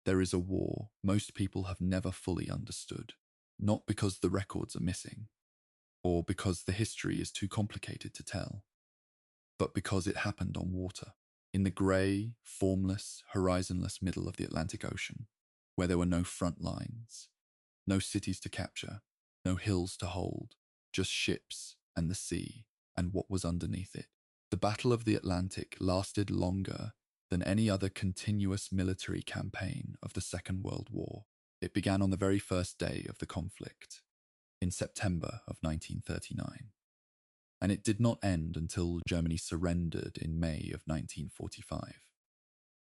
There is a war most people have never fully understood, not because the records are missing, or because the history is too complicated to tell, but because it happened on water, in the grey, formless, horizonless middle of the Atlantic Ocean, where there were no front lines, no cities to capture, no hills to hold, just ships and the sea and what was underneath it. The Battle of the Atlantic lasted longer than any other continuous military campaign of the Second World War. It began on the very first day of the conflict, in September of 1939, and it did not end until Germany surrendered in May of 1945.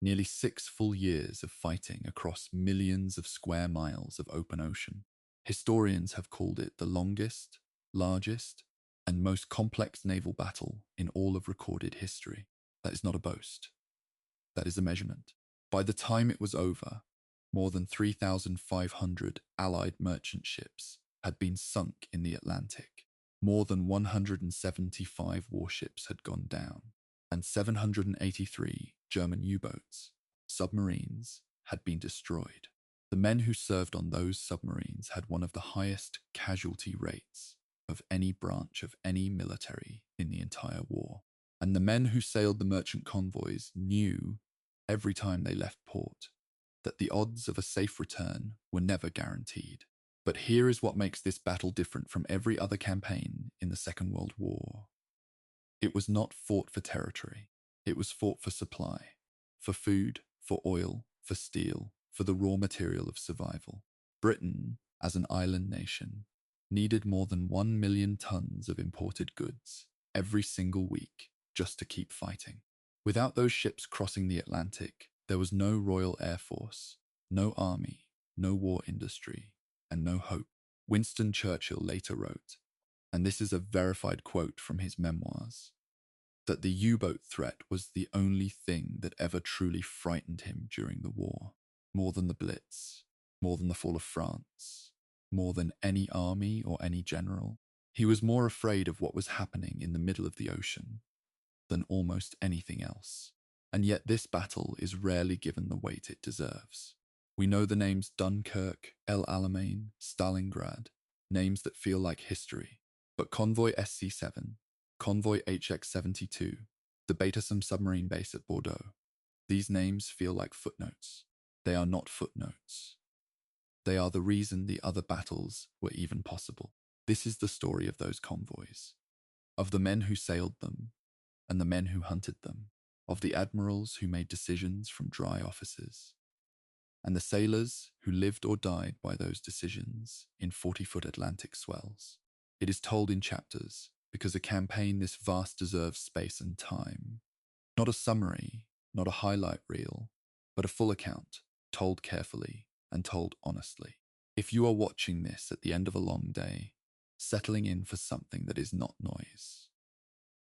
Nearly 6 full years of fighting across millions of square miles of open ocean. Historians have called it the longest, largest, and most complex naval battle in all of recorded history. That is not a boast. That is a measurement. By the time it was over, more than 3,500 Allied merchant ships had been sunk in the Atlantic. More than 175 warships had gone down, and 783 German U-boats, submarines, had been destroyed. The men who served on those submarines had one of the highest casualty rates of any branch of any military in the entire war. And the men who sailed the merchant convoys knew, every time they left port, that the odds of a safe return were never guaranteed. But here is what makes this battle different from every other campaign in the Second World War. It was not fought for territory. It was fought for supply, for food, for oil, for steel, for the raw material of survival. Britain, as an island nation, needed more than 1 million tons of imported goods every single week just to keep fighting. Without those ships crossing the Atlantic, there was no Royal Air Force, no army, no war industry, and no hope. Winston Churchill later wrote, and this is a verified quote from his memoirs, that the U-boat threat was the only thing that ever truly frightened him during the war, more than the Blitz, more than the fall of France, more than any army or any general. He was more afraid of what was happening in the middle of the ocean than almost anything else. And yet this battle is rarely given the weight it deserves. We know the names Dunkirk, El Alamein, Stalingrad, names that feel like history. But Convoy SC-7, Convoy HX-72, the Beitasam submarine base at Bordeaux, these names feel like footnotes. They are not footnotes. They are the reason the other battles were even possible. This is the story of those convoys, of the men who sailed them and the men who hunted them, of the admirals who made decisions from dry offices, and the sailors who lived or died by those decisions in 40-foot Atlantic swells. It is told in chapters because a campaign this vast deserves space and time. Not a summary, not a highlight reel, but a full account, told carefully and told honestly. If you are watching this at the end of a long day, settling in for something that is not noise,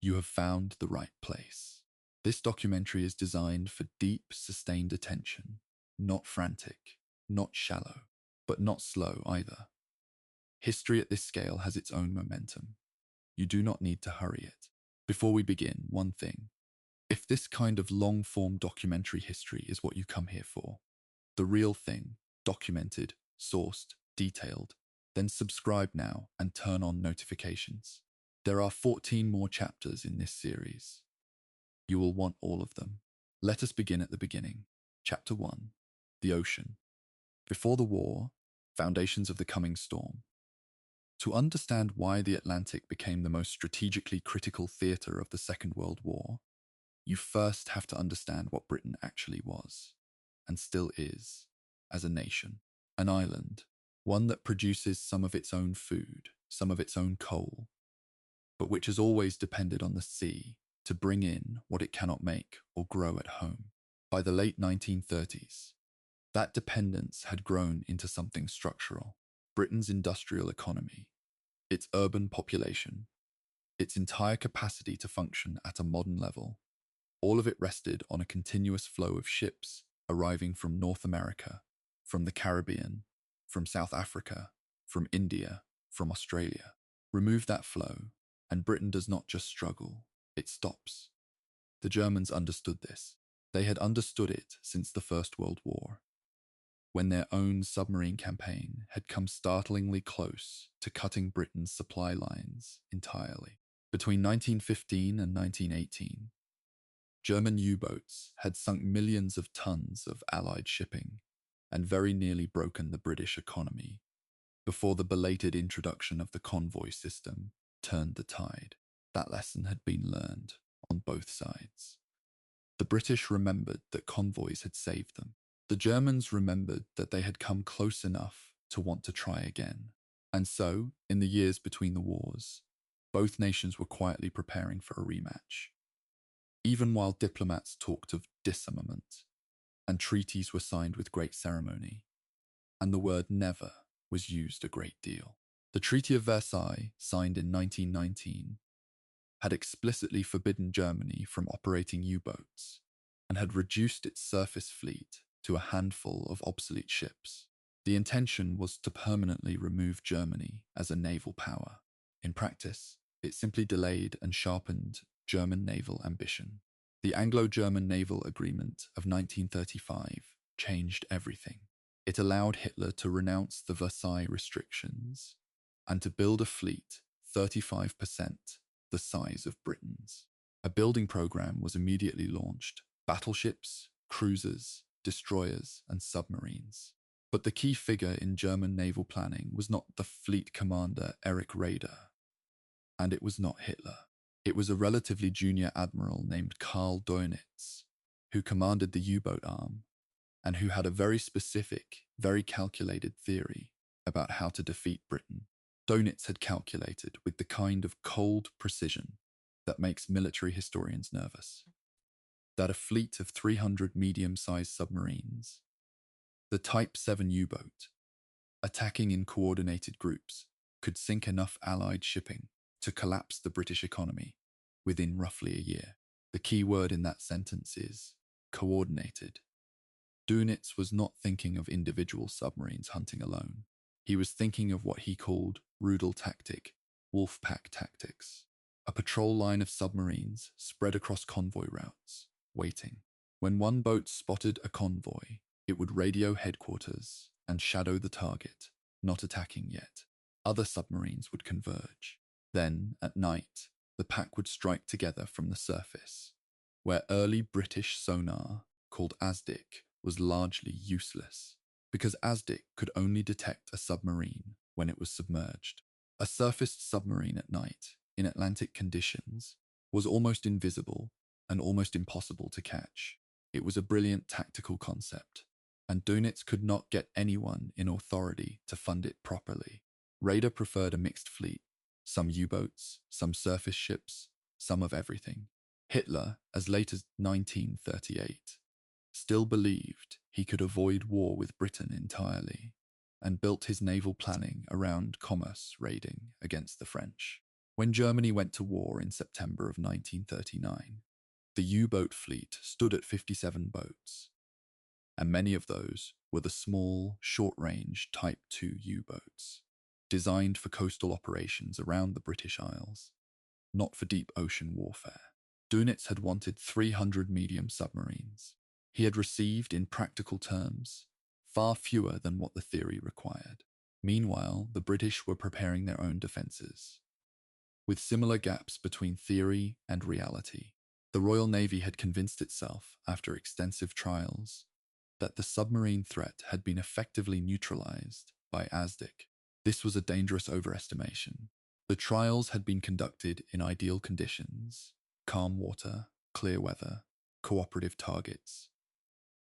you have found the right place. This documentary is designed for deep, sustained attention, not frantic, not shallow, but not slow either. History at this scale has its own momentum. You do not need to hurry it. Before we begin, one thing. If this kind of long-form documentary history is what you come here for, the real thing, documented, sourced, detailed, then subscribe now and turn on notifications. There are 14 more chapters in this series. You will want all of them. Let us begin at the beginning. Chapter 1. The Ocean. Before the war, foundations of the coming storm. To understand why the Atlantic became the most strategically critical theatre of the Second World War, you first have to understand what Britain actually was, and still is, as a nation. An island, one that produces some of its own food, some of its own coal, but which has always depended on the sea to bring in what it cannot make or grow at home. By the late 1930s, that dependence had grown into something structural. Britain's industrial economy, its urban population, its entire capacity to function at a modern level, all of it rested on a continuous flow of ships arriving from North America, from the Caribbean, from South Africa, from India, from Australia. Remove that flow, and Britain does not just struggle, it stops. The Germans understood this. They had understood it since the First World War. when their own submarine campaign had come startlingly close to cutting Britain's supply lines entirely. Between 1915 and 1918, German U-boats had sunk millions of tons of Allied shipping and very nearly broken the British economy before the belated introduction of the convoy system turned the tide. That lesson had been learned on both sides. The British remembered that convoys had saved them. The Germans remembered that they had come close enough to want to try again. And so, in the years between the wars, both nations were quietly preparing for a rematch. Even while diplomats talked of disarmament, and treaties were signed with great ceremony, and the word never was used a great deal. The Treaty of Versailles, signed in 1919, had explicitly forbidden Germany from operating U-boats and had reduced its surface fleet to a handful of obsolete ships. The intention was to permanently remove Germany as a naval power. In practice, it simply delayed and sharpened German naval ambition. The Anglo-German Naval Agreement of 1935 changed everything. It allowed Hitler to renounce the Versailles restrictions and to build a fleet 35% the size of Britain's. A building program was immediately launched: battleships, cruisers, destroyers, and submarines. But the key figure in German naval planning was not the fleet commander Erich Raeder, and it was not Hitler. It was a relatively junior admiral named Karl Dönitz, who commanded the U-boat arm, and who had a very specific, very calculated theory about how to defeat Britain. Dönitz had calculated with the kind of cold precision that makes military historians nervous, that a fleet of 300 medium-sized submarines, the Type 7 U-boat, attacking in coordinated groups, could sink enough Allied shipping to collapse the British economy within roughly a year. The key word in that sentence is coordinated. Dönitz was not thinking of individual submarines hunting alone. He was thinking of what he called Rudel tactic, wolf pack tactics. A patrol line of submarines spread across convoy routes, waiting. When one boat spotted a convoy, it would radio headquarters and shadow the target, not attacking yet. Other submarines would converge. Then, at night, the pack would strike together from the surface, where early British sonar, called ASDIC, was largely useless, because ASDIC could only detect a submarine when it was submerged. A surfaced submarine at night, in Atlantic conditions, was almost invisible and almost impossible to catch. It was a brilliant tactical concept, and Dönitz could not get anyone in authority to fund it properly. Raeder preferred a mixed fleet, some U-boats, some surface ships, some of everything. Hitler, as late as 1938, still believed he could avoid war with Britain entirely, and built his naval planning around commerce raiding against the French. When Germany went to war in September of 1939, the U-boat fleet stood at 57 boats, and many of those were the small, short-range Type 2 U-boats, designed for coastal operations around the British Isles, not for deep ocean warfare. Dönitz had wanted 300 medium submarines. He had received, in practical terms, far fewer than what the theory required. Meanwhile, the British were preparing their own defences, with similar gaps between theory and reality. The Royal Navy had convinced itself, after extensive trials, that the submarine threat had been effectively neutralized by ASDIC. This was a dangerous overestimation. The trials had been conducted in ideal conditions: calm water, clear weather, cooperative targets.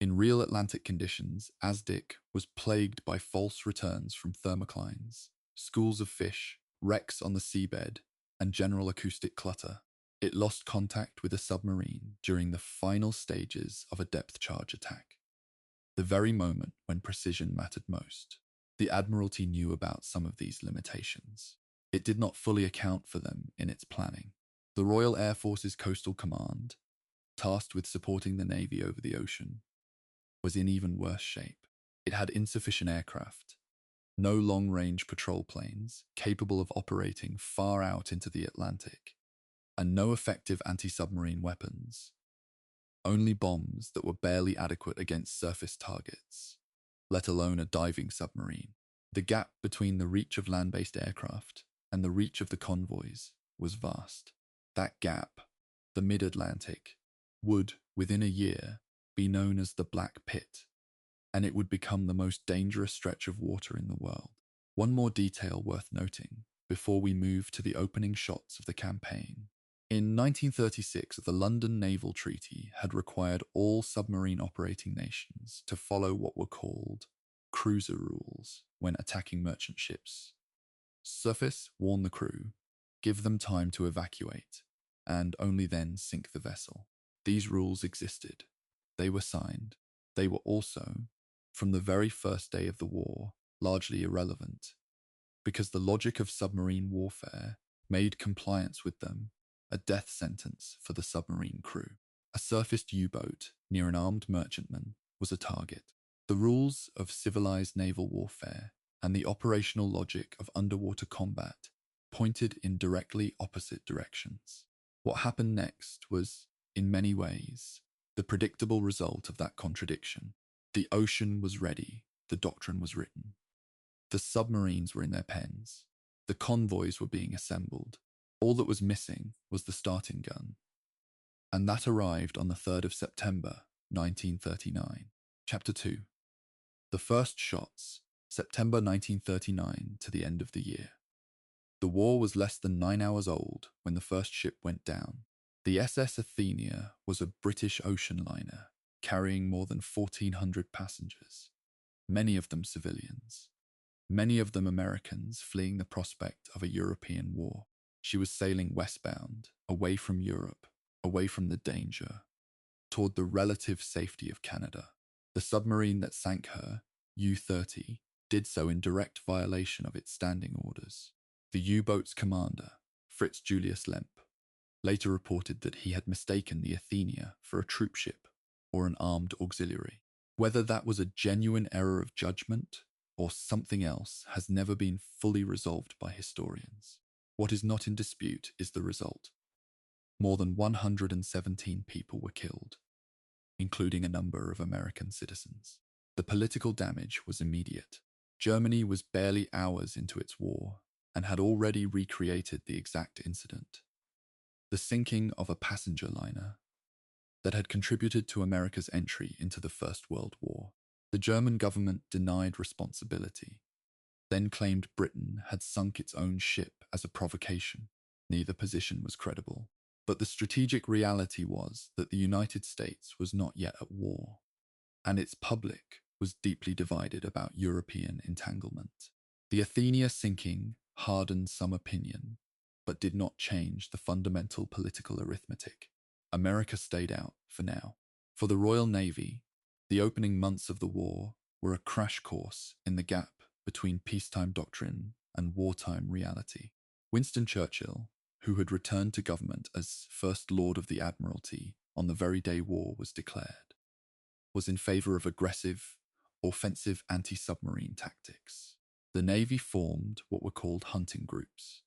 In real Atlantic conditions, ASDIC was plagued by false returns from thermoclines, schools of fish, wrecks on the seabed, and general acoustic clutter. It lost contact with a submarine during the final stages of a depth charge attack, the very moment when precision mattered most. The Admiralty knew about some of these limitations. It did not fully account for them in its planning. The Royal Air Force's Coastal Command, tasked with supporting the Navy over the ocean, was in even worse shape. It had insufficient aircraft, no long-range patrol planes capable of operating far out into the Atlantic, and no effective anti-submarine weapons, only bombs that were barely adequate against surface targets, let alone a diving submarine. The gap between the reach of land-based aircraft and the reach of the convoys was vast. That gap, the mid-Atlantic, would, within a year, be known as the Black Pit, and it would become the most dangerous stretch of water in the world. One more detail worth noting before we move to the opening shots of the campaign. In 1936, the London Naval Treaty had required all submarine operating nations to follow what were called cruiser rules when attacking merchant ships. Surface, warn the crew, give them time to evacuate, and only then sink the vessel. These rules existed. They were signed. They were also, from the very first day of the war, largely irrelevant, because the logic of submarine warfare made compliance with them a death sentence for the submarine crew. A surfaced U-boat near an armed merchantman was a target. The rules of civilized naval warfare and the operational logic of underwater combat pointed in directly opposite directions. What happened next was, in many ways, the predictable result of that contradiction. The ocean was ready, the doctrine was written. The submarines were in their pens. The convoys were being assembled. All that was missing was the starting gun. And that arrived on the 3rd of September, 1939. Chapter 2. The first shots, September 1939 to the end of the year. The war was less than 9 hours old when the first ship went down. The SS Athenia was a British ocean liner carrying more than 1,400 passengers, many of them civilians, many of them Americans fleeing the prospect of a European war. She was sailing westbound, away from Europe, away from the danger, toward the relative safety of Canada. The submarine that sank her, U-30, did so in direct violation of its standing orders. The U-boat's commander, Fritz Julius Lemp, later reported that he had mistaken the Athenia for a troop ship or an armed auxiliary. Whether that was a genuine error of judgment or something else has never been fully resolved by historians. What is not in dispute is the result. More than 117 people were killed, including a number of American citizens. The political damage was immediate. Germany was barely hours into its war and had already recreated the exact incident. The sinking of a passenger liner that had contributed to America's entry into the First World War. The German government denied responsibility, then claimed Britain had sunk its own ship as a provocation. Neither position was credible. But the strategic reality was that the United States was not yet at war, and its public was deeply divided about European entanglement. The Athenia sinking hardened some opinion, but did not change the fundamental political arithmetic. America stayed out for now. For the Royal Navy, the opening months of the war were a crash course in the gap between peacetime doctrine and wartime reality. Winston Churchill, who had returned to government as First Lord of the Admiralty on the very day war was declared, was in favor of aggressive, offensive anti-submarine tactics. The Navy formed what were called hunting groups,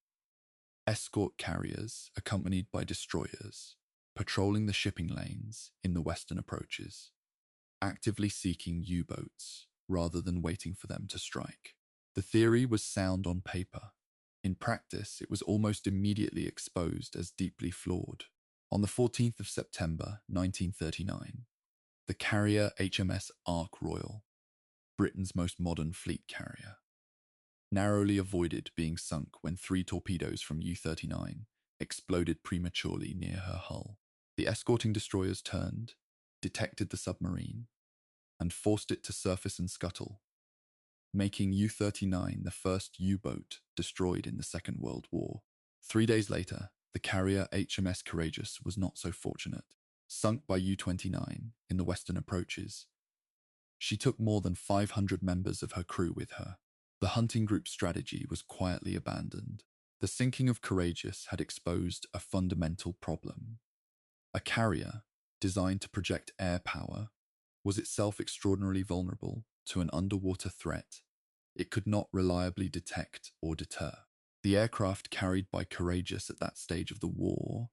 escort carriers accompanied by destroyers, patrolling the shipping lanes in the western approaches, actively seeking U-boats rather than waiting for them to strike. The theory was sound on paper. In practice, it was almost immediately exposed as deeply flawed. On the 14th of September, 1939, the carrier HMS Ark Royal, Britain's most modern fleet carrier, narrowly avoided being sunk when 3 torpedoes from U-39 exploded prematurely near her hull. The escorting destroyers turned, detected the submarine, and forced it to surface and scuttle, making U-39 the first U-boat destroyed in the Second World War. 3 days later, the carrier HMS Courageous was not so fortunate. Sunk by U-29 in the western approaches, she took more than 500 members of her crew with her. The hunting group strategy was quietly abandoned. The sinking of Courageous had exposed a fundamental problem. A carrier, designed to project air power, was itself extraordinarily vulnerable to an underwater threat it could not reliably detect or deter. The aircraft carried by Courageous at that stage of the war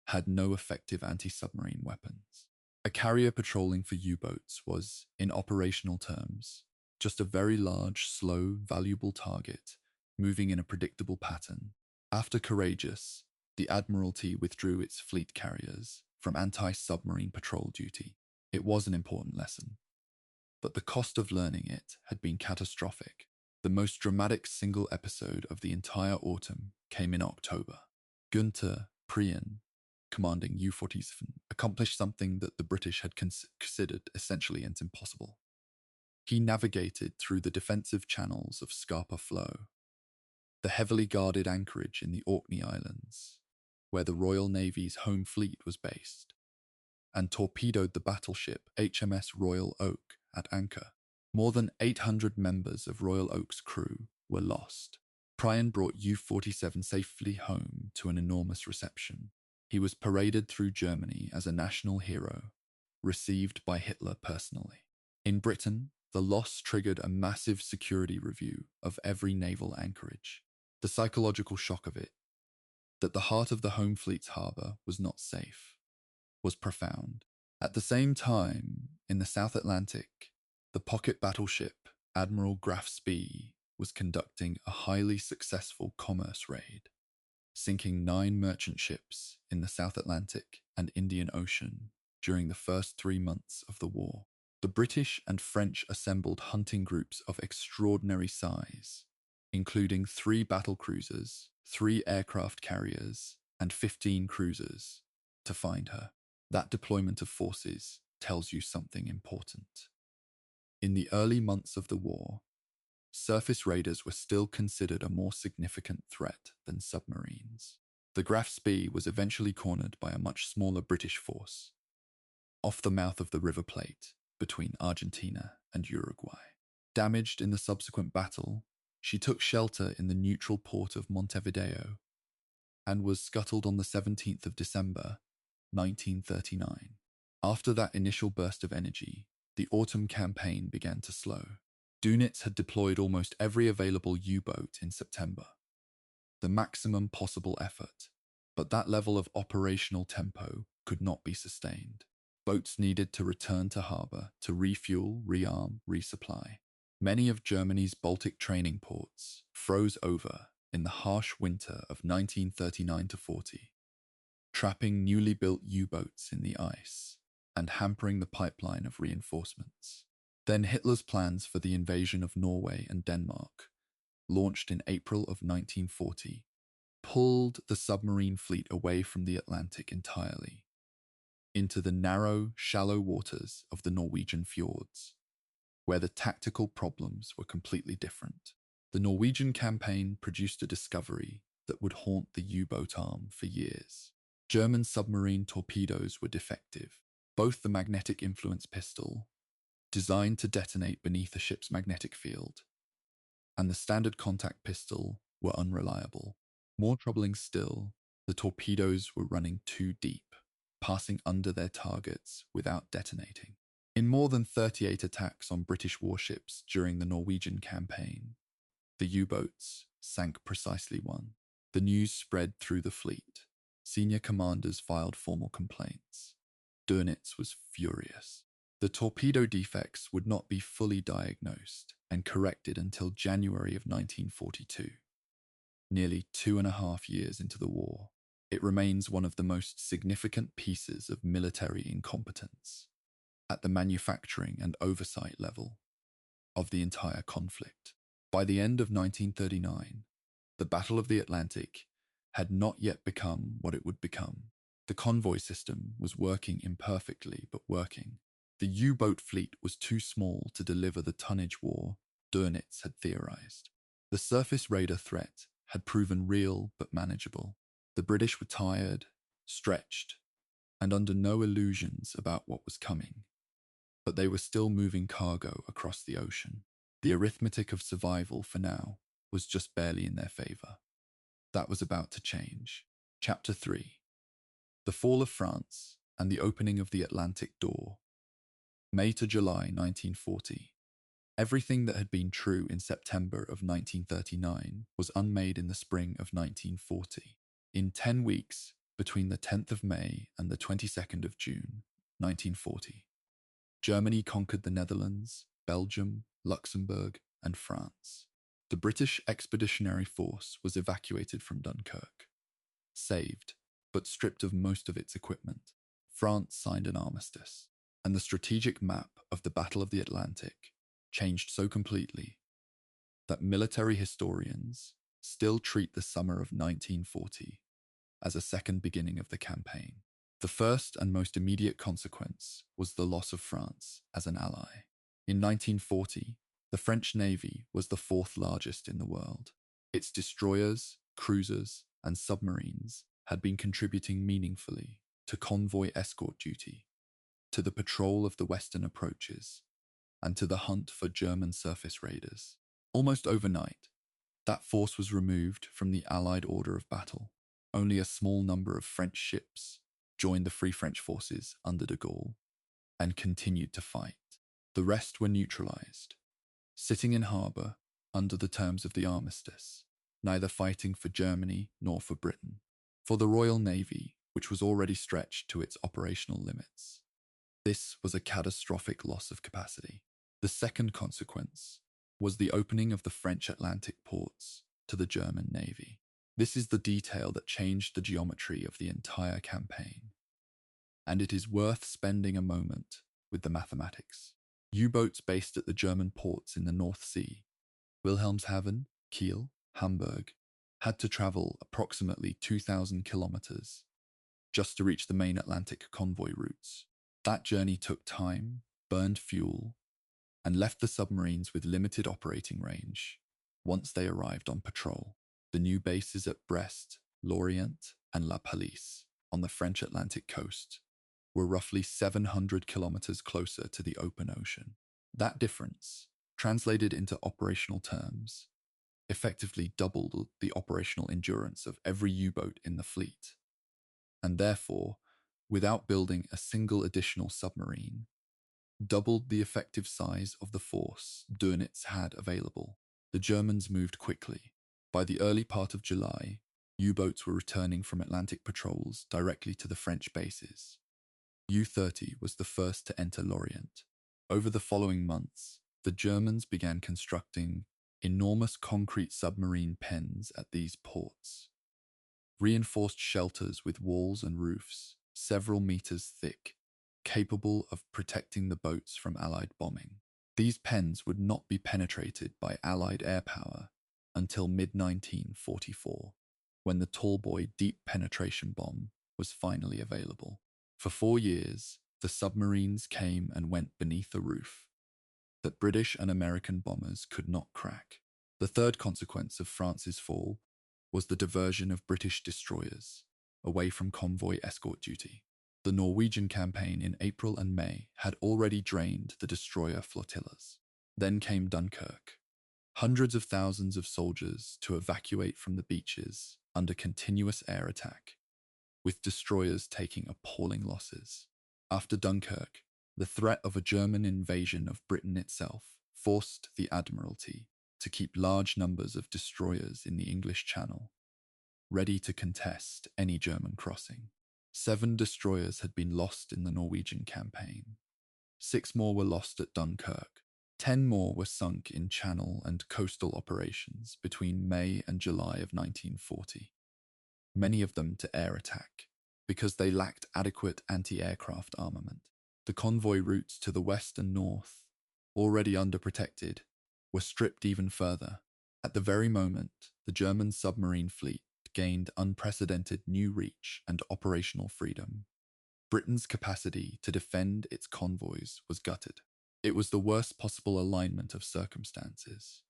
had no effective anti-submarine weapons. A carrier patrolling for U-boats was, in operational terms, Just a very large, slow, valuable target, moving in a predictable pattern. After Courageous, the Admiralty withdrew its fleet carriers from anti-submarine patrol duty. It was an important lesson, but the cost of learning it had been catastrophic. The most dramatic single episode of the entire autumn came in October. Günther Prien, commanding U-47, accomplished something that the British had considered essentially impossible. He navigated through the defensive channels of Scapa Flow, the heavily guarded anchorage in the Orkney Islands, where the Royal Navy's home fleet was based, and torpedoed the battleship HMS Royal Oak at anchor. More than 800 members of Royal Oak's crew were lost. Prien brought U-47 safely home to an enormous reception. He was paraded through Germany as a national hero, received by Hitler personally. In Britain, the loss triggered a massive security review of every naval anchorage. The psychological shock of it, that the heart of the home fleet's harbour was not safe, was profound. At the same time, in the South Atlantic, the pocket battleship Admiral Graf Spee was conducting a highly successful commerce raid, sinking 9 merchant ships in the South Atlantic and Indian Ocean during the first 3 months of the war. The British and French assembled hunting groups of extraordinary size, including 3 battle cruisers, 3 aircraft carriers, and 15 cruisers, to find her. That deployment of forces tells you something important. In the early months of the war, surface raiders were still considered a more significant threat than submarines. The Graf Spee was eventually cornered by a much smaller British force, off the mouth of the River Plate, between Argentina and Uruguay. Damaged in the subsequent battle, she took shelter in the neutral port of Montevideo and was scuttled on the 17th of December, 1939. After that initial burst of energy, the autumn campaign began to slow. Dönitz had deployed almost every available U-boat in September, the maximum possible effort, but that level of operational tempo could not be sustained. Boats needed to return to harbour to refuel, rearm, resupply. Many of Germany's Baltic training ports froze over in the harsh winter of 1939–40, trapping newly built U-boats in the ice and hampering the pipeline of reinforcements. Then Hitler's plans for the invasion of Norway and Denmark, launched in April of 1940, pulled the submarine fleet away from the Atlantic entirely, into the narrow, shallow waters of the Norwegian fjords, where the tactical problems were completely different. The Norwegian campaign produced a discovery that would haunt the U-boat arm for years. German submarine torpedoes were defective. Both the magnetic influence pistol, designed to detonate beneath a ship's magnetic field, and the standard contact pistol were unreliable. More troubling still, the torpedoes were running too deep, passing under their targets without detonating. In more than 38 attacks on British warships during the Norwegian campaign, the U-boats sank precisely 1. The news spread through the fleet. Senior commanders filed formal complaints. Dönitz was furious. The torpedo defects would not be fully diagnosed and corrected until January of 1942. Nearly 2.5 years into the war, it remains one of the most significant pieces of military incompetence at the manufacturing and oversight level of the entire conflict. By the end of 1939, the Battle of the Atlantic had not yet become what it would become. The convoy system was working imperfectly, but working. The U-boat fleet was too small to deliver the tonnage war Dönitz had theorized. The surface raider threat had proven real but manageable. The British were tired, stretched, and under no illusions about what was coming. But they were still moving cargo across the ocean. The arithmetic of survival for now was just barely in their favour. That was about to change. Chapter 3. The Fall of France and the Opening of the Atlantic Door. May to July 1940. Everything that had been true in September of 1939 was unmade in the spring of 1940. In 10 weeks, between the 10th of May and the 22nd of June, 1940, Germany conquered the Netherlands, Belgium, Luxembourg, and France. The British Expeditionary Force was evacuated from Dunkirk, saved, but stripped of most of its equipment. France signed an armistice, and the strategic map of the Battle of the Atlantic changed so completely that military historians still treat the summer of 1940 as a second beginning of the campaign. The first and most immediate consequence was the loss of France as an ally. In 1940, the French Navy was the fourth largest in the world. Its destroyers, cruisers, and submarines had been contributing meaningfully to convoy escort duty, to the patrol of the western approaches, and to the hunt for German surface raiders. Almost overnight, that force was removed from the Allied order of battle. Only a small number of French ships joined the Free French forces under de Gaulle and continued to fight. The rest were neutralized, sitting in harbour under the terms of the armistice, neither fighting for Germany nor for Britain. For the Royal Navy, which was already stretched to its operational limits, this was a catastrophic loss of capacity. The second consequence was the opening of the French Atlantic ports to the German Navy. This is the detail that changed the geometry of the entire campaign, and it is worth spending a moment with the mathematics. U-boats based at the German ports in the North Sea, Wilhelmshaven, Kiel, Hamburg, had to travel approximately 2,000 kilometers just to reach the main Atlantic convoy routes. That journey took time, burned fuel, and left the submarines with limited operating range once they arrived on patrol. The new bases at Brest, Lorient, and La Pallice on the French Atlantic coast were roughly 700 kilometers closer to the open ocean. That difference, translated into operational terms, effectively doubled the operational endurance of every U-boat in the fleet, and therefore, without building a single additional submarine, doubled the effective size of the force Dönitz had available. The Germans moved quickly. By the early part of July, U-boats were returning from Atlantic patrols directly to the French bases. U-30 was the first to enter Lorient. Over the following months, the Germans began constructing enormous concrete submarine pens at these ports. Reinforced shelters with walls and roofs, several meters thick, capable of protecting the boats from Allied bombing. These pens would not be penetrated by Allied air power until mid-1944, when the Tallboy deep penetration bomb was finally available. For 4 years, the submarines came and went beneath a roof that British and American bombers could not crack. The third consequence of France's fall was the diversion of British destroyers away from convoy escort duty. The Norwegian campaign in April and May had already drained the destroyer flotillas. Then came Dunkirk. Hundreds of thousands of soldiers to evacuate from the beaches under continuous air attack, with destroyers taking appalling losses. After Dunkirk, the threat of a German invasion of Britain itself forced the Admiralty to keep large numbers of destroyers in the English Channel, ready to contest any German crossing. 7 destroyers had been lost in the Norwegian campaign. 6 more were lost at Dunkirk. 10 more were sunk in channel and coastal operations between May and July of 1940. Many of them to air attack, because they lacked adequate anti-aircraft armament. The convoy routes to the west and north, already underprotected, were stripped even further. At the very moment, the German submarine fleet gained unprecedented new reach and operational freedom, Britain's capacity to defend its convoys was gutted. It was the worst possible alignment of circumstances,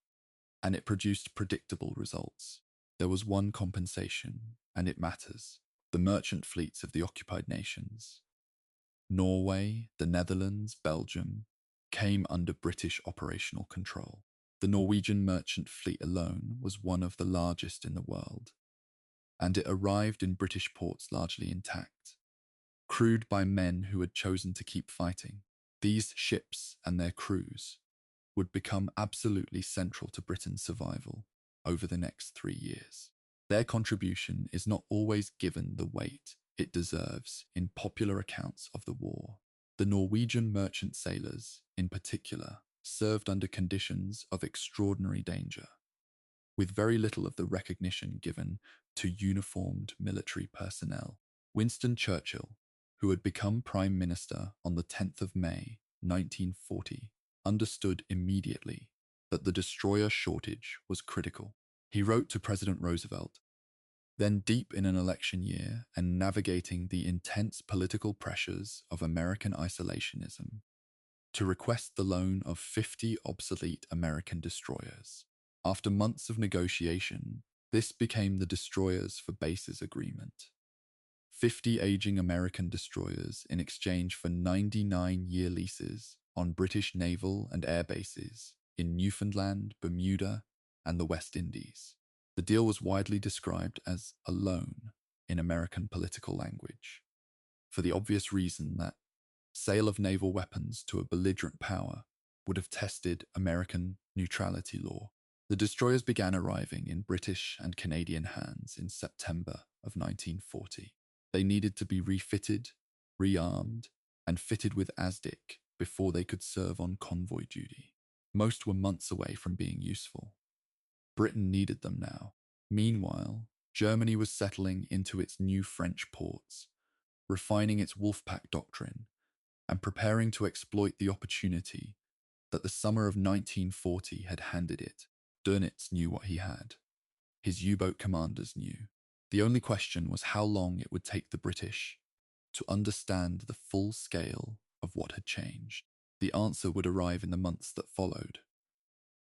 and it produced predictable results. There was one compensation, and it matters: the merchant fleets of the occupied nations. Norway, the Netherlands, Belgium, came under British operational control. The Norwegian merchant fleet alone was one of the largest in the world, and it arrived in British ports largely intact, crewed by men who had chosen to keep fighting. These ships and their crews would become absolutely central to Britain's survival over the next 3 years. Their contribution is not always given the weight it deserves in popular accounts of the war. The Norwegian merchant sailors, in particular, served under conditions of extraordinary danger, with very little of the recognition given to uniformed military personnel. Winston Churchill, who had become Prime Minister on the 10th of May, 1940, understood immediately that the destroyer shortage was critical. He wrote to President Roosevelt, then deep in an election year and navigating the intense political pressures of American isolationism, to request the loan of 50 obsolete American destroyers. After months of negotiation, this became the Destroyers for Bases Agreement. 50 aging American destroyers in exchange for 99-year leases on British naval and air bases in Newfoundland, Bermuda, and the West Indies. The deal was widely described as a loan in American political language, for the obvious reason that sale of naval weapons to a belligerent power would have tested American neutrality law. The destroyers began arriving in British and Canadian hands in September of 1940. They needed to be refitted, rearmed, and fitted with ASDIC before they could serve on convoy duty. Most were months away from being useful. Britain needed them now. Meanwhile, Germany was settling into its new French ports, refining its Wolfpack doctrine, and preparing to exploit the opportunity that the summer of 1940 had handed it. Dönitz knew what he had. His U-boat commanders knew. The only question was how long it would take the British to understand the full scale of what had changed. The answer would arrive in the months that followed,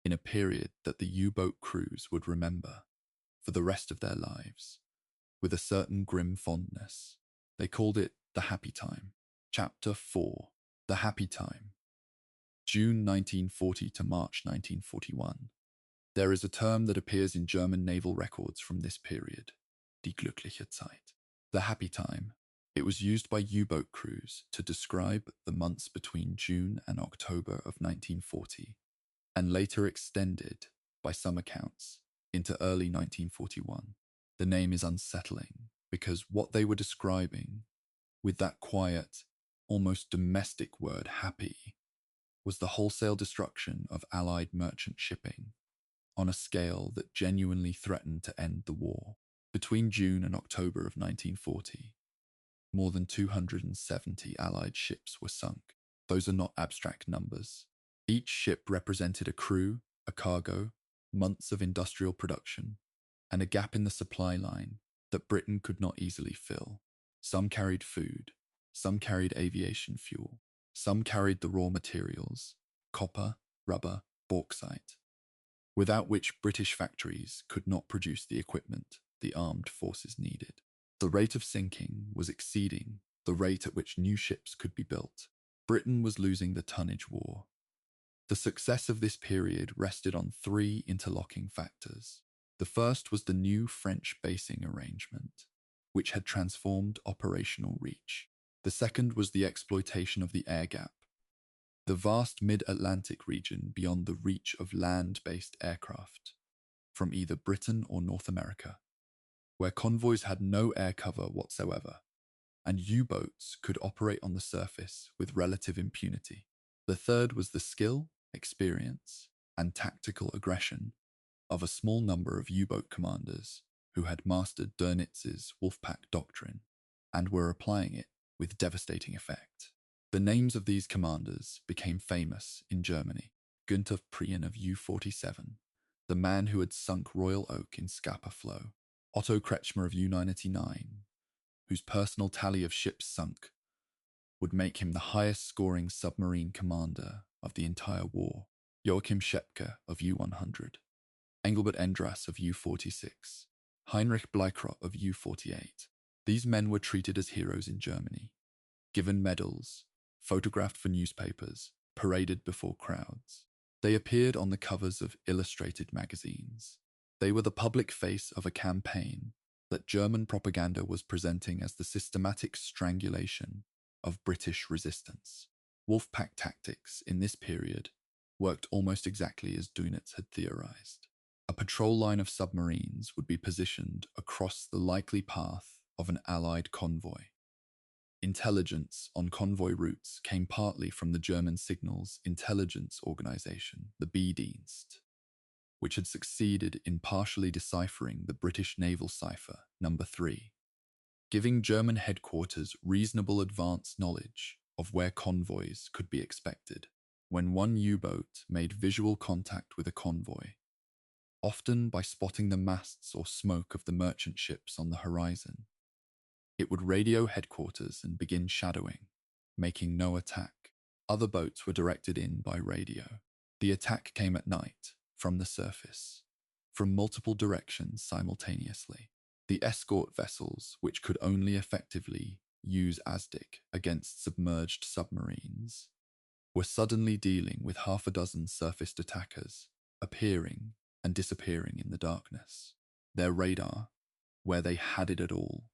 in a period that the U-boat crews would remember for the rest of their lives, with a certain grim fondness. They called it the Happy Time. Chapter 4. The Happy Time. June 1940 to March 1941. There is a term that appears in German naval records from this period, die glückliche Zeit, the happy time. It was used by U-boat crews to describe the months between June and October of 1940, and later extended, by some accounts, into early 1941. The name is unsettling because what they were describing, with that quiet, almost domestic word happy, was the wholesale destruction of Allied merchant shipping on a scale that genuinely threatened to end the war. Between June and October of 1940, more than 270 Allied ships were sunk. Those are not abstract numbers. Each ship represented a crew, a cargo, months of industrial production, and a gap in the supply line that Britain could not easily fill. Some carried food, some carried aviation fuel, some carried the raw materials, copper, rubber, bauxite, without which British factories could not produce the equipment the armed forces needed. The rate of sinking was exceeding the rate at which new ships could be built. Britain was losing the tonnage war. The success of this period rested on three interlocking factors. The first was the new French basing arrangement, which had transformed operational reach. The second was the exploitation of the air gap, the vast mid-Atlantic region beyond the reach of land-based aircraft, from either Britain or North America, where convoys had no air cover whatsoever, and U-boats could operate on the surface with relative impunity. The third was the skill, experience, and tactical aggression of a small number of U-boat commanders who had mastered Dönitz's Wolfpack doctrine and were applying it with devastating effect. The names of these commanders became famous in Germany. Günther Prien of U-47, the man who had sunk Royal Oak in Scapa Flow. Otto Kretschmer of U-99, whose personal tally of ships sunk would make him the highest-scoring submarine commander of the entire war. Joachim Schepke of U-100, Engelbert Endras of U-46, Heinrich Bleikrott of U-48. These men were treated as heroes in Germany, given medals, photographed for newspapers, paraded before crowds. They appeared on the covers of illustrated magazines. They were the public face of a campaign that German propaganda was presenting as the systematic strangulation of British resistance. Wolfpack tactics in this period worked almost exactly as Dönitz had theorized. A patrol line of submarines would be positioned across the likely path of an Allied convoy. Intelligence on convoy routes came partly from the German signals intelligence organization, the B-Dienst, which had succeeded in partially deciphering the British naval cipher number 3, giving German headquarters reasonable advance knowledge of where convoys could be expected. When one U-boat made visual contact with a convoy, often by spotting the masts or smoke of the merchant ships on the horizon, it would radio headquarters and begin shadowing, making no attack. Other boats were directed in by radio. The attack came at night, from the surface, from multiple directions simultaneously. The escort vessels, which could only effectively use ASDIC against submerged submarines, were suddenly dealing with half a dozen surfaced attackers, appearing and disappearing in the darkness. Their radar, where they had it at all,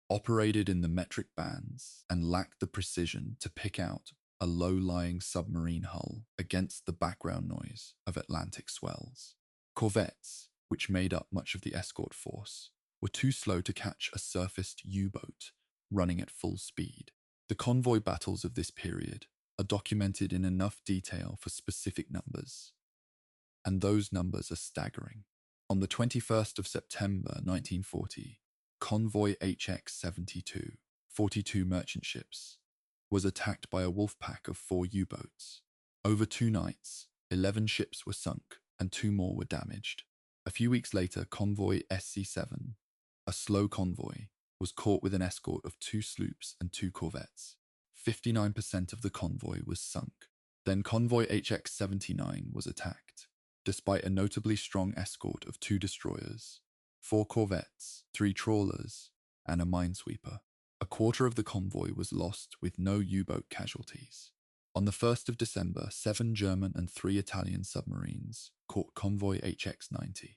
operated in the metric bands and lacked the precision to pick out a low-lying submarine hull against the background noise of Atlantic swells. Corvettes, which made up much of the escort force, were too slow to catch a surfaced U-boat running at full speed. The convoy battles of this period are documented in enough detail for specific numbers, and those numbers are staggering. On the 21st of September 1940, Convoy HX-72, 42 merchant ships, was attacked by a wolf pack of 4 U-boats. Over 2 nights, 11 ships were sunk and 2 more were damaged. A few weeks later, Convoy SC-7, a slow convoy, was caught with an escort of 2 sloops and 2 corvettes. 59% of the convoy was sunk. Then Convoy HX-79 was attacked, despite a notably strong escort of 2 destroyers, 4 corvettes, 3 trawlers, and a minesweeper. A quarter of the convoy was lost with no U-boat casualties. On the 1st of December, 7 German and 3 Italian submarines caught Convoy HX-90,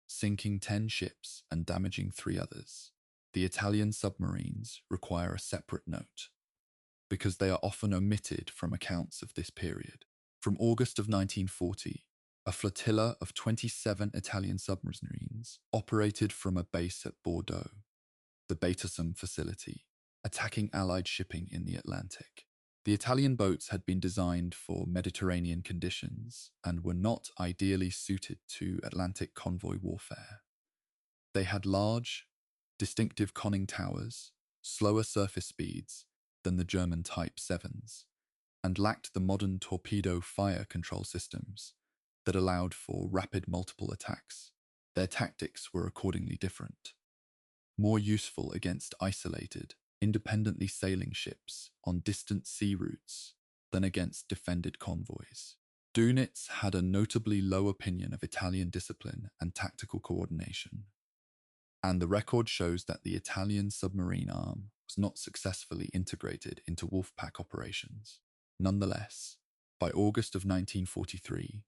sinking 10 ships and damaging 3 others. The Italian submarines require a separate note, because they are often omitted from accounts of this period. From August of 1940, a flotilla of 27 Italian submarines operated from a base at Bordeaux, the Batersum facility, attacking Allied shipping in the Atlantic. The Italian boats had been designed for Mediterranean conditions and were not ideally suited to Atlantic convoy warfare. They had large, distinctive conning towers, slower surface speeds than the German Type 7s, and lacked the modern torpedo fire control systems that allowed for rapid multiple attacks. Their tactics were accordingly different, more useful against isolated, independently sailing ships on distant sea routes than against defended convoys. Dönitz had a notably low opinion of Italian discipline and tactical coordination, and the record shows that the Italian submarine arm was not successfully integrated into Wolfpack operations. Nonetheless, by August of 1943,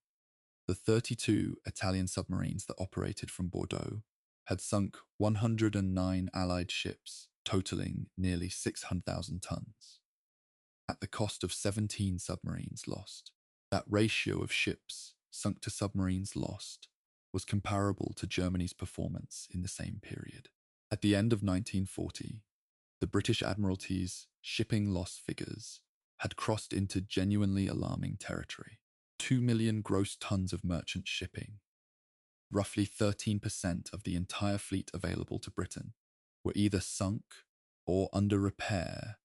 the 32 Italian submarines that operated from Bordeaux had sunk 109 Allied ships, totaling nearly 600,000 tons, at the cost of 17 submarines lost. That ratio of ships sunk to submarines lost was comparable to Germany's performance in the same period. At the end of 1940, the British Admiralty's shipping loss figures had crossed into genuinely alarming territory. 2 million gross tons of merchant shipping, roughly 13% of the entire fleet available to Britain, were either sunk or under repair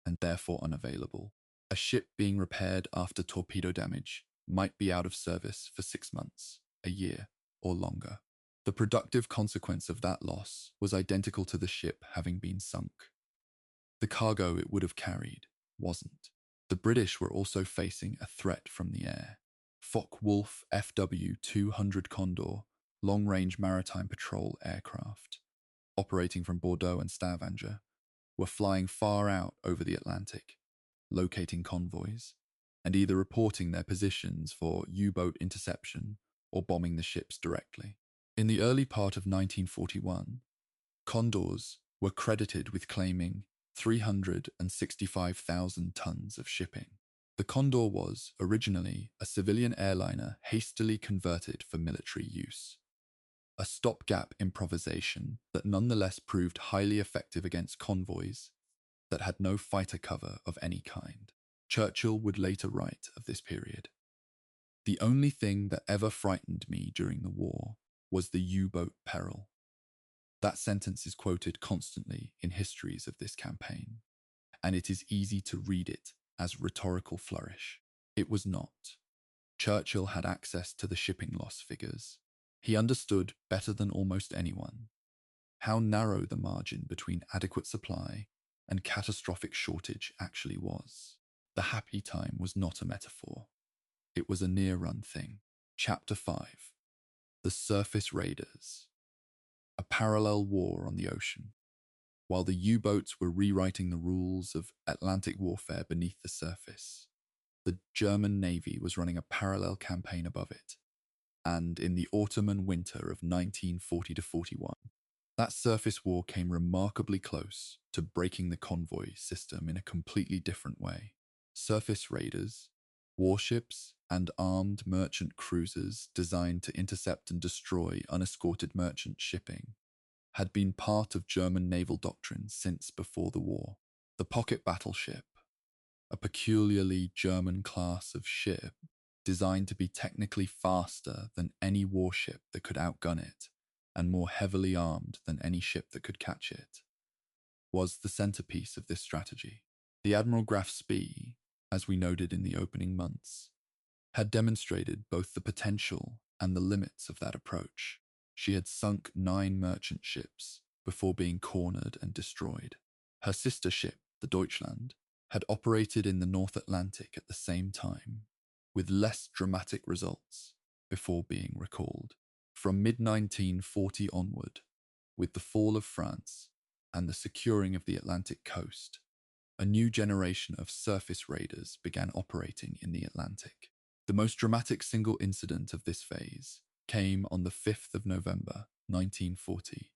and therefore unavailable. A ship being repaired after torpedo damage might be out of service for 6 months, a year, or longer. The productive consequence of that loss was identical to the ship having been sunk. The cargo it would have carried wasn't. The British were also facing a threat from the air. Focke-Wulf FW-200 Condor long-range maritime patrol aircraft, operating from Bordeaux and Stavanger, were flying far out over the Atlantic, locating convoys, and either reporting their positions for U-boat interception or bombing the ships directly. In the early part of 1941, Condors were credited with claiming 365,000 tons of shipping. The Condor was, originally, a civilian airliner hastily converted for military use. A stopgap improvisation that nonetheless proved highly effective against convoys that had no fighter cover of any kind. Churchill would later write of this period. The only thing that ever frightened me during the war was the U-boat peril. That sentence is quoted constantly in histories of this campaign, and it is easy to read it as rhetorical flourish. It was not. Churchill had access to the shipping loss figures. He understood better than almost anyone how narrow the margin between adequate supply and catastrophic shortage actually was. The happy time was not a metaphor. It was a near-run thing. Chapter 5. The Surface Raiders. A parallel war on the ocean. While the U-boats were rewriting the rules of Atlantic warfare beneath the surface, the German Navy was running a parallel campaign above it, and in the autumn and winter of 1940-41, that surface war came remarkably close to breaking the convoy system in a completely different way. Surface raiders, warships, and armed merchant cruisers designed to intercept and destroy unescorted merchant shipping had been part of German naval doctrine since before the war. The pocket battleship, a peculiarly German class of ship designed to be technically faster than any warship that could outgun it and more heavily armed than any ship that could catch it, was the centerpiece of this strategy. The Admiral Graf Spee, as we noted in the opening months, had demonstrated both the potential and the limits of that approach. She had sunk 9 merchant ships before being cornered and destroyed. Her sister ship, the Deutschland, had operated in the North Atlantic at the same time, with less dramatic results before being recalled. From mid-1940 onward, with the fall of France and the securing of the Atlantic coast, a new generation of surface raiders began operating in the Atlantic. The most dramatic single incident of this phase came on the 5th of November, 1940,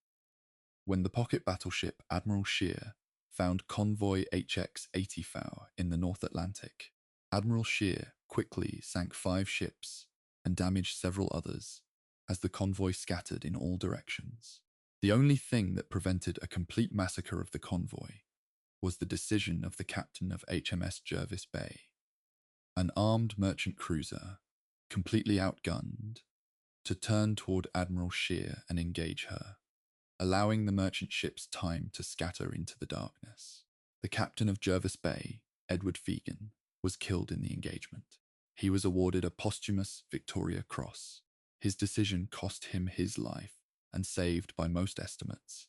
when the pocket battleship Admiral Scheer found Convoy HX-80 in the North Atlantic. Admiral Scheer quickly sank 5 ships and damaged several others as the convoy scattered in all directions. The only thing that prevented a complete massacre of the convoy was the decision of the captain of HMS Jervis Bay, an armed merchant cruiser, completely outgunned, to turn toward Admiral Scheer and engage her, allowing the merchant ships time to scatter into the darkness. The captain of Jervis Bay, Edward Fegan, was killed in the engagement. He was awarded a posthumous Victoria Cross. His decision cost him his life and saved, by most estimates,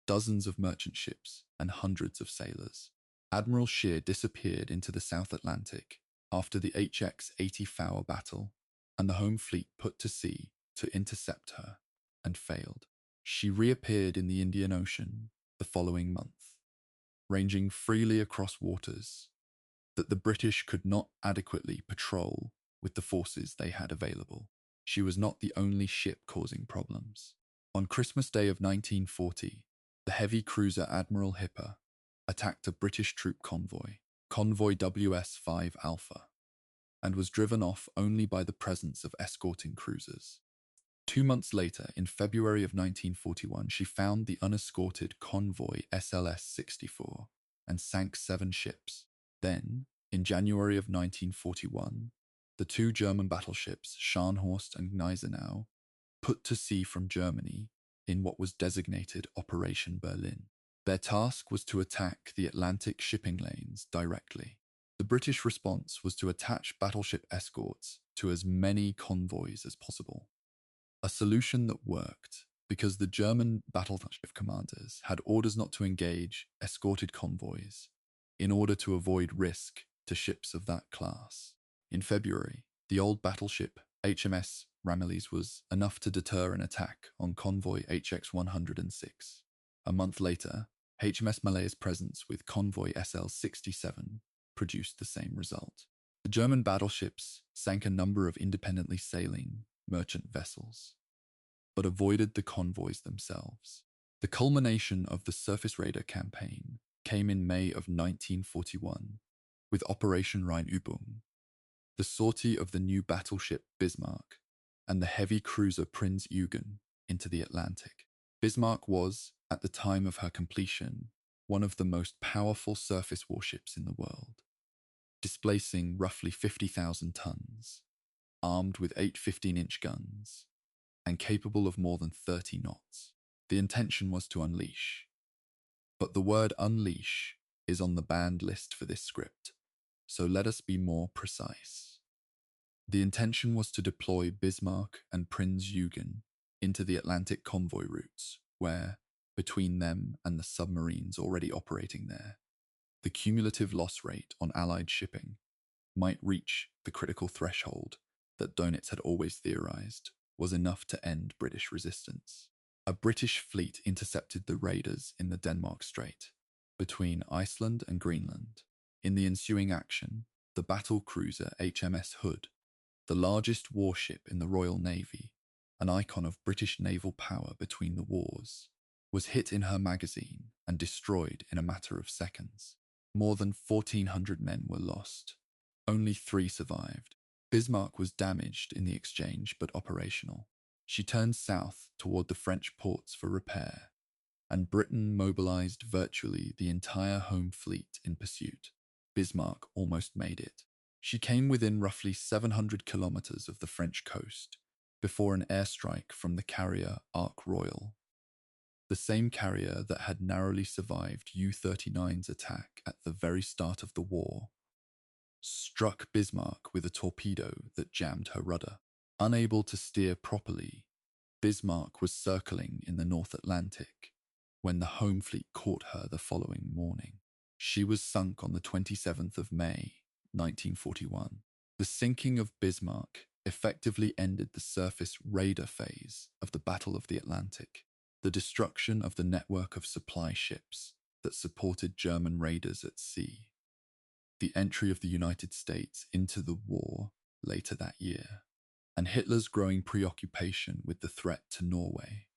dozens of merchant ships and hundreds of sailors. Admiral Scheer disappeared into the South Atlantic after the HX-80 battle, and the home fleet put to sea to intercept her and failed. She reappeared in the Indian Ocean the following month, ranging freely across waters that the British could not adequately patrol with the forces they had available. She was not the only ship causing problems. On Christmas Day of 1940, the heavy cruiser Admiral Hipper attacked a British troop convoy, Convoy WS-5 Alpha, and was driven off only by the presence of escorting cruisers. 2 months later, in February of 1941, she found the unescorted Convoy SLS-64 and sank 7 ships. Then, in January of 1941, the 2 German battleships, Scharnhorst and Gneisenau, put to sea from Germany in what was designated Operation Berlin. Their task was to attack the Atlantic shipping lanes directly. The British response was to attach battleship escorts to as many convoys as possible. A solution that worked because the German battleship commanders had orders not to engage escorted convoys in order to avoid risk to ships of that class. In February, the old battleship HMS Ramillies was enough to deter an attack on Convoy HX-106. A month later, HMS Malay's presence with Convoy SL-67 produced the same result. The German battleships sank a number of independently sailing merchant vessels, but avoided the convoys themselves. The culmination of the surface raider campaign came in May of 1941 with Operation Rheinübung, the sortie of the new battleship Bismarck and the heavy cruiser Prinz Eugen into the Atlantic. Bismarck was, at the time of her completion, one of the most powerful surface warships in the world, displacing roughly 50,000 tons, armed with 8 15-inch guns, and capable of more than 30 knots. The intention was to unleash, but the word unleash is on the banned list for this script, so let us be more precise. The intention was to deploy Bismarck and Prinz Eugen into the Atlantic convoy routes, where, between them and the submarines already operating there, the cumulative loss rate on Allied shipping might reach the critical threshold that Dönitz had always theorized was enough to end British resistance. A British fleet intercepted the raiders in the Denmark Strait, between Iceland and Greenland. In the ensuing action, the battle cruiser HMS Hood, the largest warship in the Royal Navy, an icon of British naval power between the wars, was hit in her magazine and destroyed in a matter of seconds. More than 1,400 men were lost. Only 3 survived. Bismarck was damaged in the exchange but operational. She turned south toward the French ports for repair, and Britain mobilized virtually the entire home fleet in pursuit. Bismarck almost made it. She came within roughly 700 kilometers of the French coast before an airstrike from the carrier Ark Royal, the same carrier that had narrowly survived U-39's attack at the very start of the war, struck Bismarck with a torpedo that jammed her rudder. Unable to steer properly, Bismarck was circling in the North Atlantic when the home fleet caught her the following morning. She was sunk on the 27th of May, 1941. The sinking of Bismarck effectively ended the surface raider phase of the Battle of the Atlantic, the destruction of the network of supply ships that supported German raiders at sea, the entry of the United States into the war later that year, and Hitler's growing preoccupation with the threat to Norway,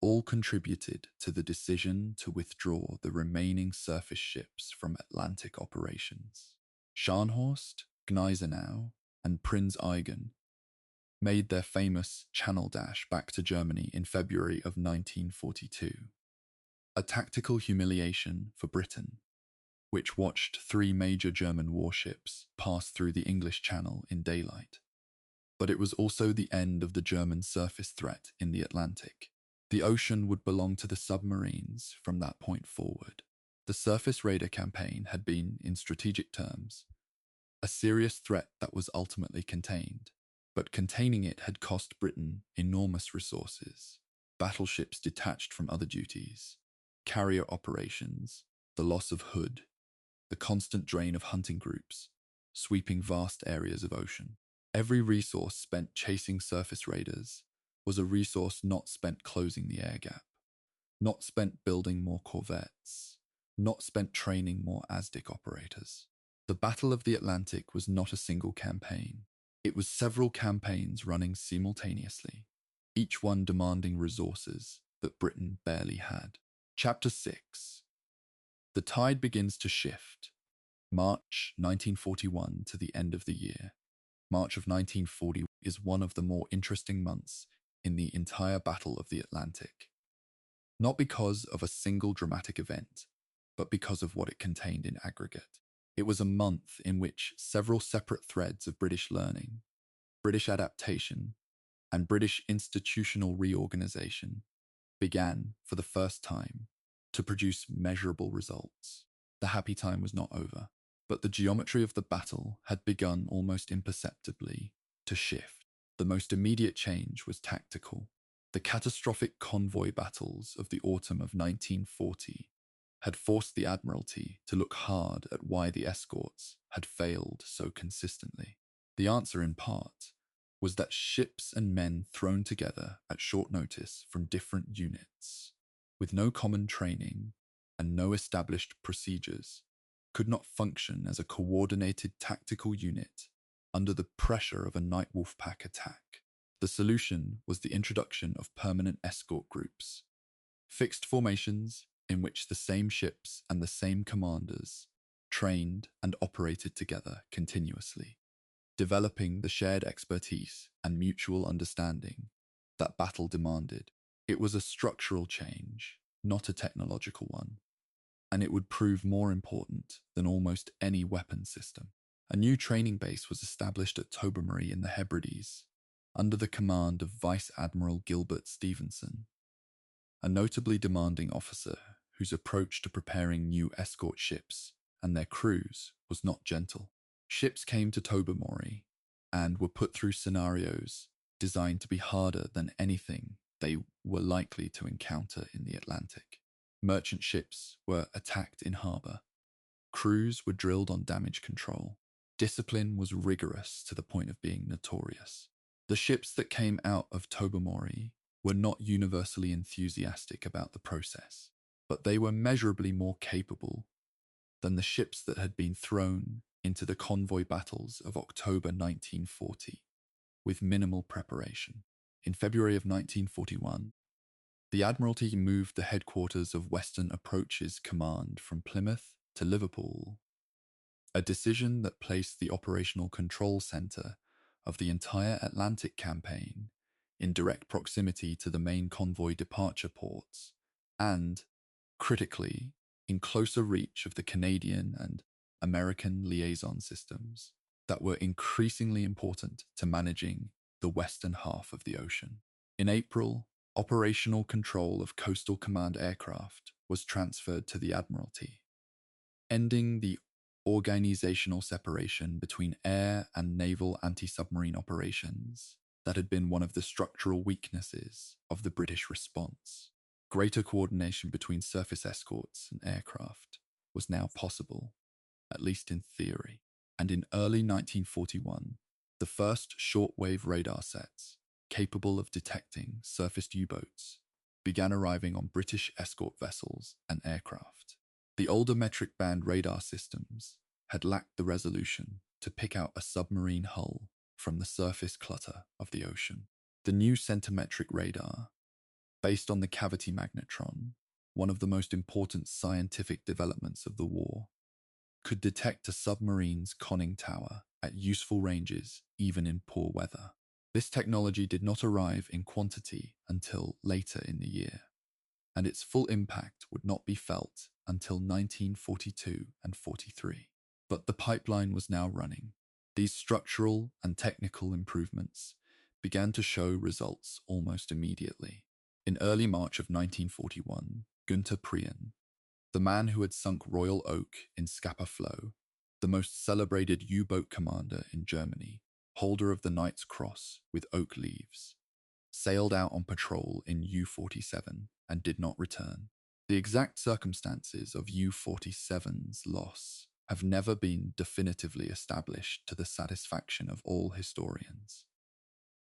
all contributed to the decision to withdraw the remaining surface ships from Atlantic operations. Scharnhorst, Gneisenau, and Prinz Eugen made their famous Channel dash back to Germany in February of 1942, a tactical humiliation for Britain, which watched 3 major German warships pass through the English Channel in daylight. But it was also the end of the German surface threat in the Atlantic. The ocean would belong to the submarines from that point forward. The surface raider campaign had been, in strategic terms, a serious threat that was ultimately contained, but containing it had cost Britain enormous resources: battleships detached from other duties, carrier operations, the loss of Hood, the constant drain of hunting groups, sweeping vast areas of ocean. Every resource spent chasing surface raiders was a resource not spent closing the air gap, not spent building more corvettes, not spent training more ASDIC operators. The Battle of the Atlantic was not a single campaign. It was several campaigns running simultaneously, each one demanding resources that Britain barely had. Chapter 6. The tide begins to shift. March 1941 to the end of the year. March of 1940 is one of the more interesting months in the entire Battle of the Atlantic. Not because of a single dramatic event, but because of what it contained in aggregate. It was a month in which several separate threads of British learning, British adaptation, and British institutional reorganization began, for the first time, to produce measurable results. The happy time was not over, but the geometry of the battle had begun almost imperceptibly to shift. The most immediate change was tactical. The catastrophic convoy battles of the autumn of 1940 had forced the Admiralty to look hard at why the escorts had failed so consistently. The answer, in part, was that ships and men thrown together at short notice from different units, with no common training and no established procedures, could not function as a coordinated tactical unit under the pressure of a night wolf pack attack. The solution was the introduction of permanent escort groups, fixed formations in which the same ships and the same commanders trained and operated together continuously, developing the shared expertise and mutual understanding that battle demanded. It was a structural change, not a technological one. and it would prove more important than almost any weapon system. A new training base was established at Tobermory in the Hebrides, under the command of Vice Admiral Gilbert Stevenson, a notably demanding officer whose approach to preparing new escort ships and their crews was not gentle. Ships came to Tobermory and were put through scenarios designed to be harder than anything they were likely to encounter in the Atlantic. Merchant ships were attacked in harbour. Crews were drilled on damage control. Discipline was rigorous to the point of being notorious. The ships that came out of Tobermory were not universally enthusiastic about the process, but they were measurably more capable than the ships that had been thrown into the convoy battles of October 1940, with minimal preparation. In February of 1941, the Admiralty moved the headquarters of Western Approaches Command from Plymouth to Liverpool, a decision that placed the operational control centre of the entire Atlantic campaign in direct proximity to the main convoy departure ports and, critically, in closer reach of the Canadian and American liaison systems that were increasingly important to managing the western half of the ocean. In April, operational control of Coastal Command aircraft was transferred to the Admiralty, ending the organizational separation between air and naval anti-submarine operations that had been one of the structural weaknesses of the British response. Greater coordination between surface escorts and aircraft was now possible, at least in theory. And in early 1941, the first shortwave radar sets, capable of detecting surfaced U-boats, began arriving on British escort vessels and aircraft. The older metric band radar systems had lacked the resolution to pick out a submarine hull from the surface clutter of the ocean. The new centimetric radar, based on the cavity magnetron, one of the most important scientific developments of the war, could detect a submarine's conning tower at useful ranges even in poor weather. This technology did not arrive in quantity until later in the year, and its full impact would not be felt until 1942 and 43. But the pipeline was now running. These structural and technical improvements began to show results almost immediately. In early March of 1941, Günther Prien, the man who had sunk Royal Oak in Scapa Flow, the most celebrated U-boat commander in Germany, holder of the Knight's Cross with oak leaves, sailed out on patrol in U-47 and did not return. The exact circumstances of U-47's loss have never been definitively established to the satisfaction of all historians.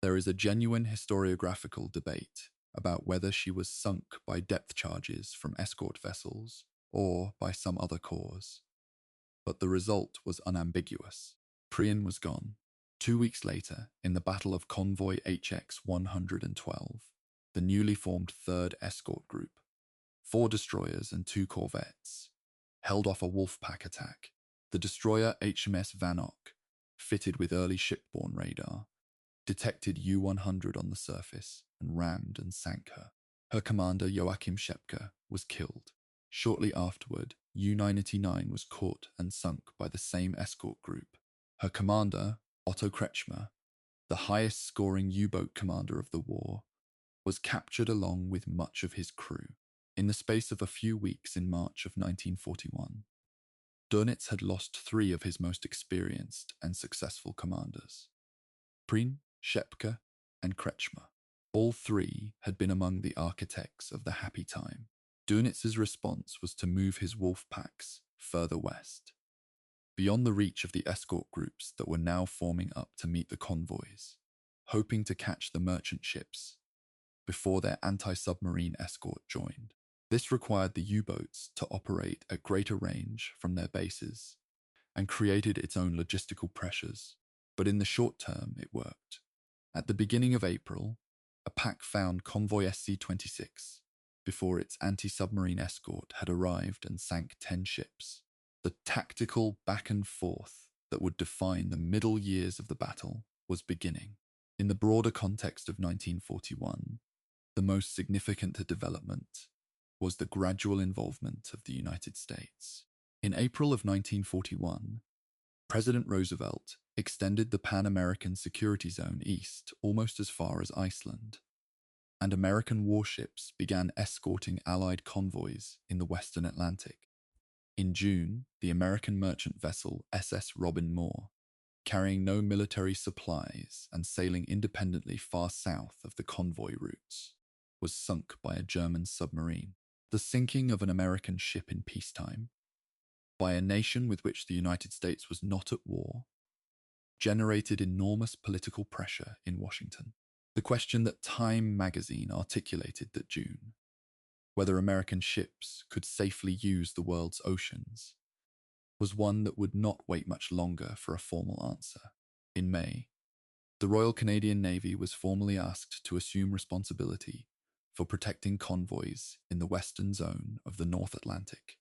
There is a genuine historiographical debate about whether she was sunk by depth charges from escort vessels or by some other cause, but the result was unambiguous. Prien was gone. 2 weeks later, in the Battle of Convoy HX-112, the newly formed 3rd Escort Group, 4 destroyers and 2 corvettes, held off a Wolfpack attack. The destroyer HMS Vanoc, fitted with early shipborne radar, detected U-100 on the surface and rammed and sank her. Her commander, Joachim Schepke, was killed. Shortly afterward, U-99 was caught and sunk by the same escort group. Her commander, Otto Kretschmer, the highest-scoring U-boat commander of the war, was captured along with much of his crew. In the space of a few weeks in March of 1941, Dönitz had lost 3 of his most experienced and successful commanders: Prien, Schepke, and Kretschmer. All 3 had been among the architects of the happy time. Dönitz's response was to move his wolf packs further west, beyond the reach of the escort groups that were now forming up to meet the convoys, hoping to catch the merchant ships before their anti-submarine escort joined. This required the U-boats to operate at greater range from their bases and created its own logistical pressures, but in the short term it worked. At the beginning of April, a pack found Convoy SC-26 before its anti-submarine escort had arrived and sank 10 ships. The tactical back and forth that would define the middle years of the battle was beginning. In the broader context of 1941, the most significant development was the gradual involvement of the United States. In April of 1941, President Roosevelt extended the Pan-American Security Zone east almost as far as Iceland, and American warships began escorting Allied convoys in the Western Atlantic. In June, the American merchant vessel SS Robin Moore, carrying no military supplies and sailing independently far south of the convoy routes, was sunk by a German submarine. The sinking of an American ship in peacetime, by a nation with which the United States was not at war, generated enormous political pressure in Washington. The question that Time magazine articulated that June, whether American ships could safely use the world's oceans, was one that would not wait much longer for a formal answer. In May, the Royal Canadian Navy was formally asked to assume responsibility for protecting convoys in the western zone of the North Atlantic,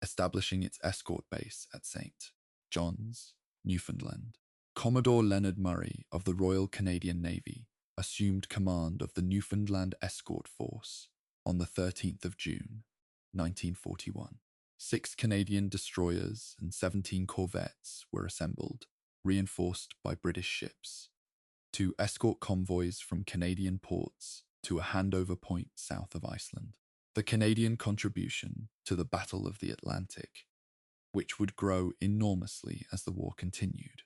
establishing its escort base at St. John's, Newfoundland. Commodore Leonard Murray of the Royal Canadian Navy assumed command of the Newfoundland Escort Force on the 13th of June, 1941. 6 Canadian destroyers and 17 corvettes were assembled, reinforced by British ships, to escort convoys from Canadian ports to a handover point south of Iceland. The Canadian contribution to the Battle of the Atlantic, which would grow enormously as the war continued,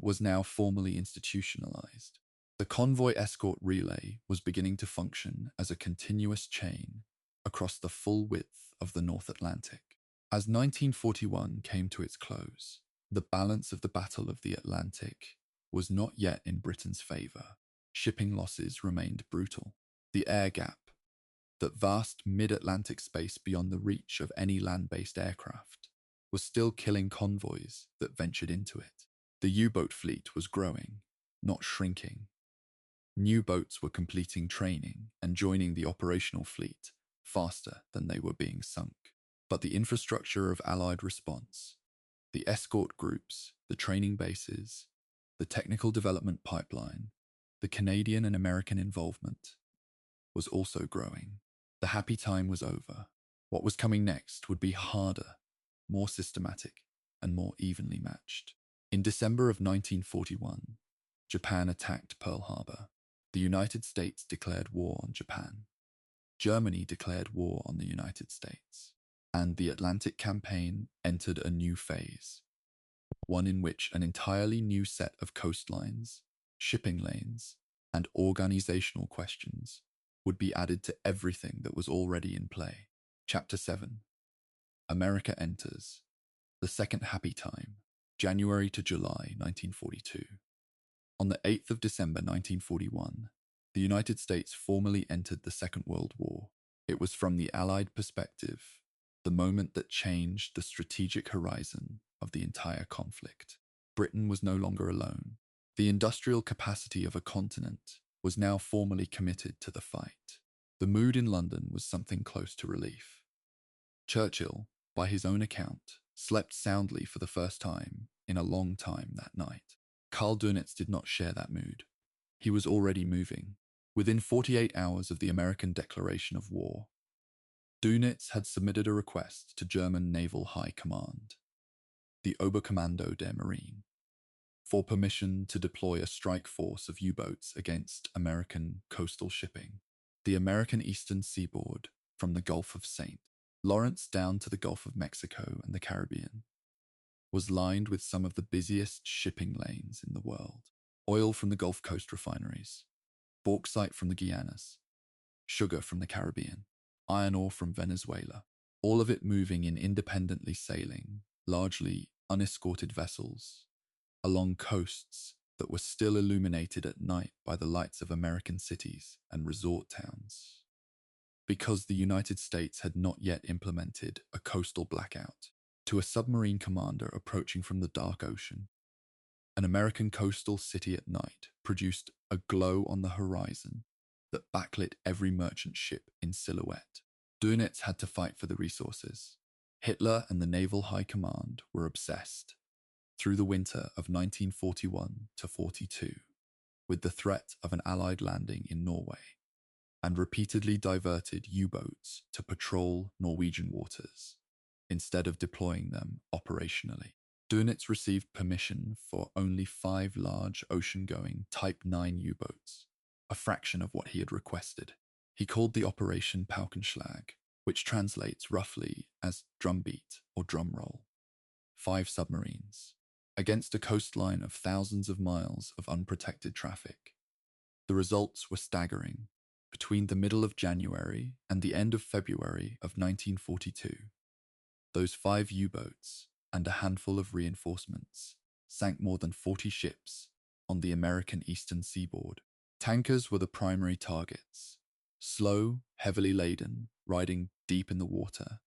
was now formally institutionalized. The convoy escort relay was beginning to function as a continuous chain across the full width of the North Atlantic. As 1941 came to its close, the balance of the Battle of the Atlantic was not yet in Britain's favour. Shipping losses remained brutal. The air gap, that vast mid-Atlantic space beyond the reach of any land-based aircraft, was still killing convoys that ventured into it. The U-boat fleet was growing, not shrinking. New boats were completing training and joining the operational fleet faster than they were being sunk. But the infrastructure of Allied response, the escort groups, the training bases, the technical development pipeline, the Canadian and American involvement, was also growing. The happy time was over. What was coming next would be harder, more systematic, and more evenly matched. In December of 1941, Japan attacked Pearl Harbor. The United States declared war on Japan. Germany declared war on the United States. And the Atlantic campaign entered a new phase, one in which an entirely new set of coastlines, shipping lanes, and organizational questions would be added to everything that was already in play. Chapter 7. America enters. The second happy time, January to July 1942. On the 8th of December 1941, the United States formally entered the Second World War. It was from the Allied perspective, the moment that changed the strategic horizon of the entire conflict. Britain was no longer alone. The industrial capacity of a continent was now formally committed to the fight. The mood in London was something close to relief. Churchill, by his own account, slept soundly for the first time in a long time that night. Karl Dönitz did not share that mood. He was already moving. Within 48 hours of the American declaration of war, Dönitz had submitted a request to German Naval High Command, the Oberkommando der Marine, for permission to deploy a strike force of U-boats against American coastal shipping. The American eastern seaboard, from the Gulf of St. Lawrence down to the Gulf of Mexico and the Caribbean, was lined with some of the busiest shipping lanes in the world. Oil from the Gulf Coast refineries, bauxite from the Guianas, sugar from the Caribbean, iron ore from Venezuela, all of it moving in independently sailing, largely unescorted vessels, along coasts that were still illuminated at night by the lights of American cities and resort towns. Because the United States had not yet implemented a coastal blackout, to a submarine commander approaching from the dark ocean, an American coastal city at night produced a glow on the horizon that backlit every merchant ship in silhouette. Dönitz had to fight for the resources. Hitler and the Naval High Command were obsessed, through the winter of 1941 to 42, with the threat of an Allied landing in Norway. and repeatedly diverted U-boats to patrol Norwegian waters instead of deploying them operationally. Dönitz received permission for only 5 large ocean-going Type 9 U-boats, a fraction of what he had requested. He called the operation Paukenschlag, which translates roughly as drumbeat or drumroll. 5 submarines, against a coastline of thousands of miles of unprotected traffic. The results were staggering. Between the middle of January and the end of February of 1942, those 5 U-boats and a handful of reinforcements sank more than 40 ships on the American eastern seaboard. Tankers were the primary targets, slow, heavily laden, riding deep in the water,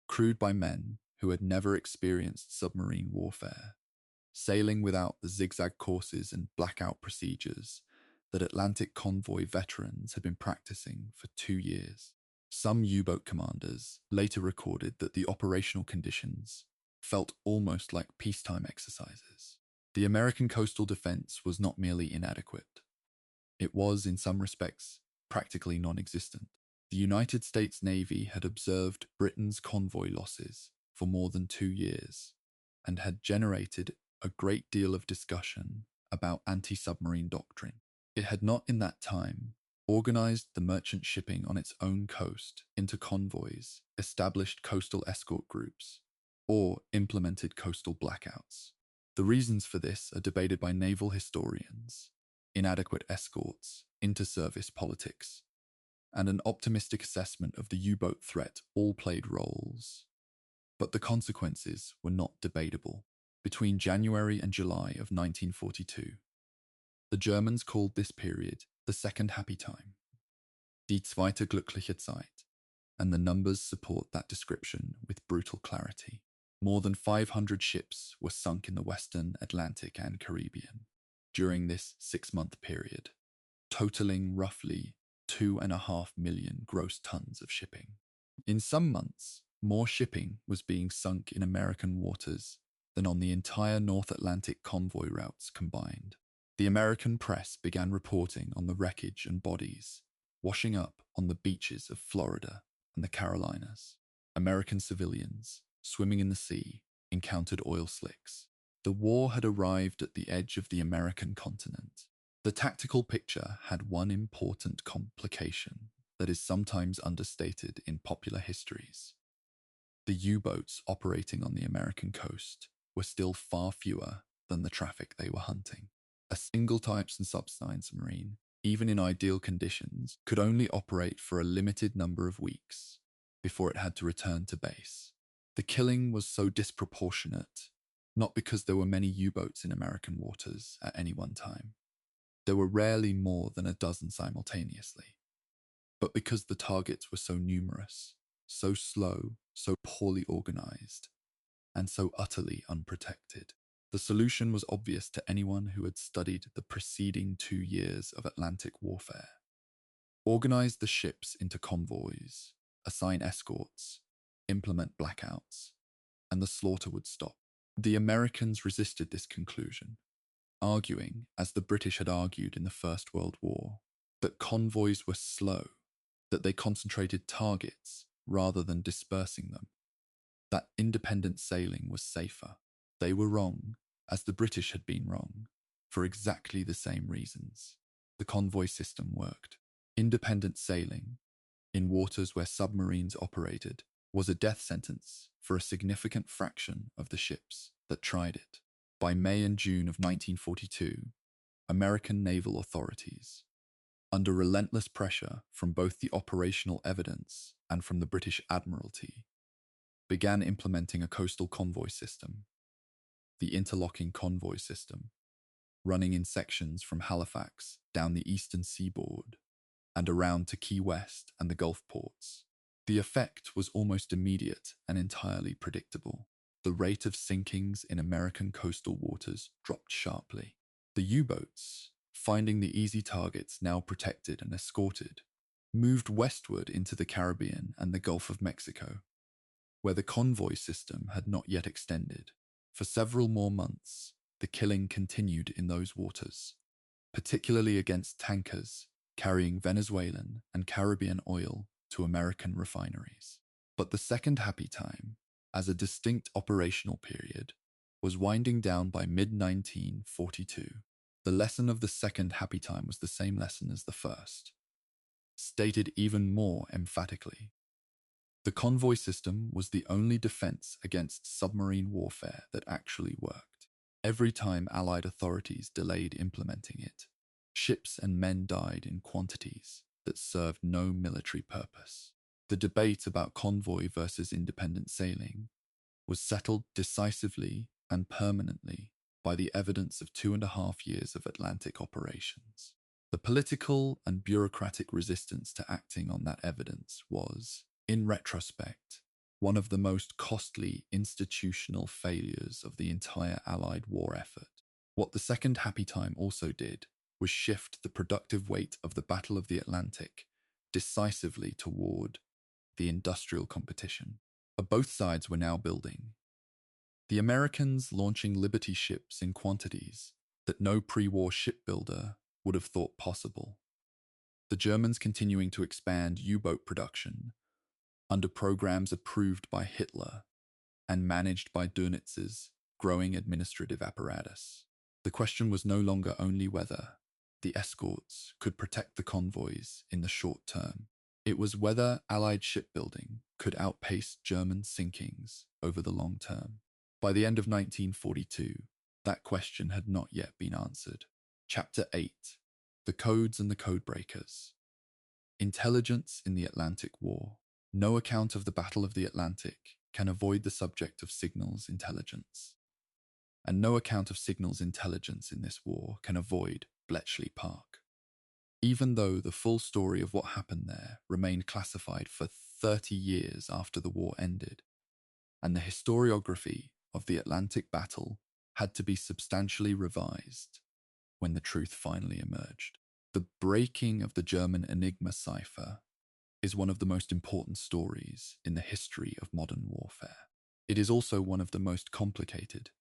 crewed by men who had never experienced submarine warfare, sailing without the zigzag courses and blackout procedures that Atlantic Convoy veterans had been practicing for 2 years. Some U-boat commanders later recorded that the operational conditions felt almost like peacetime exercises. The American coastal defense was not merely inadequate. It was, in some respects, practically non-existent. The United States Navy had observed Britain's convoy losses for more than 2 years and had generated a great deal of discussion about anti-submarine doctrine. It had not in that time organized the merchant shipping on its own coast into convoys, established coastal escort groups, or implemented coastal blackouts. The reasons for this are debated by naval historians. Inadequate escorts, inter-service politics, and an optimistic assessment of the U-boat threat all played roles. But the consequences were not debatable. Between January and July of 1942, the Germans called this period the Second Happy Time, die zweite glückliche Zeit, and the numbers support that description with brutal clarity. More than 500 ships were sunk in the Western Atlantic and Caribbean during this 6-month period, totaling roughly 2.5 million gross tons of shipping. In some months, more shipping was being sunk in American waters than on the entire North Atlantic convoy routes combined. The American press began reporting on the wreckage and bodies washing up on the beaches of Florida and the Carolinas. American civilians, swimming in the sea, encountered oil slicks. The war had arrived at the edge of the American continent. The tactical picture had one important complication that is sometimes understated in popular histories. The U-boats operating on the American coast were still far fewer than the traffic they were hunting. A single types and submarine, even in ideal conditions, could only operate for a limited number of weeks before it had to return to base. The killing was so disproportionate, not because there were many U-boats in American waters at any one time. There were rarely more than a dozen simultaneously, but because the targets were so numerous, so slow, so poorly organized, and so utterly unprotected. The solution was obvious to anyone who had studied the preceding 2 years of Atlantic warfare. Organize the ships into convoys, assign escorts, implement blackouts, and the slaughter would stop. The Americans resisted this conclusion, arguing, as the British had argued in the First World War, that convoys were slow, that they concentrated targets rather than dispersing them, that independent sailing was safer. They were wrong, as the British had been wrong, for exactly the same reasons. The convoy system worked. Independent sailing, in waters where submarines operated, was a death sentence for a significant fraction of the ships that tried it. By May and June of 1942, American naval authorities, under relentless pressure from both the operational evidence and from the British Admiralty, began implementing a coastal convoy system, the interlocking convoy system, running in sections from Halifax down the eastern seaboard and around to Key West and the Gulf ports. The effect was almost immediate and entirely predictable. The rate of sinkings in American coastal waters dropped sharply. The U-boats, finding the easy targets now protected and escorted, moved westward into the Caribbean and the Gulf of Mexico, where the convoy system had not yet extended. For several more months, the killing continued in those waters, particularly against tankers carrying Venezuelan and Caribbean oil to American refineries. But the second happy time, as a distinct operational period, was winding down by mid-1942. The lesson of the second happy time was the same lesson as the first, stated even more emphatically. The convoy system was the only defense against submarine warfare that actually worked. Every time Allied authorities delayed implementing it, ships and men died in quantities that served no military purpose. The debate about convoy versus independent sailing was settled decisively and permanently by the evidence of 2.5 years of Atlantic operations. The political and bureaucratic resistance to acting on that evidence was, in retrospect, one of the most costly institutional failures of the entire Allied war effort. What the second happy time also did was shift the productive weight of the Battle of the Atlantic decisively toward the industrial competition. Both sides were now building. The Americans launching Liberty ships in quantities that no pre-war shipbuilder would have thought possible. The Germans continuing to expand U-boat production under programs approved by Hitler and managed by Dönitz's growing administrative apparatus. The question was no longer only whether the escorts could protect the convoys in the short term. It was whether Allied shipbuilding could outpace German sinkings over the long term. By the end of 1942, that question had not yet been answered. Chapter 8: The Codes and the Codebreakers. Intelligence in the Atlantic War. No account of the Battle of the Atlantic can avoid the subject of signals intelligence. And no account of signals intelligence in this war can avoid Bletchley Park. Even though the full story of what happened there remained classified for 30 years after the war ended, and the historiography of the Atlantic battle had to be substantially revised when the truth finally emerged. The breaking of the German Enigma cipher is one of the most important stories in the history of modern warfare. It is also one of the most complicated,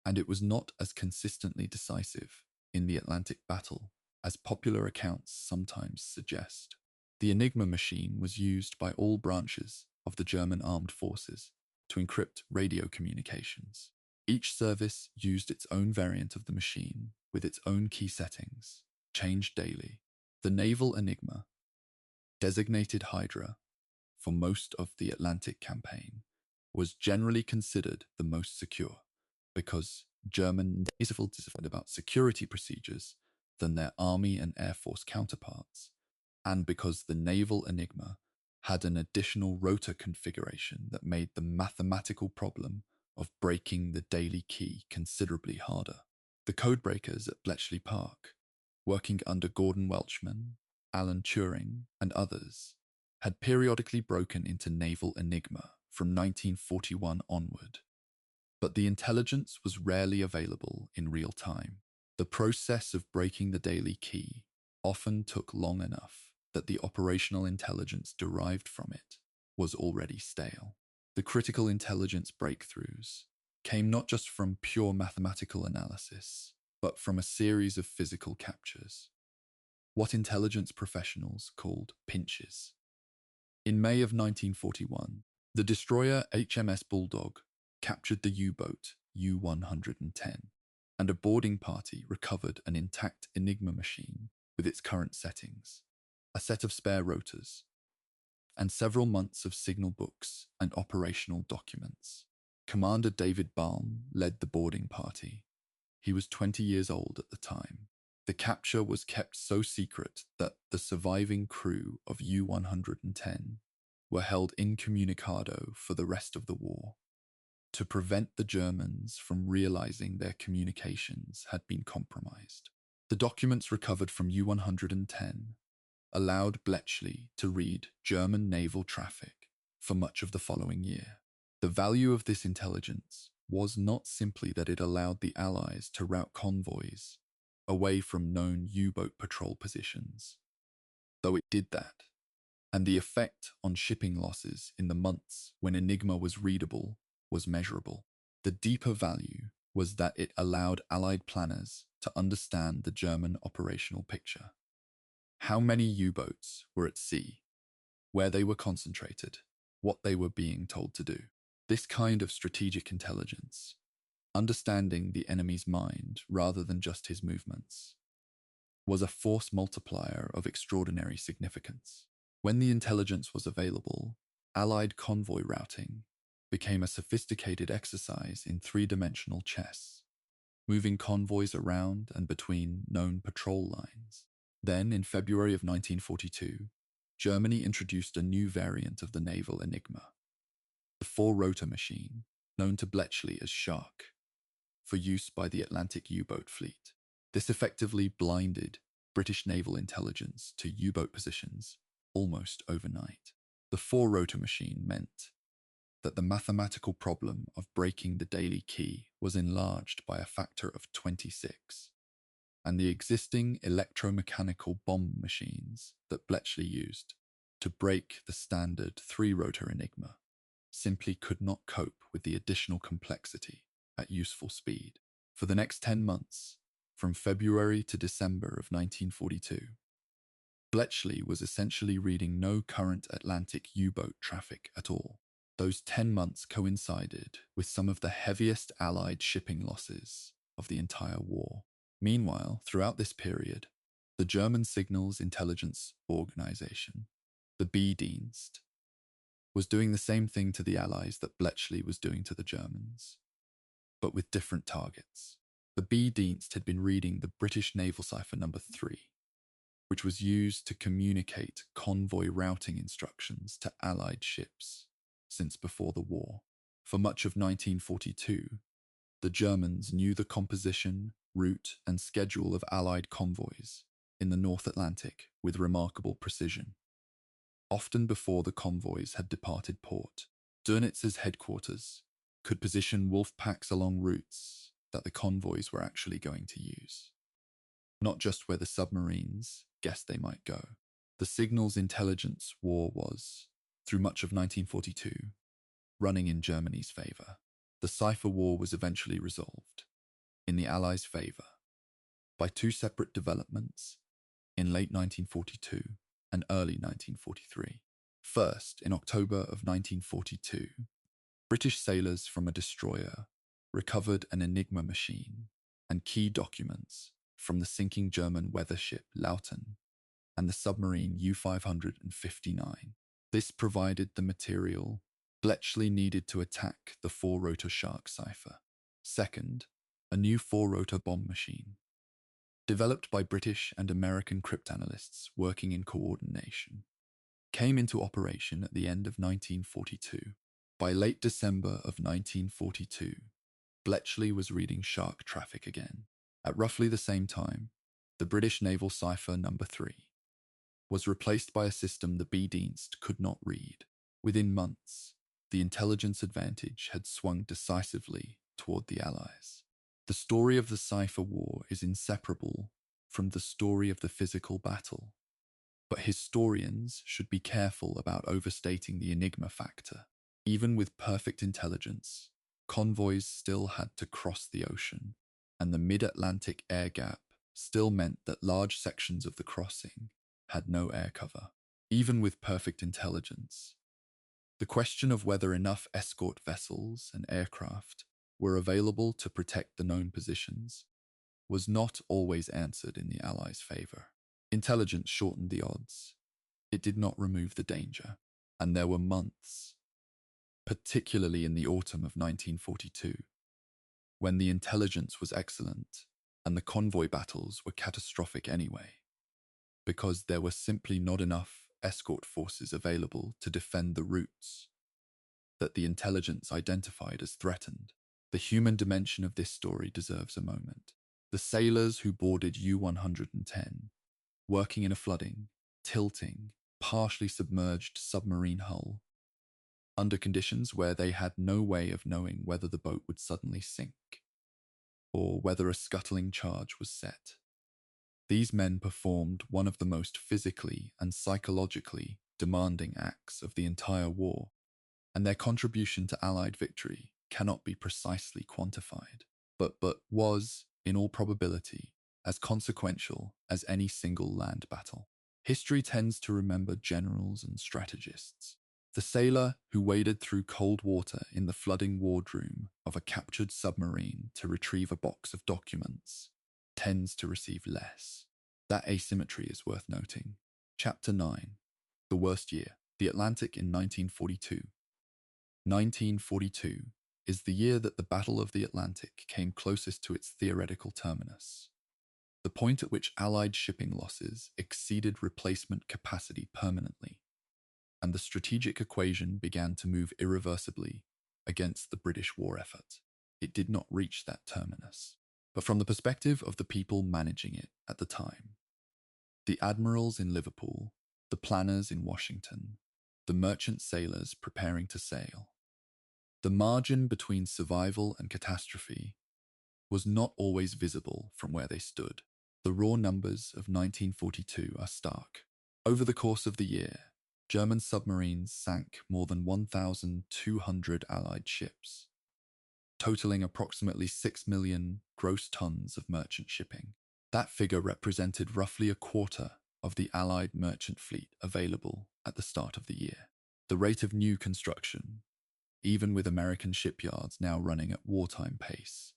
and it was not as consistently decisive in the Atlantic battle as popular accounts sometimes suggest. The Enigma machine was used by all branches of the German armed forces to encrypt radio communications. Each service used its own variant of the machine with its own key settings, changed daily. The Naval Enigma, designated Hydra for most of the Atlantic campaign, was generally considered the most secure because German is different about security procedures than their Army and Air Force counterparts, and because the Naval Enigma had an additional rotor configuration that made the mathematical problem of breaking the daily key considerably harder. The codebreakers at Bletchley Park, working under Gordon Welchman, Alan Turing, and others, had periodically broken into Naval Enigma from 1941 onward. But the intelligence was rarely available in real time. The process of breaking the daily key often took long enough that the operational intelligence derived from it was already stale. The critical intelligence breakthroughs came not just from pure mathematical analysis, but from a series of physical captures, what intelligence professionals called pinches. In May of 1941, the destroyer HMS Bulldog captured the U-boat U-110, and a boarding party recovered an intact Enigma machine with its current settings, a set of spare rotors, and several months of signal books and operational documents. Commander David Balm led the boarding party. He was 20 years old at the time. The capture was kept so secret that the surviving crew of U-110 were held incommunicado for the rest of the war, to prevent the Germans from realizing their communications had been compromised. The documents recovered from U-110 allowed Bletchley to read German naval traffic for much of the following year. The value of this intelligence was not simply that it allowed the Allies to route convoys away from known U-boat patrol positions, though it did that, and the effect on shipping losses in the months when Enigma was readable was measurable. The deeper value was that it allowed Allied planners to understand the German operational picture. How many U-boats were at sea, where they were concentrated, what they were being told to do. This kind of strategic intelligence, understanding the enemy's mind rather than just his movements, was a force multiplier of extraordinary significance. When the intelligence was available, Allied convoy routing became a sophisticated exercise in three-dimensional chess, moving convoys around and between known patrol lines. Then, in February of 1942, Germany introduced a new variant of the naval enigma, the four-rotor machine, known to Bletchley as Shark, for use by the Atlantic U-boat fleet. This effectively blinded British naval intelligence to U-boat positions almost overnight. The four-rotor machine meant that the mathematical problem of breaking the daily key was enlarged by a factor of 26, and the existing electromechanical bomb machines that Bletchley used to break the standard three-rotor enigma simply could not cope with the additional complexity at useful speed. For the next 10 months, from February to December of 1942, Bletchley was essentially reading no current Atlantic U-boat traffic at all. Those 10 months coincided with some of the heaviest Allied shipping losses of the entire war. Meanwhile, throughout this period, the German Signals Intelligence Organization, the B-Dienst, was doing the same thing to the Allies that Bletchley was doing to the Germans, but with different targets. The B-Dienst had been reading the British naval cipher number 3, which was used to communicate convoy routing instructions to Allied ships since before the war. For much of 1942, the Germans knew the composition, route, and schedule of Allied convoys in the North Atlantic with remarkable precision. Often before the convoys had departed port, Dönitz's headquarters could position wolf packs along routes that the convoys were actually going to use, not just where the submarines guessed they might go. The signals intelligence war was, through much of 1942, running in Germany's favour. The cipher war was eventually resolved, in the Allies' favour, by two separate developments in late 1942 and early 1943. First, in October of 1942, British sailors from a destroyer recovered an Enigma machine and key documents from the sinking German weather ship Lauten and the submarine U-559. This provided the material Bletchley needed to attack the four-rotor Shark cipher. Second, a new four-rotor bomb machine, developed by British and American cryptanalysts working in coordination, came into operation at the end of 1942. By late December of 1942, Bletchley was reading Shark traffic again. At roughly the same time, the British naval cipher number 3 was replaced by a system the B-Dienst could not read. Within months, the intelligence advantage had swung decisively toward the Allies. The story of the cipher war is inseparable from the story of the physical battle, but historians should be careful about overstating the enigma factor. Even with perfect intelligence, convoys still had to cross the ocean, and the mid-Atlantic air gap still meant that large sections of the crossing had no air cover. Even with perfect intelligence, the question of whether enough escort vessels and aircraft were available to protect the known positions was not always answered in the Allies' favour. Intelligence shortened the odds. It did not remove the danger, and there were months, particularly in the autumn of 1942, when the intelligence was excellent and the convoy battles were catastrophic anyway, because there were simply not enough escort forces available to defend the routes that the intelligence identified as threatened. The human dimension of this story deserves a moment. The sailors who boarded U-110, working in a flooding, tilting, partially submerged submarine hull, under conditions where they had no way of knowing whether the boat would suddenly sink, or whether a scuttling charge was set. These men performed one of the most physically and psychologically demanding acts of the entire war, and their contribution to Allied victory cannot be precisely quantified, but was, in all probability, as consequential as any single land battle. History tends to remember generals and strategists. The sailor who waded through cold water in the flooding wardroom of a captured submarine to retrieve a box of documents tends to receive less. That asymmetry is worth noting. Chapter 9. The Worst Year. The Atlantic in 1942. 1942 is the year that the Battle of the Atlantic came closest to its theoretical terminus, the point at which Allied shipping losses exceeded replacement capacity permanently, and the strategic equation began to move irreversibly against the British war effort. It did not reach that terminus, but from the perspective of the people managing it at the time, the admirals in Liverpool, the planners in Washington, the merchant sailors preparing to sail, the margin between survival and catastrophe was not always visible from where they stood. The raw numbers of 1942 are stark. Over the course of the year, German submarines sank more than 1,200 Allied ships, totaling approximately 6 million gross tons of merchant shipping. That figure represented roughly a quarter of the Allied merchant fleet available at the start of the year. The rate of new construction, even with American shipyards now running at wartime pace,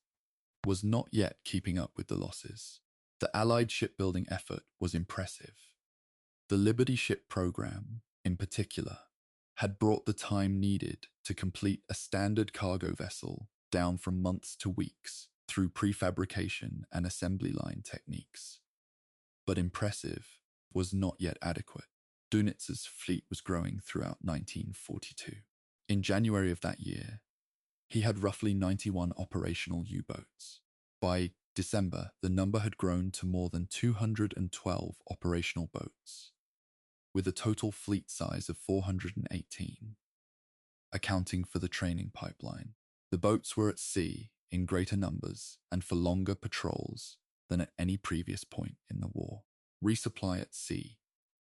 was not yet keeping up with the losses. The Allied shipbuilding effort was impressive. The Liberty ship program, in particular, had brought the time needed to complete a standard cargo vessel down from months to weeks through prefabrication and assembly line techniques. But impressive was not yet adequate. Dönitz's fleet was growing throughout 1942. In January of that year, he had roughly 91 operational U-boats. By December, the number had grown to more than 212 operational boats, with a total fleet size of 418, accounting for the training pipeline. The boats were at sea in greater numbers and for longer patrols than at any previous point in the war. Resupply at sea,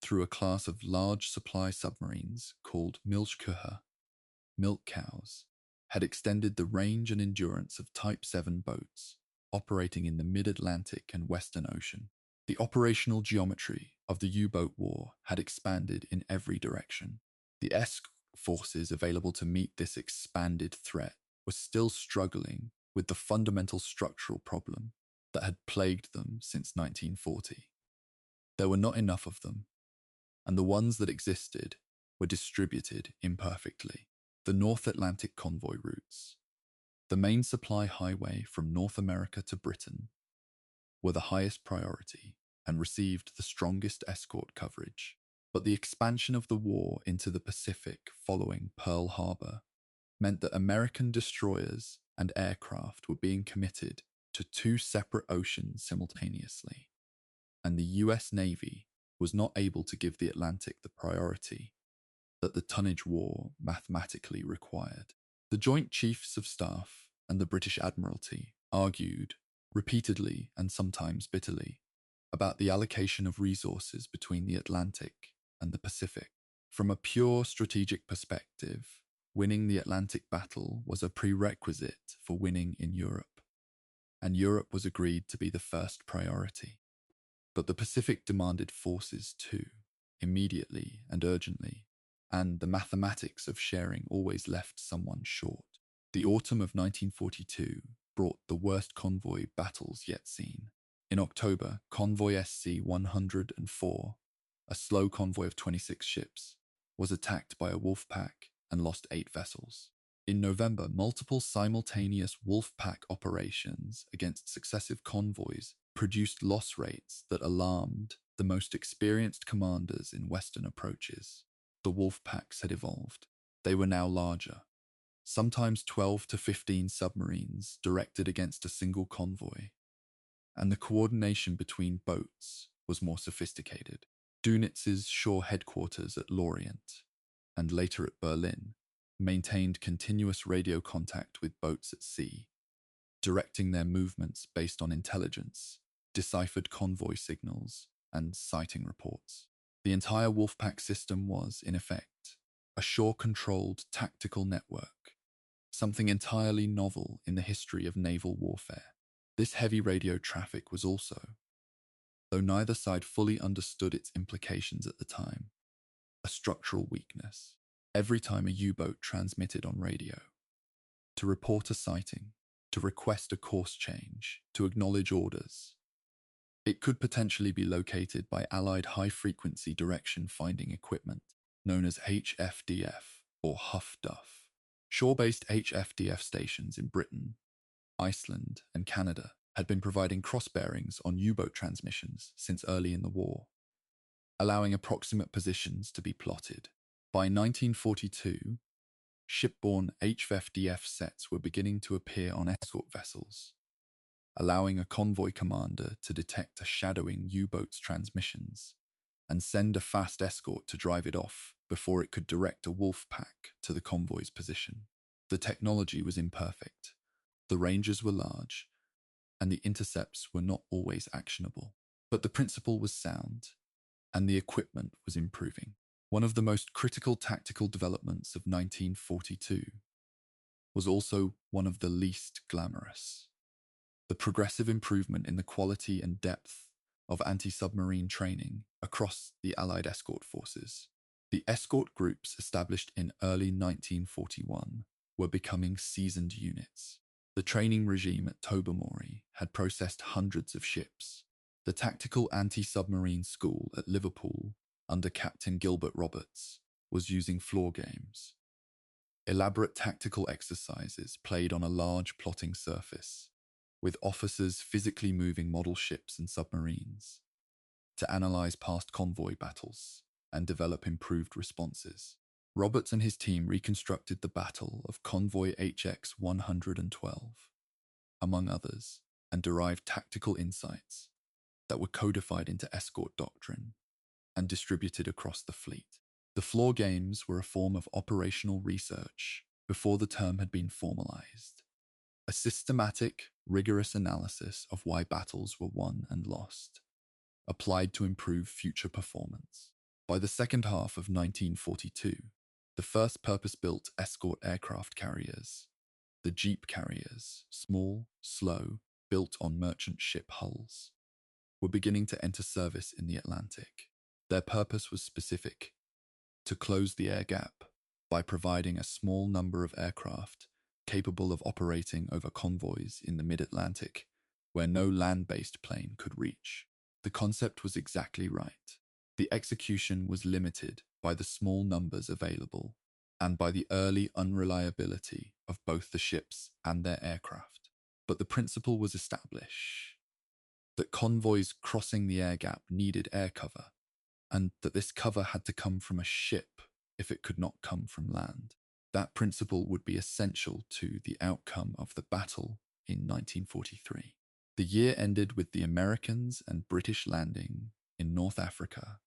through a class of large supply submarines called Milchkühe, milk cows, had extended the range and endurance of Type 7 boats operating in the mid-Atlantic and Western Ocean. The operational geometry of the U-boat war had expanded in every direction. The escort forces available to meet this expanded threat were still struggling with the fundamental structural problem that had plagued them since 1940. There were not enough of them, and the ones that existed were distributed imperfectly. The North Atlantic convoy routes, the main supply highway from North America to Britain, were the highest priority and received the strongest escort coverage. But the expansion of the war into the Pacific following Pearl Harbor meant that American destroyers and aircraft were being committed to two separate oceans simultaneously, and the US Navy was not able to give the Atlantic the priority that the tonnage war mathematically required. The Joint Chiefs of Staff and the British Admiralty argued, repeatedly and sometimes bitterly, about the allocation of resources between the Atlantic and the Pacific. From a pure strategic perspective, winning the Atlantic battle was a prerequisite for winning in Europe, and Europe was agreed to be the first priority. But the Pacific demanded forces too, immediately and urgently, and the mathematics of sharing always left someone short. The autumn of 1942 brought the worst convoy battles yet seen. In October, Convoy SC-104, a slow convoy of 26 ships, was attacked by a wolf pack and lost 8 vessels. In November, multiple simultaneous wolf pack operations against successive convoys produced loss rates that alarmed the most experienced commanders in Western approaches. The wolf packs had evolved. They were now larger, sometimes 12 to 15 submarines directed against a single convoy, and the coordination between boats was more sophisticated. Dönitz's shore headquarters at Lorient, and later at Berlin, maintained continuous radio contact with boats at sea, directing their movements based on intelligence, deciphered convoy signals, and sighting reports. The entire Wolfpack system was, in effect, a shore-controlled tactical network, something entirely novel in the history of naval warfare. This heavy radio traffic was also though neither side fully understood its implications at the time. A structural weakness. Every time a U-boat transmitted on radio, to report a sighting, to request a course change, to acknowledge orders, it could potentially be located by Allied high-frequency direction-finding equipment, known as HFDF or HUF-DUF. Shore-based HFDF stations in Britain, Iceland, and Canada had been providing cross-bearings on U-boat transmissions since early in the war, allowing approximate positions to be plotted. By 1942, shipborne HFDF sets were beginning to appear on escort vessels, allowing a convoy commander to detect a shadowing U-boat's transmissions and send a fast escort to drive it off before it could direct a wolf pack to the convoy's position. The technology was imperfect, the ranges were large, and the intercepts were not always actionable. But the principle was sound, and the equipment was improving. One of the most critical tactical developments of 1942 was also one of the least glamorous. The progressive improvement in the quality and depth of anti-submarine training across the Allied escort forces. The escort groups established in early 1941 were becoming seasoned units. The training regime at Tobermory had processed hundreds of ships. The Tactical Anti-Submarine School at Liverpool, under Captain Gilbert Roberts, was using floor games. Elaborate tactical exercises played on a large plotting surface, with officers physically moving model ships and submarines to analyze past convoy battles and develop improved responses. Roberts and his team reconstructed the Battle of Convoy HX 112, among others, and derived tactical insights that were codified into escort doctrine and distributed across the fleet. The floor games were a form of operational research before the term had been formalized. A systematic, rigorous analysis of why battles were won and lost, applied to improve future performance. By the second half of 1942, the first purpose-built escort aircraft carriers, the Jeep carriers, small, slow, built on merchant ship hulls, were beginning to enter service in the Atlantic. Their purpose was specific: to close the air gap by providing a small number of aircraft capable of operating over convoys in the mid-Atlantic, where no land-based plane could reach. The concept was exactly right. The execution was limited by the small numbers available and by the early unreliability of both the ships and their aircraft. But the principle was established that convoys crossing the air gap needed air cover, and that this cover had to come from a ship if it could not come from land. That principle would be essential to the outcome of the battle in 1943. The year ended with the Americans and British landing in North Africa,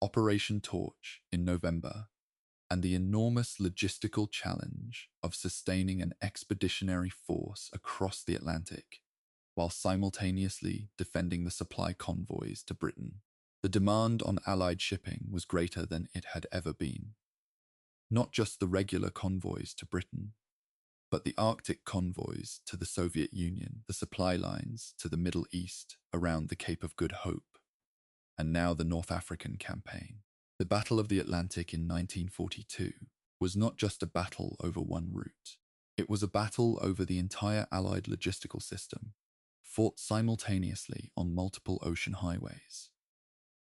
Operation Torch in November, and the enormous logistical challenge of sustaining an expeditionary force across the Atlantic, while simultaneously defending the supply convoys to Britain. The demand on Allied shipping was greater than it had ever been. Not just the regular convoys to Britain, but the Arctic convoys to the Soviet Union, the supply lines to the Middle East around the Cape of Good Hope, and now the North African campaign. The Battle of the Atlantic in 1942 was not just a battle over one route. It was a battle over the entire Allied logistical system, fought simultaneously on multiple ocean highways,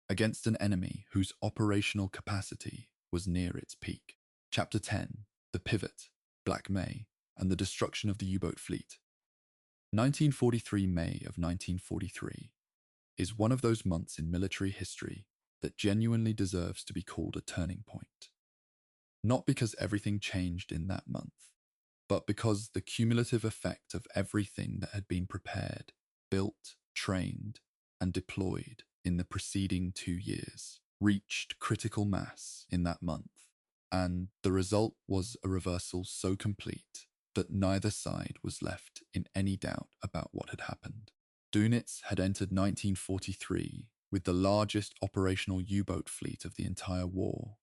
against an enemy whose operational capacity was near its peak. Chapter 10, The Pivot, Black May, and the Destruction of the U-Boat Fleet. 1943 May of 1943 is one of those months in military history that genuinely deserves to be called a turning point. Not because everything changed in that month, but because the cumulative effect of everything that had been prepared, built, trained, and deployed in the preceding 2 years reached critical mass in that month. And the result was a reversal so complete that neither side was left in any doubt about what had happened. Dönitz had entered 1943 with the largest operational U-boat fleet of the entire war,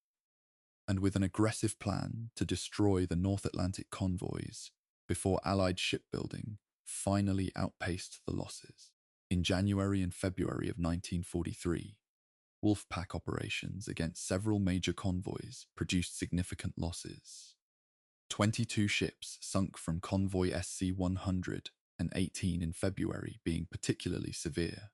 and with an aggressive plan to destroy the North Atlantic convoys before Allied shipbuilding finally outpaced the losses. In January and February of 1943, Wolfpack operations against several major convoys produced significant losses. 22 ships sunk from Convoy SC-100 and 18 in February being particularly severe,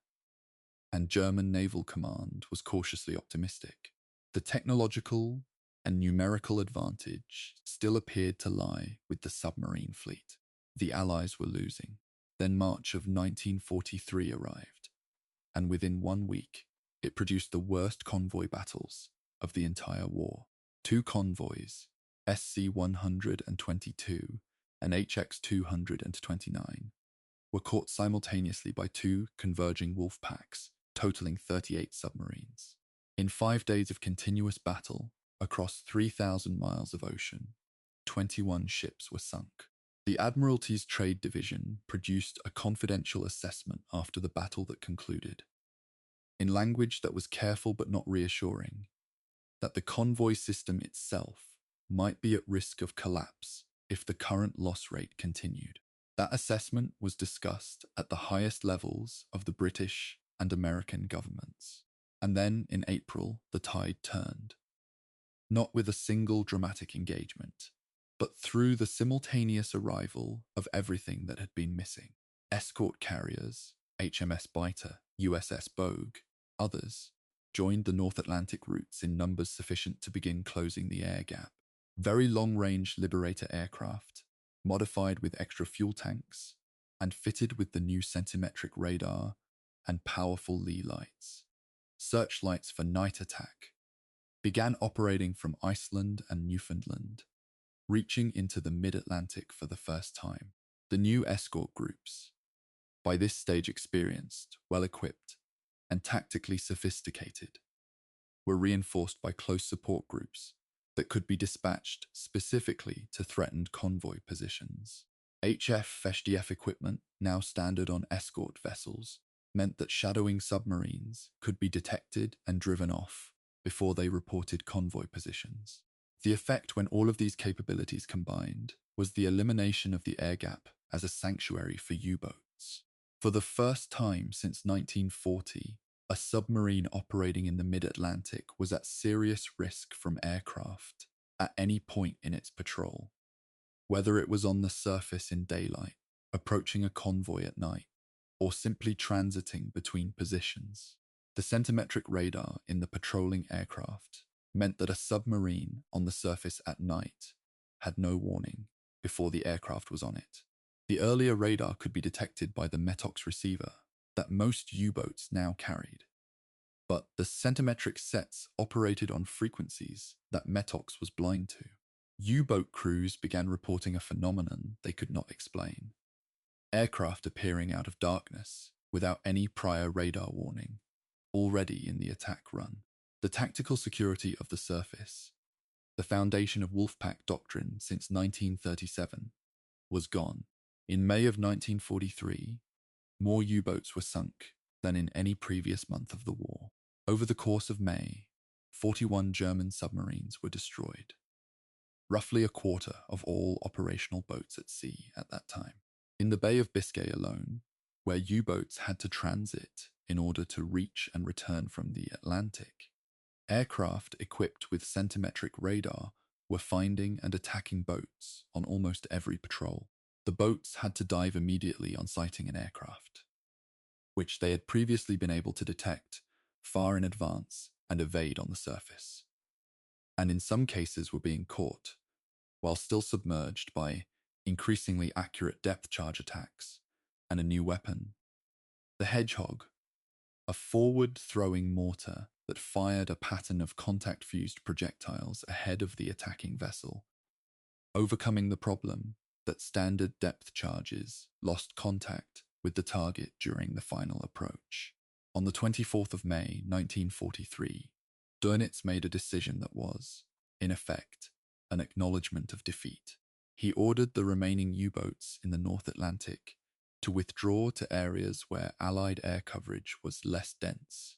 and German Naval Command was cautiously optimistic. The technological and numerical advantage still appeared to lie with the submarine fleet. The Allies were losing. Then March of 1943 arrived, and within 1 week, it produced the worst convoy battles of the entire war. Two convoys, SC-122 and HX-229, were caught simultaneously by two converging wolf packs, totaling 38 submarines. In 5 days of continuous battle across 3,000 miles of ocean, 21 ships were sunk. The Admiralty's Trade Division produced a confidential assessment after the battle that concluded, in language that was careful but not reassuring, that the convoy system itself might be at risk of collapse if the current loss rate continued. That assessment was discussed at the highest levels of the British and American governments. And then, in April, the tide turned. Not with a single dramatic engagement, but through the simultaneous arrival of everything that had been missing. Escort carriers, HMS Biter, USS Bogue, others, joined the North Atlantic routes in numbers sufficient to begin closing the air gap. Very long-range Liberator aircraft, modified with extra fuel tanks, and fitted with the new centimetric radar and powerful lee lights, searchlights for night attack, began operating from Iceland and Newfoundland, reaching into the mid-Atlantic for the first time. The new escort groups, by this stage experienced, well-equipped, and tactically sophisticated, were reinforced by close support groups that could be dispatched specifically to threatened convoy positions. HF FSDF equipment, now standard on escort vessels, meant that shadowing submarines could be detected and driven off before they reported convoy positions. The effect when all of these capabilities combined was the elimination of the air gap as a sanctuary for U-boats. For the first time since 1940, a submarine operating in the mid-Atlantic was at serious risk from aircraft at any point in its patrol, whether it was on the surface in daylight, approaching a convoy at night, or simply transiting between positions. The centimetric radar in the patrolling aircraft meant that a submarine on the surface at night had no warning before the aircraft was on it. The earlier radar could be detected by the METOX receiver that most U-boats now carried, but the centimetric sets operated on frequencies that METOX was blind to. U-boat crews began reporting a phenomenon they could not explain: aircraft appearing out of darkness without any prior radar warning, already in the attack run. The tactical security of the surface, the foundation of Wolfpack doctrine since 1937, was gone. In May of 1943, more U-boats were sunk than in any previous month of the war. Over the course of May, 41 German submarines were destroyed, roughly a quarter of all operational boats at sea at that time. In the Bay of Biscay alone, where U-boats had to transit in order to reach and return from the Atlantic, aircraft equipped with centimetric radar were finding and attacking boats on almost every patrol. The boats had to dive immediately on sighting an aircraft, which they had previously been able to detect far in advance and evade on the surface, and in some cases were being caught, while still submerged, by increasingly accurate depth charge attacks and a new weapon, the Hedgehog, a forward-throwing mortar that fired a pattern of contact-fused projectiles ahead of the attacking vessel, overcoming the problem that standard depth charges lost contact with the target during the final approach. On the 24th of May, 1943, Dönitz made a decision that was, in effect, an acknowledgement of defeat. He ordered the remaining U-boats in the North Atlantic to withdraw to areas where Allied air coverage was less dense,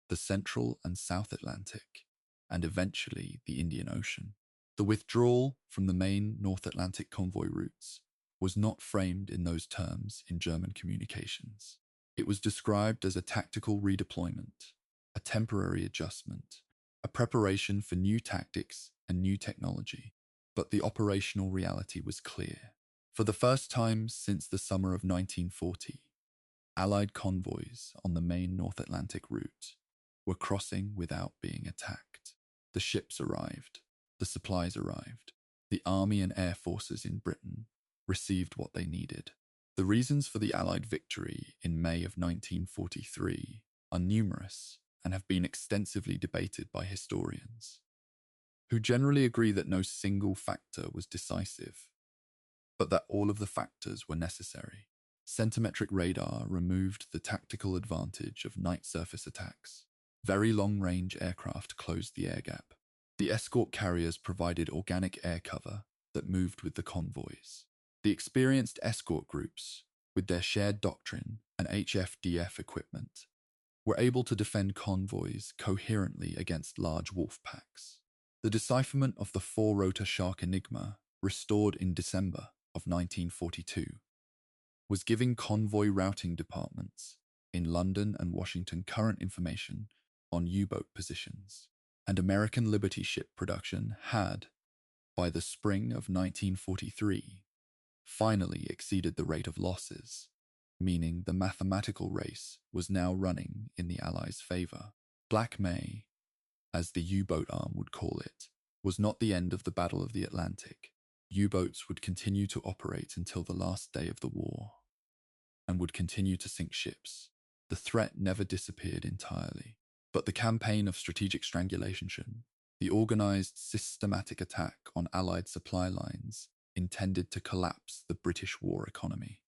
the Central and South Atlantic, and eventually the Indian Ocean. The withdrawal from the main North Atlantic convoy routes was not framed in those terms in German communications. It was described as a tactical redeployment, a temporary adjustment, a preparation for new tactics and new technology. But the operational reality was clear. For the first time since the summer of 1940, Allied convoys on the main North Atlantic route were crossing without being attacked. The ships arrived, the supplies arrived, the army and air forces in Britain received what they needed. The reasons for the Allied victory in May of 1943 are numerous and have been extensively debated by historians, who generally agree that no single factor was decisive, but that all of the factors were necessary. Centimetric radar removed the tactical advantage of night surface attacks. Very long-range aircraft closed the air gap. The escort carriers provided organic air cover that moved with the convoys. The experienced escort groups, with their shared doctrine and HFDF equipment, were able to defend convoys coherently against large wolf packs. The decipherment of the four-rotor Shark Enigma, restored in December of 1942, was giving convoy routing departments in London and Washington current information on U-boat positions, and American Liberty ship production had, by the spring of 1943, finally exceeded the rate of losses, meaning the mathematical race was now running in the Allies' favor. Black May, as the U-boat arm would call it, was not the end of the Battle of the Atlantic. U-boats would continue to operate until the last day of the war, and would continue to sink ships. The threat never disappeared entirely, but the campaign of strategic strangulation, the organized systematic attack on Allied supply lines intended to collapse the British war economy,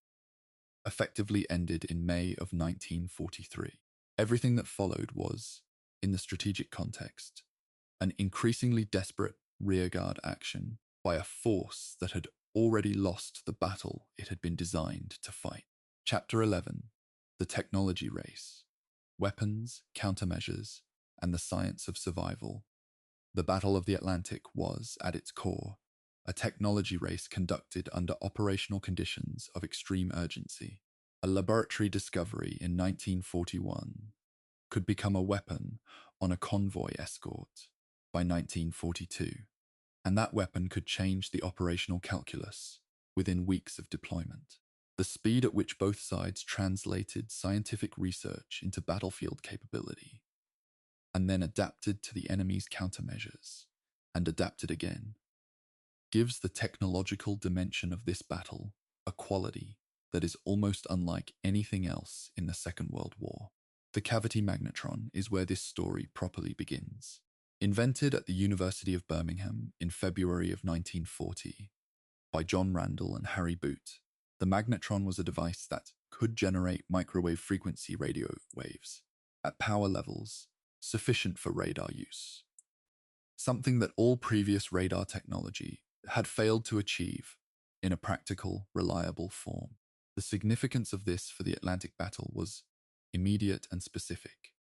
effectively ended in May of 1943. Everything that followed was, in the strategic context, an increasingly desperate rearguard action by a force that had already lost the battle it had been designed to fight. Chapter 11: The Technology Race. Weapons, Countermeasures, and the Science of Survival. The Battle of the Atlantic was, at its core, a technology race conducted under operational conditions of extreme urgency. A laboratory discovery in 1941 could become a weapon on a convoy escort by 1942, and that weapon could change the operational calculus within weeks of deployment. The speed at which both sides translated scientific research into battlefield capability, and then adapted to the enemy's countermeasures, and adapted again, gives the technological dimension of this battle a quality that is almost unlike anything else in the Second World War. The cavity magnetron is where this story properly begins. Invented at the University of Birmingham in February of 1940 by John Randall and Harry Boot, the magnetron was a device that could generate microwave frequency radio waves at power levels sufficient for radar use, something that all previous radar technology had failed to achieve in a practical, reliable form. The significance of this for the Atlantic battle was immediate and specific.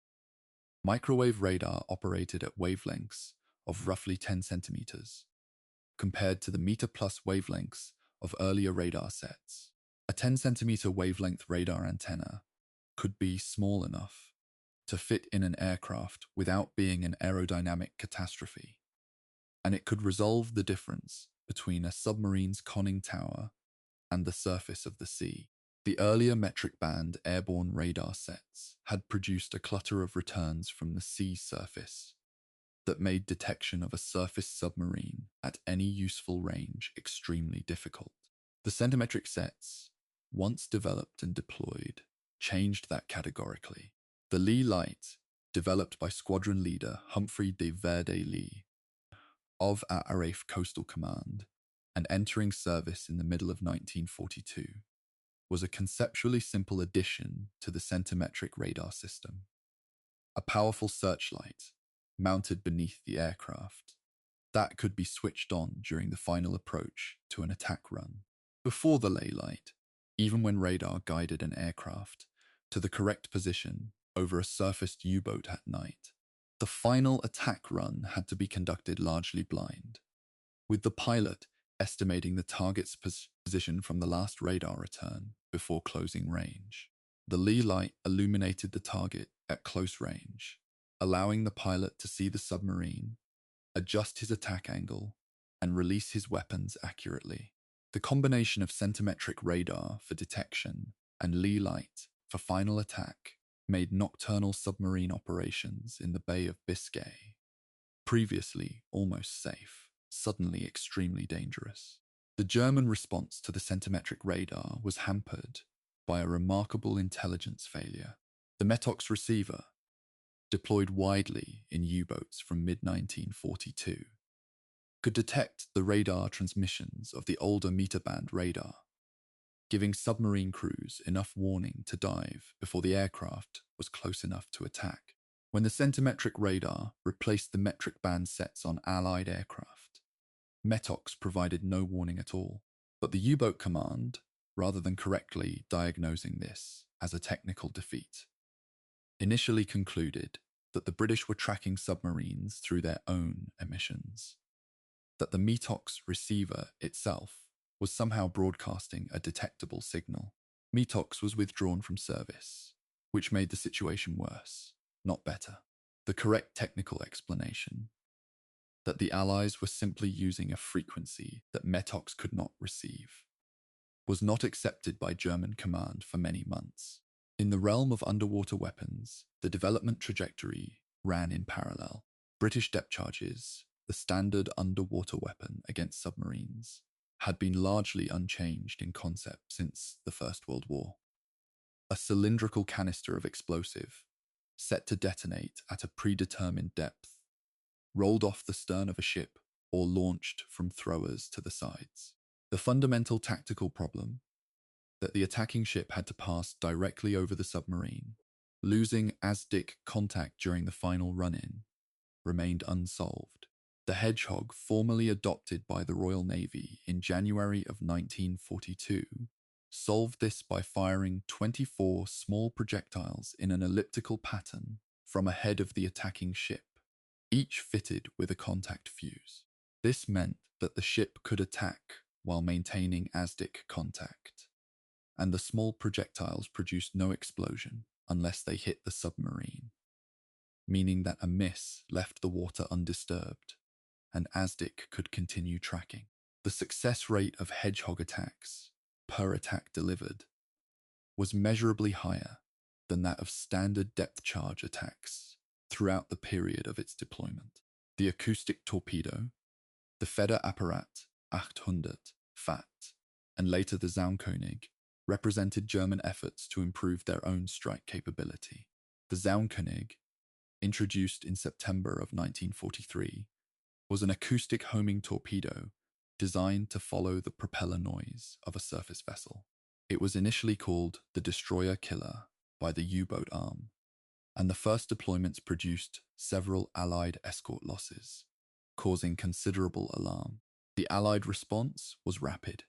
Microwave radar operated at wavelengths of roughly 10 centimeters, compared to the meter-plus wavelengths of earlier radar sets. A 10-centimeter wavelength radar antenna could be small enough to fit in an aircraft without being an aerodynamic catastrophe, and it could resolve the difference between a submarine's conning tower and the surface of the sea. The earlier metric band airborne radar sets had produced a clutter of returns from the sea surface that made detection of a surface submarine at any useful range extremely difficult. The centimetric sets, once developed and deployed, changed that categorically. The Lee light, developed by squadron leader Humphrey de Verde Lee of Arif Coastal Command and entering service in the middle of 1942, was a conceptually simple addition to the centimetric radar system. A powerful searchlight mounted beneath the aircraft that could be switched on during the final approach to an attack run. Before the ley light, even when radar guided an aircraft to the correct position over a surfaced U-boat at night, the final attack run had to be conducted largely blind, with the pilot estimating the target's position from the last radar return before closing range. The lee light illuminated the target at close range, allowing the pilot to see the submarine, adjust his attack angle, and release his weapons accurately. The combination of centimetric radar for detection and lee light for final attack made nocturnal submarine operations in the Bay of Biscay, previously almost safe, suddenly extremely dangerous. The German response to the centimetric radar was hampered by a remarkable intelligence failure. The Metox receiver, deployed widely in U-boats from mid-1942, could detect the radar transmissions of the older meter-band radar, giving submarine crews enough warning to dive before the aircraft was close enough to attack. When the centimetric radar replaced the metric band sets on Allied aircraft, Metox provided no warning at all. But the U-boat command, rather than correctly diagnosing this as a technical defeat, initially concluded that the British were tracking submarines through their own emissions, that the Metox receiver itself was somehow broadcasting a detectable signal. Metox was withdrawn from service, which made the situation worse, not better. The correct technical explanation, that the Allies were simply using a frequency that Metox could not receive, was not accepted by German command for many months. In the realm of underwater weapons, the development trajectory ran in parallel. British depth charges, the standard underwater weapon against submarines, had been largely unchanged in concept since the First World War. A cylindrical canister of explosive, set to detonate at a predetermined depth, rolled off the stern of a ship or launched from throwers to the sides. The fundamental tactical problem, that the attacking ship had to pass directly over the submarine, losing ASDIC contact during the final run-in, remained unsolved. The Hedgehog, formally adopted by the Royal Navy in January of 1942, solved this by firing 24 small projectiles in an elliptical pattern from ahead of the attacking ship, each fitted with a contact fuse. This meant that the ship could attack while maintaining ASDIC contact, and the small projectiles produced no explosion unless they hit the submarine, meaning that a miss left the water undisturbed, and ASDIC could continue tracking. The success rate of Hedgehog attacks, per attack delivered, was measurably higher than that of standard depth charge attacks throughout the period of its deployment. The acoustic torpedo, the Federapparat 800 FAT, and later the Zaunkönig, represented German efforts to improve their own strike capability. The Zaunkönig, introduced in September of 1943, was an acoustic homing torpedo designed to follow the propeller noise of a surface vessel. It was initially called the Destroyer Killer by the U-boat arm, and the first deployments produced several Allied escort losses, causing considerable alarm. The Allied response was rapid.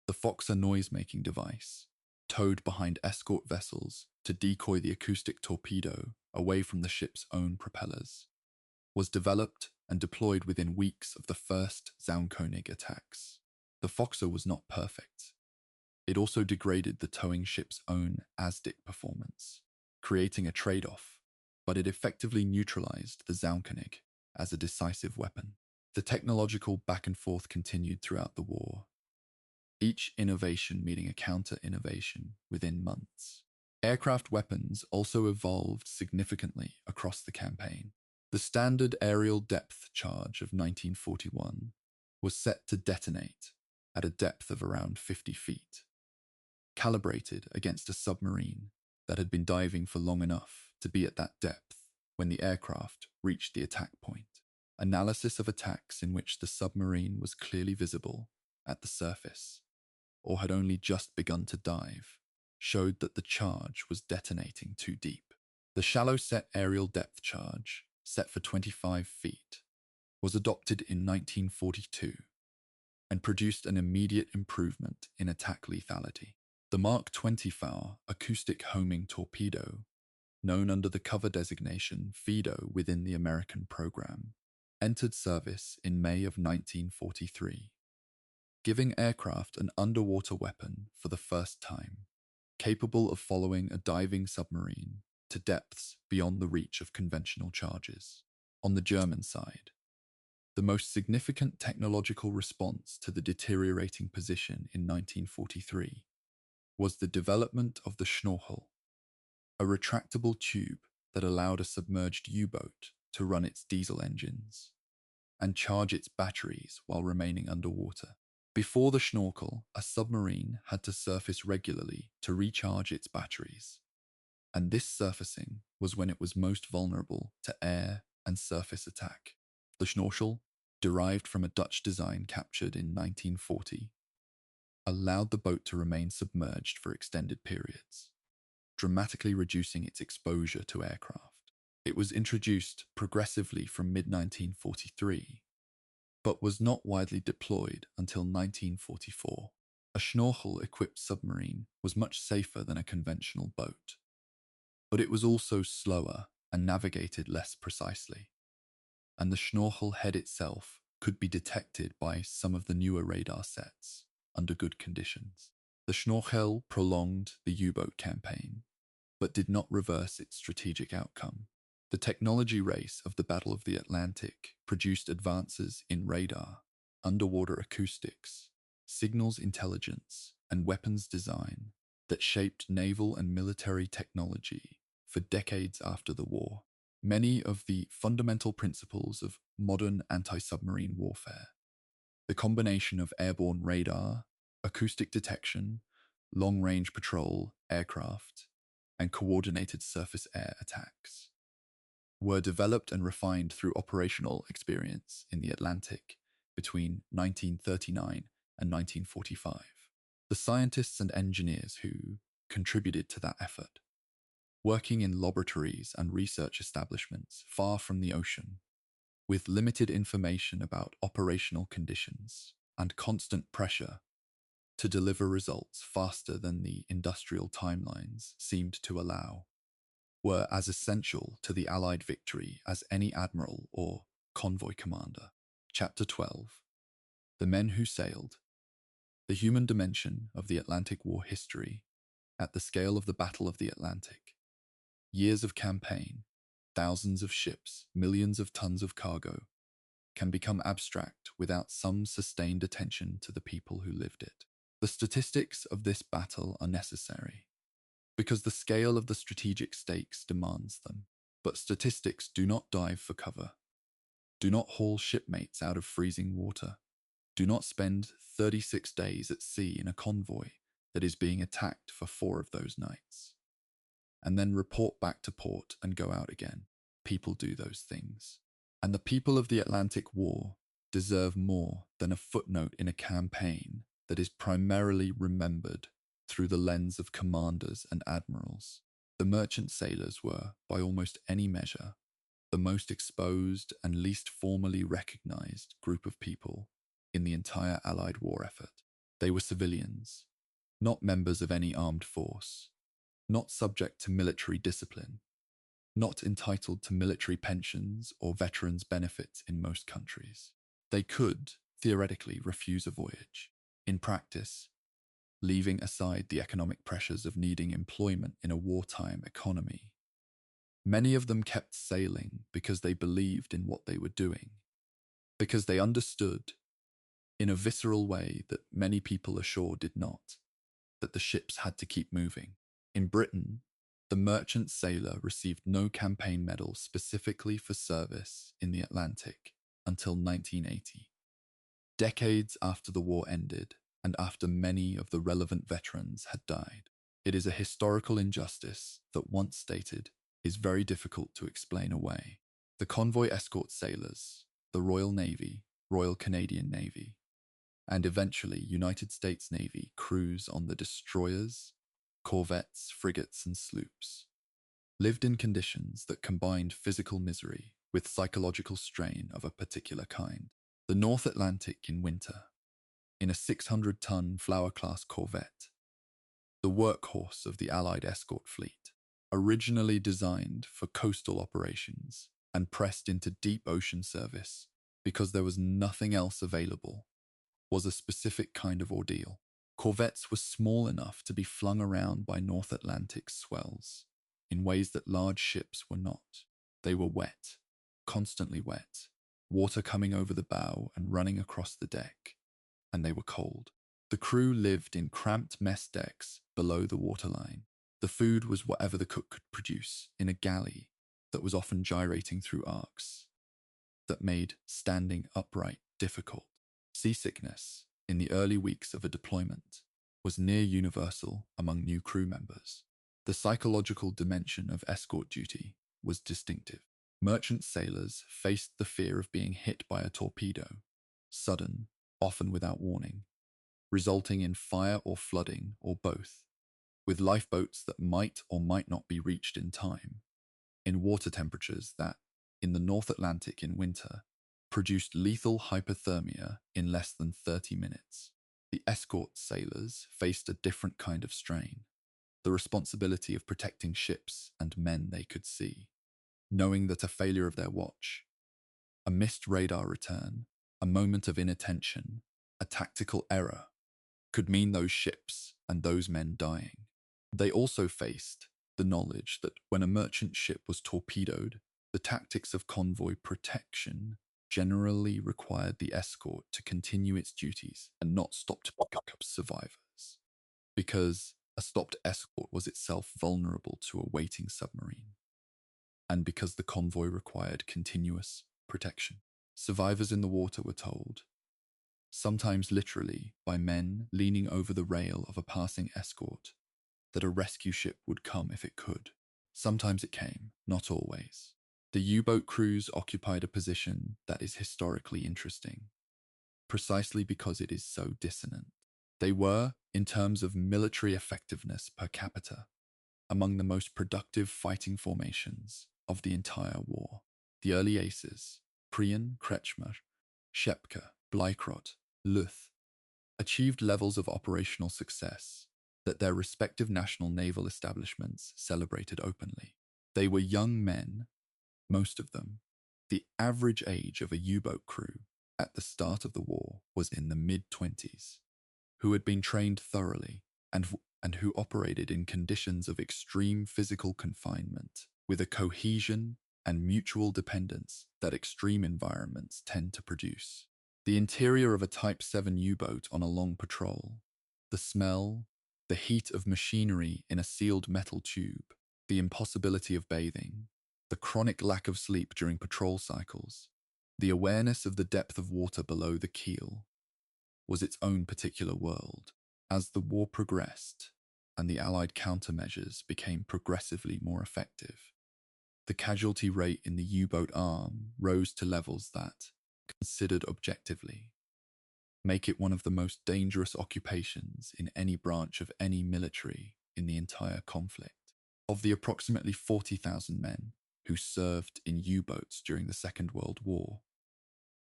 The Foxer noise-making device, towed behind escort vessels to decoy the acoustic torpedo away from the ship's own propellers, was developed and deployed within weeks of the first Zaunkönig attacks. The Foxer was not perfect. It also degraded the towing ship's own ASDIC performance, creating a trade-off, but it effectively neutralized the Zaunkönig as a decisive weapon. The technological back and forth continued throughout the war, each innovation meeting a counter-innovation within months. Aircraft weapons also evolved significantly across the campaign. The standard aerial depth charge of 1941 was set to detonate at a depth of around 50 feet, calibrated against a submarine that had been diving for long enough to be at that depth when the aircraft reached the attack point. Analysis of attacks in which the submarine was clearly visible at the surface or had only just begun to dive showed that the charge was detonating too deep. The shallow set aerial depth charge, set for 25 feet, was adopted in 1942 and produced an immediate improvement in attack lethality. The Mark 20 acoustic homing torpedo, known under the cover designation Fido within the American program, entered service in May of 1943, giving aircraft an underwater weapon for the first time, capable of following a diving submarine to depths beyond the reach of conventional charges. On the German side, the most significant technological response to the deteriorating position in 1943 was the development of the Schnorchel, a retractable tube that allowed a submerged U-boat to run its diesel engines and charge its batteries while remaining underwater. Before the Schnorchel, a submarine had to surface regularly to recharge its batteries, and this surfacing was when it was most vulnerable to air and surface attack. The Schnorchel, derived from a Dutch design captured in 1940, allowed the boat to remain submerged for extended periods, dramatically reducing its exposure to aircraft. It was introduced progressively from mid-1943, but was not widely deployed until 1944. A Schnorchel-equipped submarine was much safer than a conventional boat, but it was also slower and navigated less precisely, and the Schnorchel head itself could be detected by some of the newer radar sets under good conditions. The Schnorchel prolonged the U-boat campaign, but did not reverse its strategic outcome. The technology race of the Battle of the Atlantic produced advances in radar, underwater acoustics, signals intelligence, and weapons design that shaped naval and military technology for decades after the war. Many of the fundamental principles of modern anti-submarine warfare, the combination of airborne radar, acoustic detection, long-range patrol aircraft, and coordinated surface-air attacks, were developed and refined through operational experience in the Atlantic between 1939 and 1945. The scientists and engineers who contributed to that effort, working in laboratories and research establishments far from the ocean, with limited information about operational conditions and constant pressure to deliver results faster than the industrial timelines seemed to allow, were as essential to the Allied victory as any admiral or convoy commander. Chapter 12. The Men Who Sailed. The human dimension of the Atlantic War history at the scale of the Battle of the Atlantic. Years of campaign, thousands of ships, millions of tons of cargo, can become abstract without some sustained attention to the people who lived it. The statistics of this battle are necessary, because the scale of the strategic stakes demands them. But statistics do not dive for cover, do not haul shipmates out of freezing water, do not spend 36 days at sea in a convoy that is being attacked for 4 of those nights, and then report back to port and go out again. People do those things. And the people of the Atlantic War deserve more than a footnote in a campaign that is primarily remembered through the lens of commanders and admirals. The merchant sailors were, by almost any measure, the most exposed and least formally recognized group of people in the entire Allied war effort. They were civilians, not members of any armed force, not subject to military discipline, not entitled to military pensions or veterans' benefits in most countries. They could, theoretically, refuse a voyage. In practice, leaving aside the economic pressures of needing employment in a wartime economy, many of them kept sailing because they believed in what they were doing, because they understood, in a visceral way that many people ashore did not, that the ships had to keep moving. In Britain, the merchant sailor received no campaign medal specifically for service in the Atlantic until 1980. Decades after the war ended, and after many of the relevant veterans had died. It is a historical injustice that, once stated, is very difficult to explain away. The convoy escort sailors, the Royal Navy, Royal Canadian Navy, and eventually United States Navy crews on the destroyers, corvettes, frigates, and sloops, lived in conditions that combined physical misery with psychological strain of a particular kind. The North Atlantic in winter, in a 600-ton Flower-class corvette, the workhorse of the Allied escort fleet, originally designed for coastal operations and pressed into deep ocean service because there was nothing else available, was a specific kind of ordeal. Corvettes were small enough to be flung around by North Atlantic swells in ways that large ships were not. They were wet, constantly wet, water coming over the bow and running across the deck, and they were cold. The crew lived in cramped mess decks below the waterline. The food was whatever the cook could produce in a galley that was often gyrating through arcs that made standing upright difficult. Seasickness in the early weeks of a deployment was near universal among new crew members. The psychological dimension of escort duty was distinctive. Merchant sailors faced the fear of being hit by a torpedo, sudden, often without warning, resulting in fire or flooding or both, with lifeboats that might or might not be reached in time, in water temperatures that, in the North Atlantic in winter, produced lethal hypothermia in less than 30 minutes. The escort sailors faced a different kind of strain, the responsibility of protecting ships and men they could see, knowing that a failure of their watch, a missed radar return, a moment of inattention, a tactical error, could mean those ships and those men dying. They also faced the knowledge that when a merchant ship was torpedoed, the tactics of convoy protection generally required the escort to continue its duties and not stop to pick up survivors, because a stopped escort was itself vulnerable to a waiting submarine, and because the convoy required continuous protection. Survivors in the water were told, sometimes literally by men leaning over the rail of a passing escort, that a rescue ship would come if it could. Sometimes it came, not always. The U-boat crews occupied a position that is historically interesting, precisely because it is so dissonant. They were, in terms of military effectiveness per capita, among the most productive fighting formations of the entire war. The early aces, Prien, Kretschmer, Schepke, Bleikrot, Luth, achieved levels of operational success that their respective national naval establishments celebrated openly. They were young men, most of them. The average age of a U-boat crew at the start of the war was in the mid-20s, who had been trained thoroughly and who operated in conditions of extreme physical confinement with a cohesion and mutual dependence that extreme environments tend to produce. The interior of a Type 7 U-boat on a long patrol, the smell, the heat of machinery in a sealed metal tube, the impossibility of bathing, the chronic lack of sleep during patrol cycles, the awareness of the depth of water below the keel, was its own particular world. As the war progressed and the Allied countermeasures became progressively more effective, the casualty rate in the U-boat arm rose to levels that, considered objectively, make it one of the most dangerous occupations in any branch of any military in the entire conflict. Of the approximately 40,000 men who served in U-boats during the Second World War,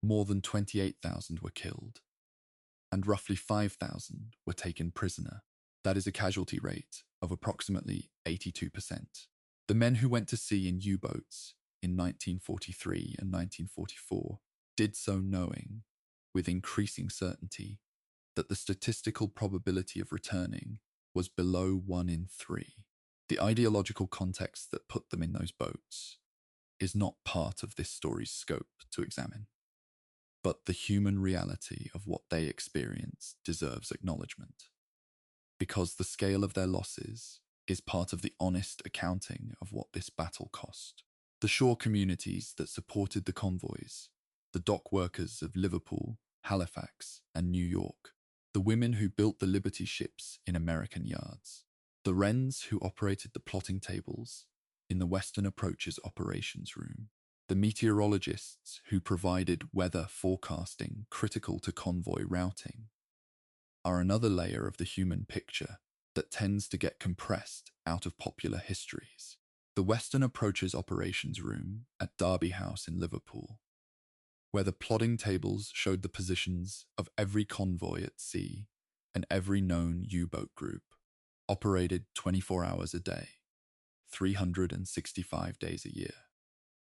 more than 28,000 were killed, and roughly 5,000 were taken prisoner. That is a casualty rate of approximately 82%. The men who went to sea in U-boats in 1943 and 1944 did so knowing, with increasing certainty, that the statistical probability of returning was below 1 in 3. The ideological context that put them in those boats is not part of this story's scope to examine, but the human reality of what they experienced deserves acknowledgement, because the scale of their losses is part of the honest accounting of what this battle cost. The shore communities that supported the convoys, the dock workers of Liverpool, Halifax, and New York, the women who built the Liberty ships in American yards, the Wrens who operated the plotting tables in the Western Approaches operations room, the meteorologists who provided weather forecasting critical to convoy routing, are another layer of the human picture that tends to get compressed out of popular histories. The Western Approaches operations room at Derby House in Liverpool, where the plotting tables showed the positions of every convoy at sea and every known U-boat group, operated 24 hours a day, 365 days a year,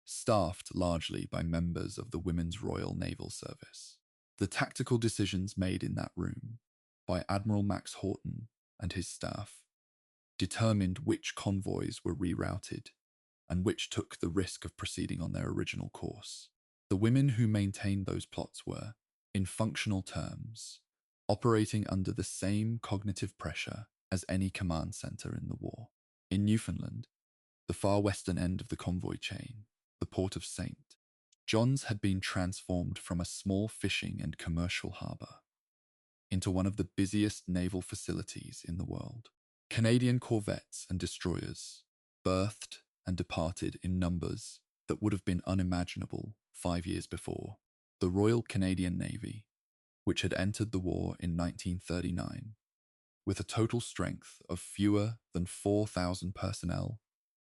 staffed largely by members of the Women's Royal Naval Service. The tactical decisions made in that room by Admiral Max Horton and his staff, determined which convoys were rerouted and which took the risk of proceeding on their original course. The women who maintained those plots were, in functional terms, operating under the same cognitive pressure as any command center in the war. In Newfoundland, the far western end of the convoy chain, the port of St. John's had been transformed from a small fishing and commercial harbour into one of the busiest naval facilities in the world. Canadian corvettes and destroyers berthed and departed in numbers that would have been unimaginable 5 years before. The Royal Canadian Navy, which had entered the war in 1939, with a total strength of fewer than 4,000 personnel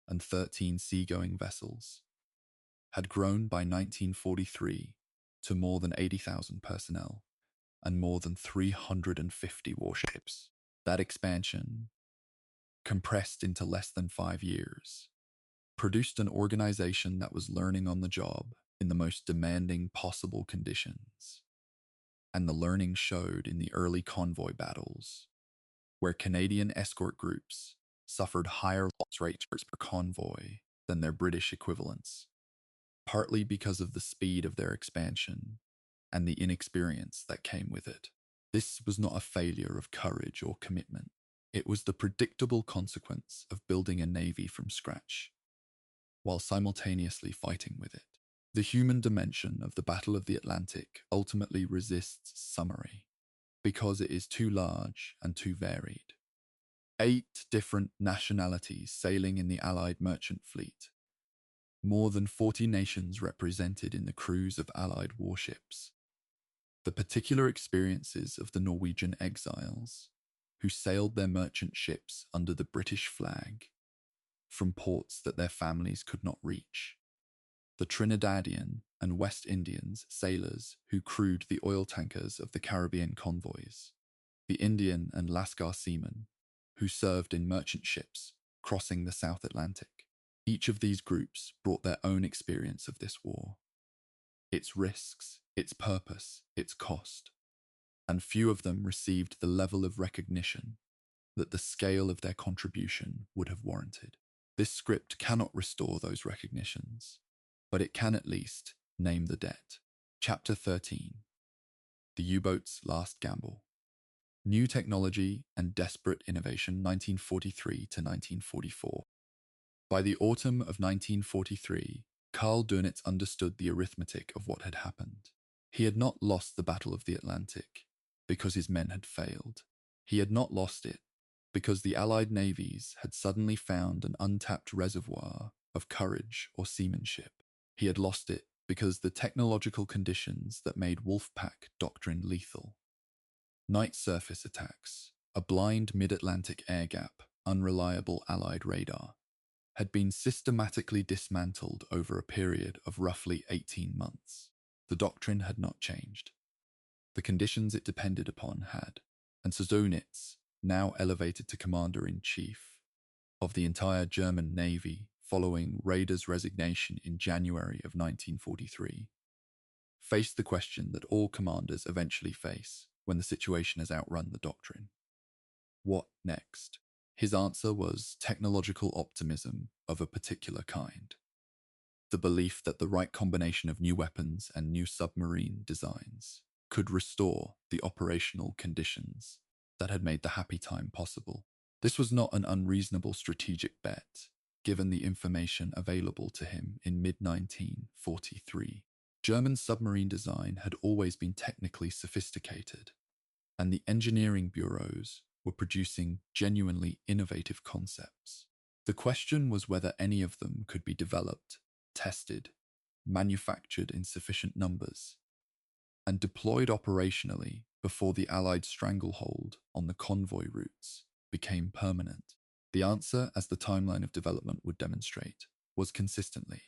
and 13 seagoing vessels, had grown by 1943 to more than 80,000 personnel and more than 350 warships. That expansion, compressed into less than 5 years, produced an organization that was learning on the job in the most demanding possible conditions. And the learning showed in the early convoy battles, where Canadian escort groups suffered higher loss rates per convoy than their British equivalents, partly because of the speed of their expansion and the inexperience that came with it. This was not a failure of courage or commitment. It was the predictable consequence of building a navy from scratch, while simultaneously fighting with it. The human dimension of the Battle of the Atlantic ultimately resists summary, because it is too large and too varied. 8 different nationalities sailing in the Allied merchant fleet, more than 40 nations represented in the crews of Allied warships. The particular experiences of the Norwegian exiles, who sailed their merchant ships under the British flag from ports that their families could not reach. The Trinidadian and West Indians sailors who crewed the oil tankers of the Caribbean convoys. The Indian and Lascar seamen who served in merchant ships crossing the South Atlantic. Each of these groups brought their own experience of this war, its risks, its purpose, its cost, and few of them received the level of recognition that the scale of their contribution would have warranted. This script cannot restore those recognitions, but it can at least name the debt. Chapter 13. The U-Boat's Last Gamble. New Technology and Desperate Innovation, 1943 to 1944. By the autumn of 1943, Karl Dönitz understood the arithmetic of what had happened. He had not lost the Battle of the Atlantic because his men had failed. He had not lost it because the Allied navies had suddenly found an untapped reservoir of courage or seamanship. He had lost it because the technological conditions that made Wolfpack doctrine lethal, night surface attacks, a blind mid-Atlantic air gap, unreliable Allied radar, had been systematically dismantled over a period of roughly 18 months. The doctrine had not changed. The conditions it depended upon had, and Dönitz, now elevated to commander-in-chief of the entire German Navy following Raeder's resignation in January of 1943, faced the question that all commanders eventually face when the situation has outrun the doctrine. What next? His answer was technological optimism of a particular kind. The belief that the right combination of new weapons and new submarine designs could restore the operational conditions that had made the happy time possible. This was not an unreasonable strategic bet, given the information available to him in mid-1943. German submarine design had always been technically sophisticated, and the engineering bureaus were producing genuinely innovative concepts. The question was whether any of them could be developed, tested, manufactured in sufficient numbers, and deployed operationally before the Allied stranglehold on the convoy routes became permanent. The answer, as the timeline of development would demonstrate, was consistently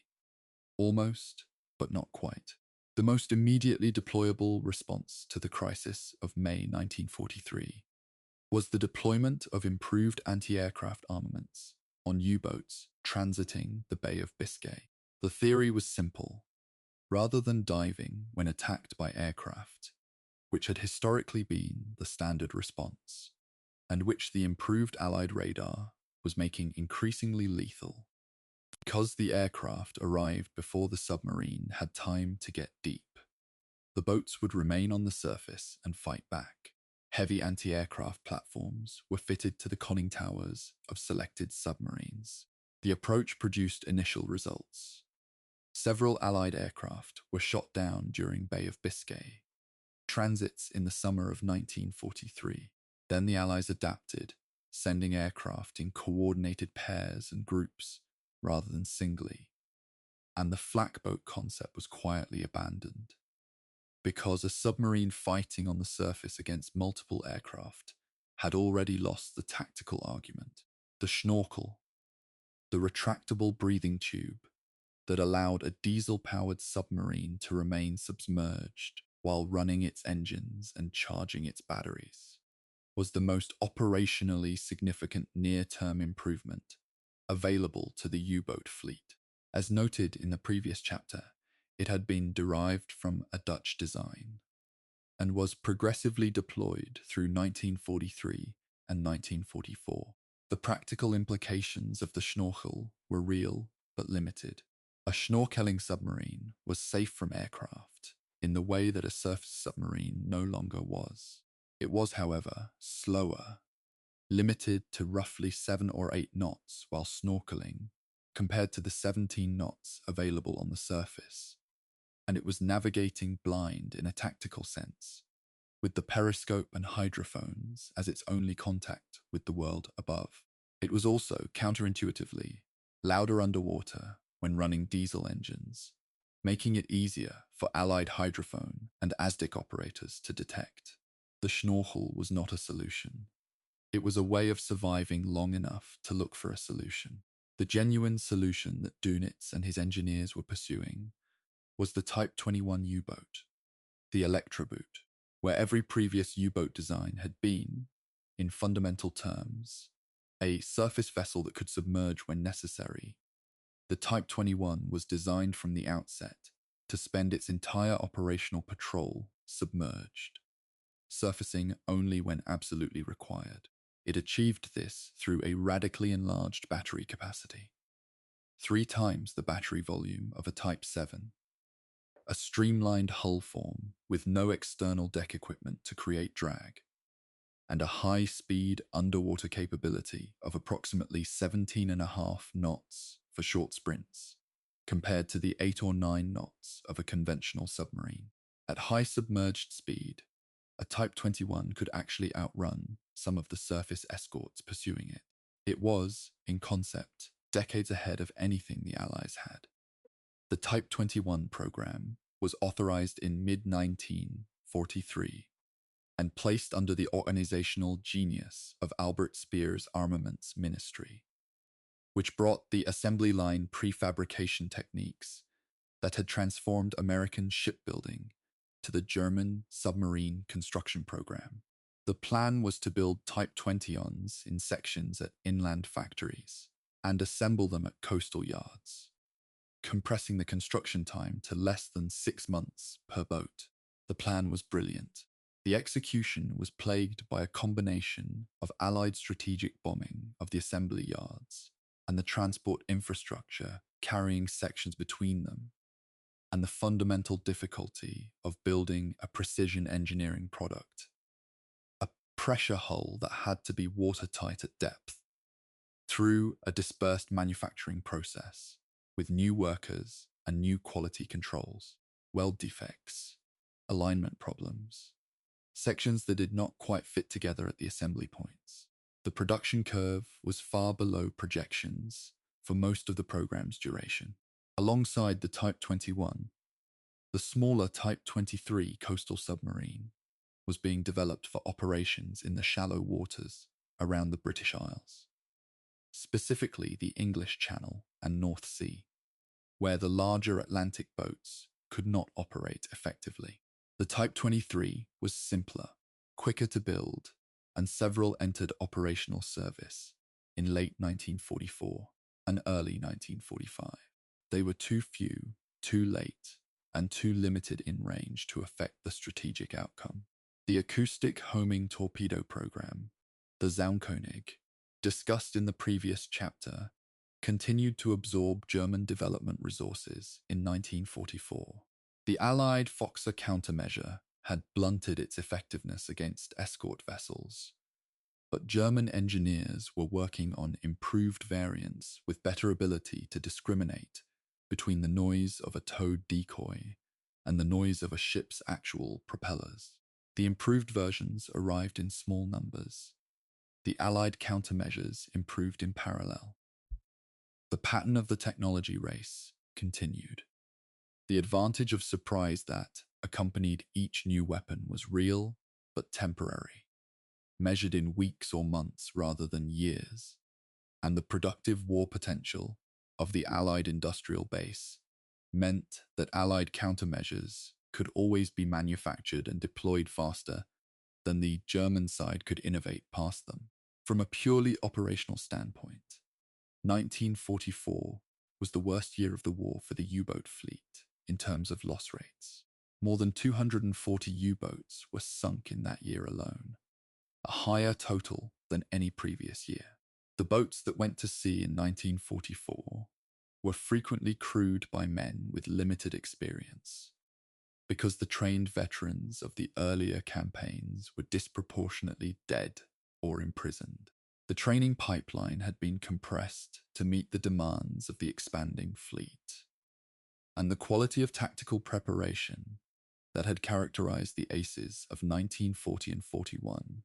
almost, but not quite. The most immediately deployable response to the crisis of May 1943 was the deployment of improved anti-aircraft armaments on U-boats transiting the Bay of Biscay. The theory was simple. Rather than diving when attacked by aircraft, which had historically been the standard response, and which the improved Allied radar was making increasingly lethal. Because the aircraft arrived before the submarine had time to get deep, the boats would remain on the surface and fight back. Heavy anti-aircraft platforms were fitted to the conning towers of selected submarines. The approach produced initial results. Several Allied aircraft were shot down during Bay of Biscay transits in the summer of 1943. Then the Allies adapted, sending aircraft in coordinated pairs and groups rather than singly, and the flak boat concept was quietly abandoned. Because a submarine fighting on the surface against multiple aircraft had already lost the tactical argument. The schnorkel, the retractable breathing tube that allowed a diesel-powered submarine to remain submerged while running its engines and charging its batteries, was the most operationally significant near-term improvement available to the U-boat fleet. As noted in the previous chapter, it had been derived from a Dutch design and was progressively deployed through 1943 and 1944. The practical implications of the schnorkel were real but limited. A snorkeling submarine was safe from aircraft in the way that a surface submarine no longer was. It was, however, slower, limited to roughly 7 or 8 knots while snorkeling, compared to the 17 knots available on the surface, and it was navigating blind in a tactical sense, with the periscope and hydrophones as its only contact with the world above. It was also, counterintuitively, louder underwater when running diesel engines, making it easier for Allied hydrophone and ASDIC operators to detect. The schnorkel was not a solution. It was a way of surviving long enough to look for a solution. The genuine solution that Dönitz and his engineers were pursuing was the Type 21 U-boat, the Electroboot, where every previous U-boat design had been, in fundamental terms, a surface vessel that could submerge when necessary. The Type 21 was designed from the outset to spend its entire operational patrol submerged, surfacing only when absolutely required. It achieved this through a radically enlarged battery capacity, 3 times the battery volume of a Type 7, a streamlined hull form with no external deck equipment to create drag, and a high-speed underwater capability of approximately 17.5 knots for short sprints, compared to the 8 or 9 knots of a conventional submarine. At high submerged speed, a Type 21 could actually outrun some of the surface escorts pursuing it. It was, in concept, decades ahead of anything the Allies had. The Type 21 program was authorized in mid-1943 and placed under the organizational genius of Albert Speer's Armaments Ministry, which brought the assembly line prefabrication techniques that had transformed American shipbuilding to the German submarine construction program. The plan was to build Type 20s in sections at inland factories and assemble them at coastal yards, compressing the construction time to less than 6 months per boat. The plan was brilliant. The execution was plagued by a combination of Allied strategic bombing of the assembly yards and the transport infrastructure carrying sections between them, and the fundamental difficulty of building a precision engineering product, a pressure hull that had to be watertight at depth, through a dispersed manufacturing process with new workers and new quality controls, weld defects, alignment problems, sections that did not quite fit together at the assembly points. The production curve was far below projections for most of the program's duration. Alongside the Type 21, the smaller Type 23 coastal submarine was being developed for operations in the shallow waters around the British Isles, specifically the English Channel and North Sea, where the larger Atlantic boats could not operate effectively. The Type 23 was simpler, quicker to build, and several entered operational service in late 1944 and early 1945. They were too few, too late, and too limited in range to affect the strategic outcome. The acoustic homing torpedo program, the Zaunkönig, discussed in the previous chapter, continued to absorb German development resources in 1944. The Allied Fokker countermeasure had blunted its effectiveness against escort vessels, but German engineers were working on improved variants with better ability to discriminate between the noise of a towed decoy and the noise of a ship's actual propellers. The improved versions arrived in small numbers. The Allied countermeasures improved in parallel. The pattern of the technology race continued. The advantage of surprise that accompanied each new weapon was real but temporary, measured in weeks or months rather than years, and the productive war potential of the Allied industrial base meant that Allied countermeasures could always be manufactured and deployed faster than the German side could innovate past them. From a purely operational standpoint, 1944 was the worst year of the war for the U-boat fleet in terms of loss rates. More than 240 U-boats were sunk in that year alone, a higher total than any previous year. The boats that went to sea in 1944 were frequently crewed by men with limited experience, because the trained veterans of the earlier campaigns were disproportionately dead or imprisoned. The training pipeline had been compressed to meet the demands of the expanding fleet, and the quality of tactical preparation that had characterized the aces of 1940 and 41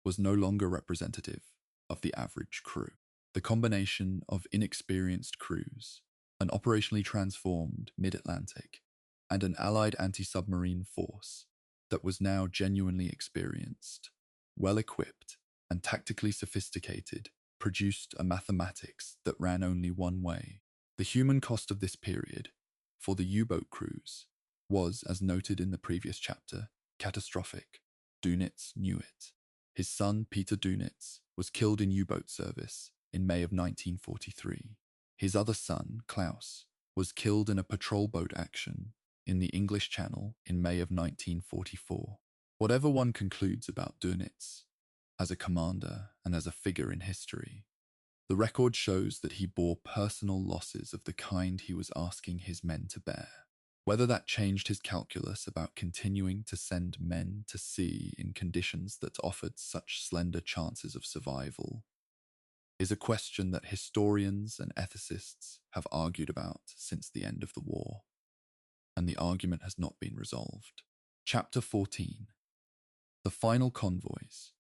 was no longer representative of the average crew. The combination of inexperienced crews, an operationally transformed mid-Atlantic, and an Allied anti-submarine force that was now genuinely experienced, well-equipped, and tactically sophisticated, produced a mathematics that ran only one way. The human cost of this period, for the U-boat crews, was, as noted in the previous chapter, catastrophic. Dönitz knew it. His son, Peter Dönitz, was killed in U-boat service in May of 1943. His other son, Klaus, was killed in a patrol boat action in the English Channel in May of 1944. Whatever one concludes about Dönitz, as a commander and as a figure in history, the record shows that he bore personal losses of the kind he was asking his men to bear. Whether that changed his calculus about continuing to send men to sea in conditions that offered such slender chances of survival is a question that historians and ethicists have argued about since the end of the war, and the argument has not been resolved. Chapter 14. The Final Convoys.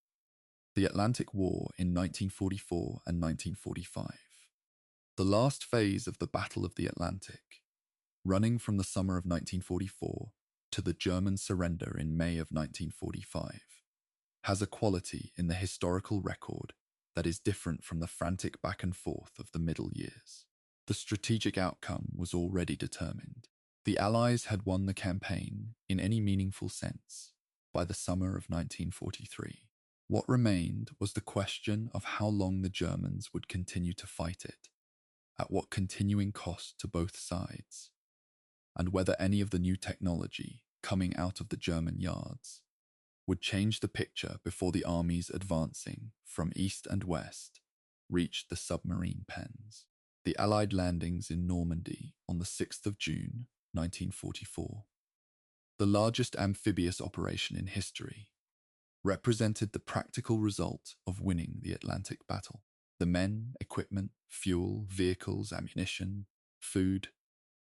The Atlantic War in 1944 and 1945. The last phase of the Battle of the Atlantic, running from the summer of 1944 to the German surrender in May of 1945, has a quality in the historical record that is different from the frantic back and forth of the middle years. The strategic outcome was already determined. The Allies had won the campaign, in any meaningful sense, by the summer of 1943. What remained was the question of how long the Germans would continue to fight it, at what continuing cost to both sides, and whether any of the new technology coming out of the German yards would change the picture before the armies advancing from east and west reached the submarine pens. The Allied landings in Normandy on the 6th of June, 1944, the largest amphibious operation in history, represented the practical result of winning the Atlantic battle. The men, equipment, fuel, vehicles, ammunition, food,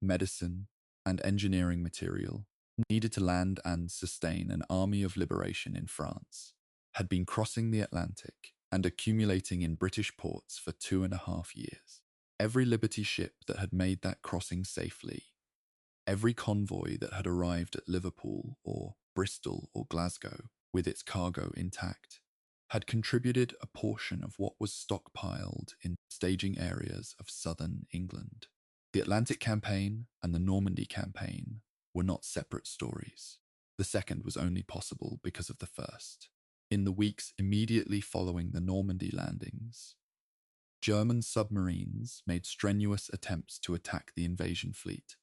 medicine, and engineering material needed to land and sustain an army of liberation in France had been crossing the Atlantic and accumulating in British ports for 2.5 years. Every Liberty ship that had made that crossing safely, every convoy that had arrived at Liverpool or Bristol or Glasgow with its cargo intact, had contributed a portion of what was stockpiled in staging areas of southern England. The Atlantic campaign and the Normandy campaign were not separate stories. The second was only possible because of the first. In the weeks immediately following the Normandy landings, German submarines made strenuous attempts to attack the invasion fleet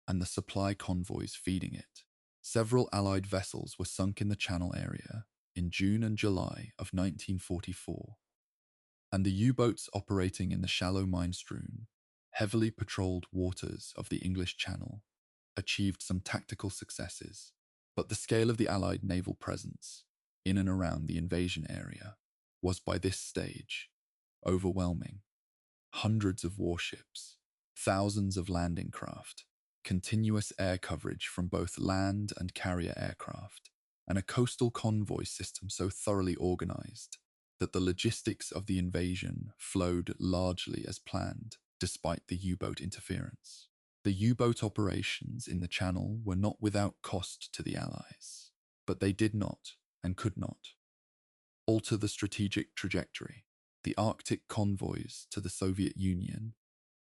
and the supply convoys feeding it. Several Allied vessels were sunk in the Channel area in June and July of 1944, and the U-boats operating in the shallow mine-strewn, heavily patrolled waters of the English Channel achieved some tactical successes, but the scale of the Allied naval presence in and around the invasion area was by this stage overwhelming. Hundreds of warships, thousands of landing craft, continuous air coverage from both land and carrier aircraft, and a coastal convoy system so thoroughly organized that the logistics of the invasion flowed largely as planned, despite the U-boat interference. The U-boat operations in the Channel were not without cost to the Allies, but they did not, and could not, alter the strategic trajectory. The Arctic convoys to the Soviet Union,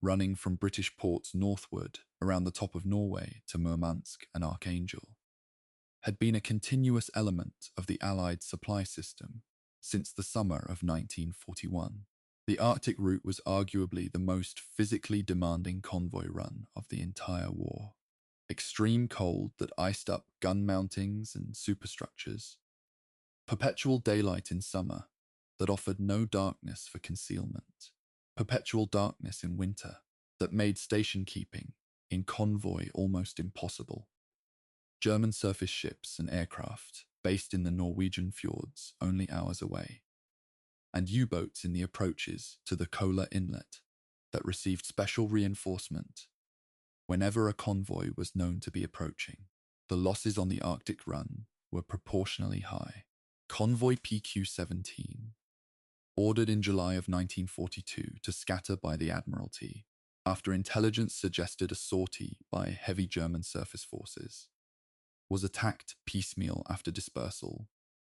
running from British ports northward around the top of Norway to Murmansk and Archangel, had been a continuous element of the Allied supply system since the summer of 1941. The Arctic route was arguably the most physically demanding convoy run of the entire war. Extreme cold that iced up gun mountings and superstructures, perpetual daylight in summer that offered no darkness for concealment, perpetual darkness in winter that made station keeping in convoy almost impossible. German surface ships and aircraft based in the Norwegian fjords only hours away, and U-boats in the approaches to the Kola Inlet that received special reinforcement whenever a convoy was known to be approaching. The losses on the Arctic run were proportionally high. Convoy PQ-17, ordered in July of 1942 to scatter by the Admiralty after intelligence suggested a sortie by heavy German surface forces, was attacked piecemeal after dispersal,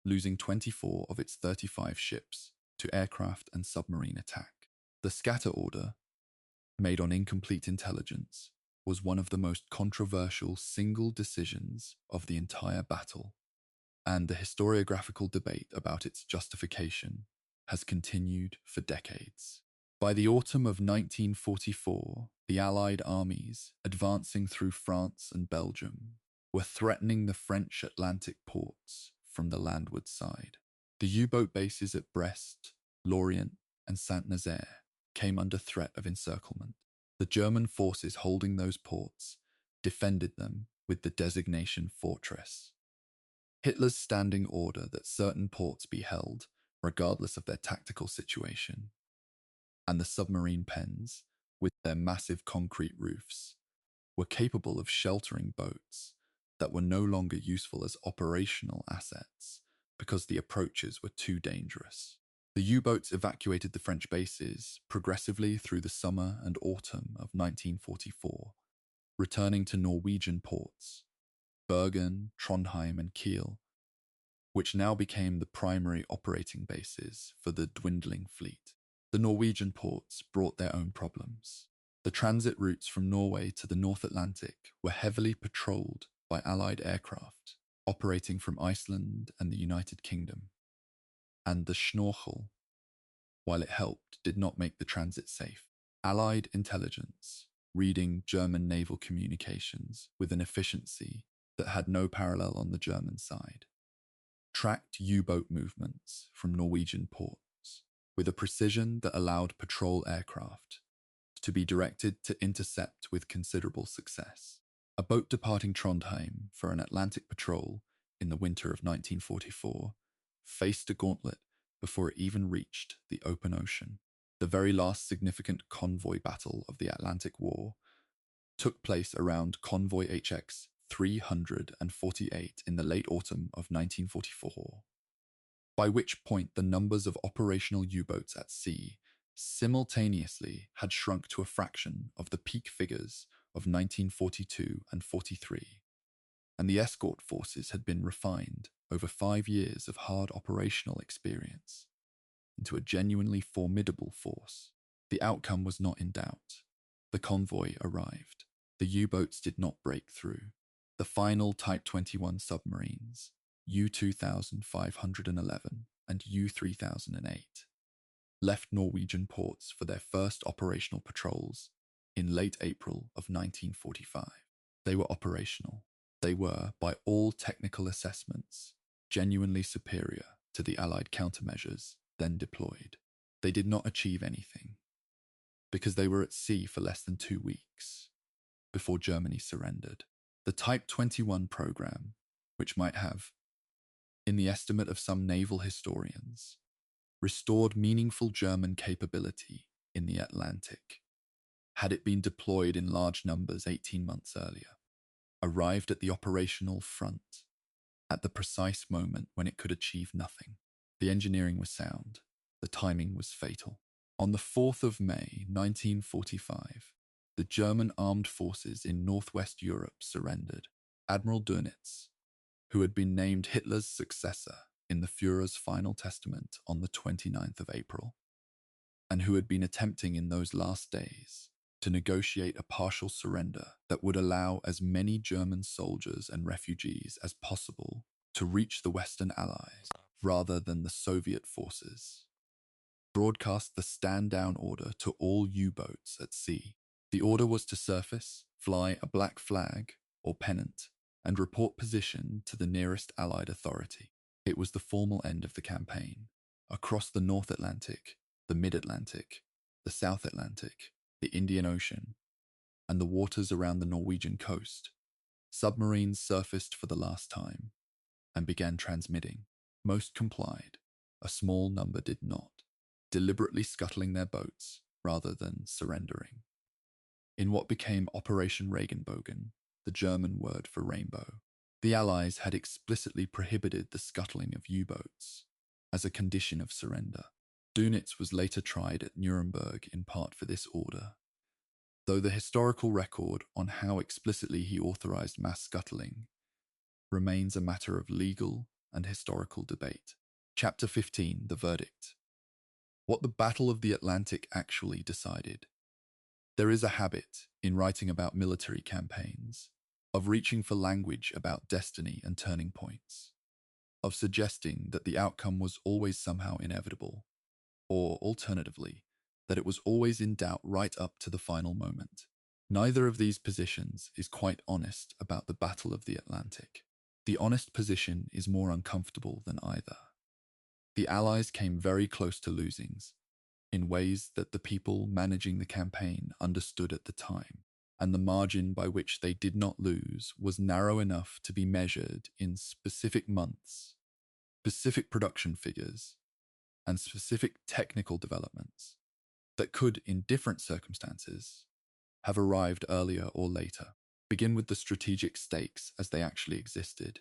losing 24 of its 35 ships to aircraft and submarine attack. The scatter order, made on incomplete intelligence, was one of the most controversial single decisions of the entire battle, and the historiographical debate about its justification has continued for decades. By the autumn of 1944, the Allied armies, advancing through France and Belgium, were threatening the French Atlantic ports from the landward side. The U-boat bases at Brest, Lorient, and Saint-Nazaire came under threat of encirclement. The German forces holding those ports defended them with the designation fortress. Hitler's standing order that certain ports be held, regardless of their tactical situation, and the submarine pens, with their massive concrete roofs, were capable of sheltering boats that were no longer useful as operational assets because the approaches were too dangerous. The U-boats evacuated the French bases progressively through the summer and autumn of 1944, returning to Norwegian ports, Bergen, Trondheim, and Kiel, which now became the primary operating bases for the dwindling fleet. The Norwegian ports brought their own problems. The transit routes from Norway to the North Atlantic were heavily patrolled by Allied aircraft operating from Iceland and the United Kingdom, and the Schnorchel, while it helped, did not make the transit safe. Allied intelligence, reading German naval communications with an efficiency that had no parallel on the German side, tracked U-boat movements from Norwegian ports with a precision that allowed patrol aircraft to be directed to intercept with considerable success. A boat departing Trondheim for an Atlantic patrol in the winter of 1944 faced a gauntlet before it even reached the open ocean. The very last significant convoy battle of the Atlantic War took place around Convoy HX 348 in the late autumn of 1944, by which point the numbers of operational U-boats at sea simultaneously had shrunk to a fraction of the peak figures of 1942 and 43, and the escort forces had been refined over 5 years of hard operational experience into a genuinely formidable force. The outcome was not in doubt. The convoy arrived. The U-boats did not break through. The final Type 21 submarines, U-2511 and U-3008, left Norwegian ports for their first operational patrols in late April of 1945. They were operational. They were, by all technical assessments, genuinely superior to the Allied countermeasures then deployed. They did not achieve anything, because they were at sea for less than 2 weeks before Germany surrendered. The Type 21 program, which might have, in the estimate of some naval historians, restored meaningful German capability in the Atlantic, had it been deployed in large numbers 18 months earlier, arrived at the operational front at the precise moment when it could achieve nothing. The engineering was sound. The timing was fatal. On the 4th of May, 1945, the German armed forces in northwest Europe surrendered. Admiral Dönitz, who had been named Hitler's successor in the Führer's final testament on the 29th of April, and who had been attempting in those last days to negotiate a partial surrender that would allow as many German soldiers and refugees as possible to reach the Western Allies rather than the Soviet forces, broadcast the stand-down order to all U-boats at sea. The order was to surface, fly a black flag or pennant, and report position to the nearest Allied authority. It was the formal end of the campaign. Across the North Atlantic, the Mid-Atlantic, the South Atlantic, the Indian Ocean, and the waters around the Norwegian coast, submarines surfaced for the last time and began transmitting. Most complied. A small number did not, deliberately scuttling their boats rather than surrendering. In what became Operation Regenbogen, the German word for rainbow, the Allies had explicitly prohibited the scuttling of U-boats as a condition of surrender. Dönitz was later tried at Nuremberg in part for this order, though the historical record on how explicitly he authorized mass scuttling remains a matter of legal and historical debate. Chapter 15, The Verdict. What the Battle of the Atlantic actually decided. There is a habit, in writing about military campaigns, of reaching for language about destiny and turning points, of suggesting that the outcome was always somehow inevitable, or, alternatively, that it was always in doubt right up to the final moment. Neither of these positions is quite honest about the Battle of the Atlantic. The honest position is more uncomfortable than either. The Allies came very close to losings, in ways that the people managing the campaign understood at the time, and the margin by which they did not lose was narrow enough to be measured in specific months, specific production figures, and specific technical developments that could, in different circumstances, have arrived earlier or later. Begin with the strategic stakes as they actually existed,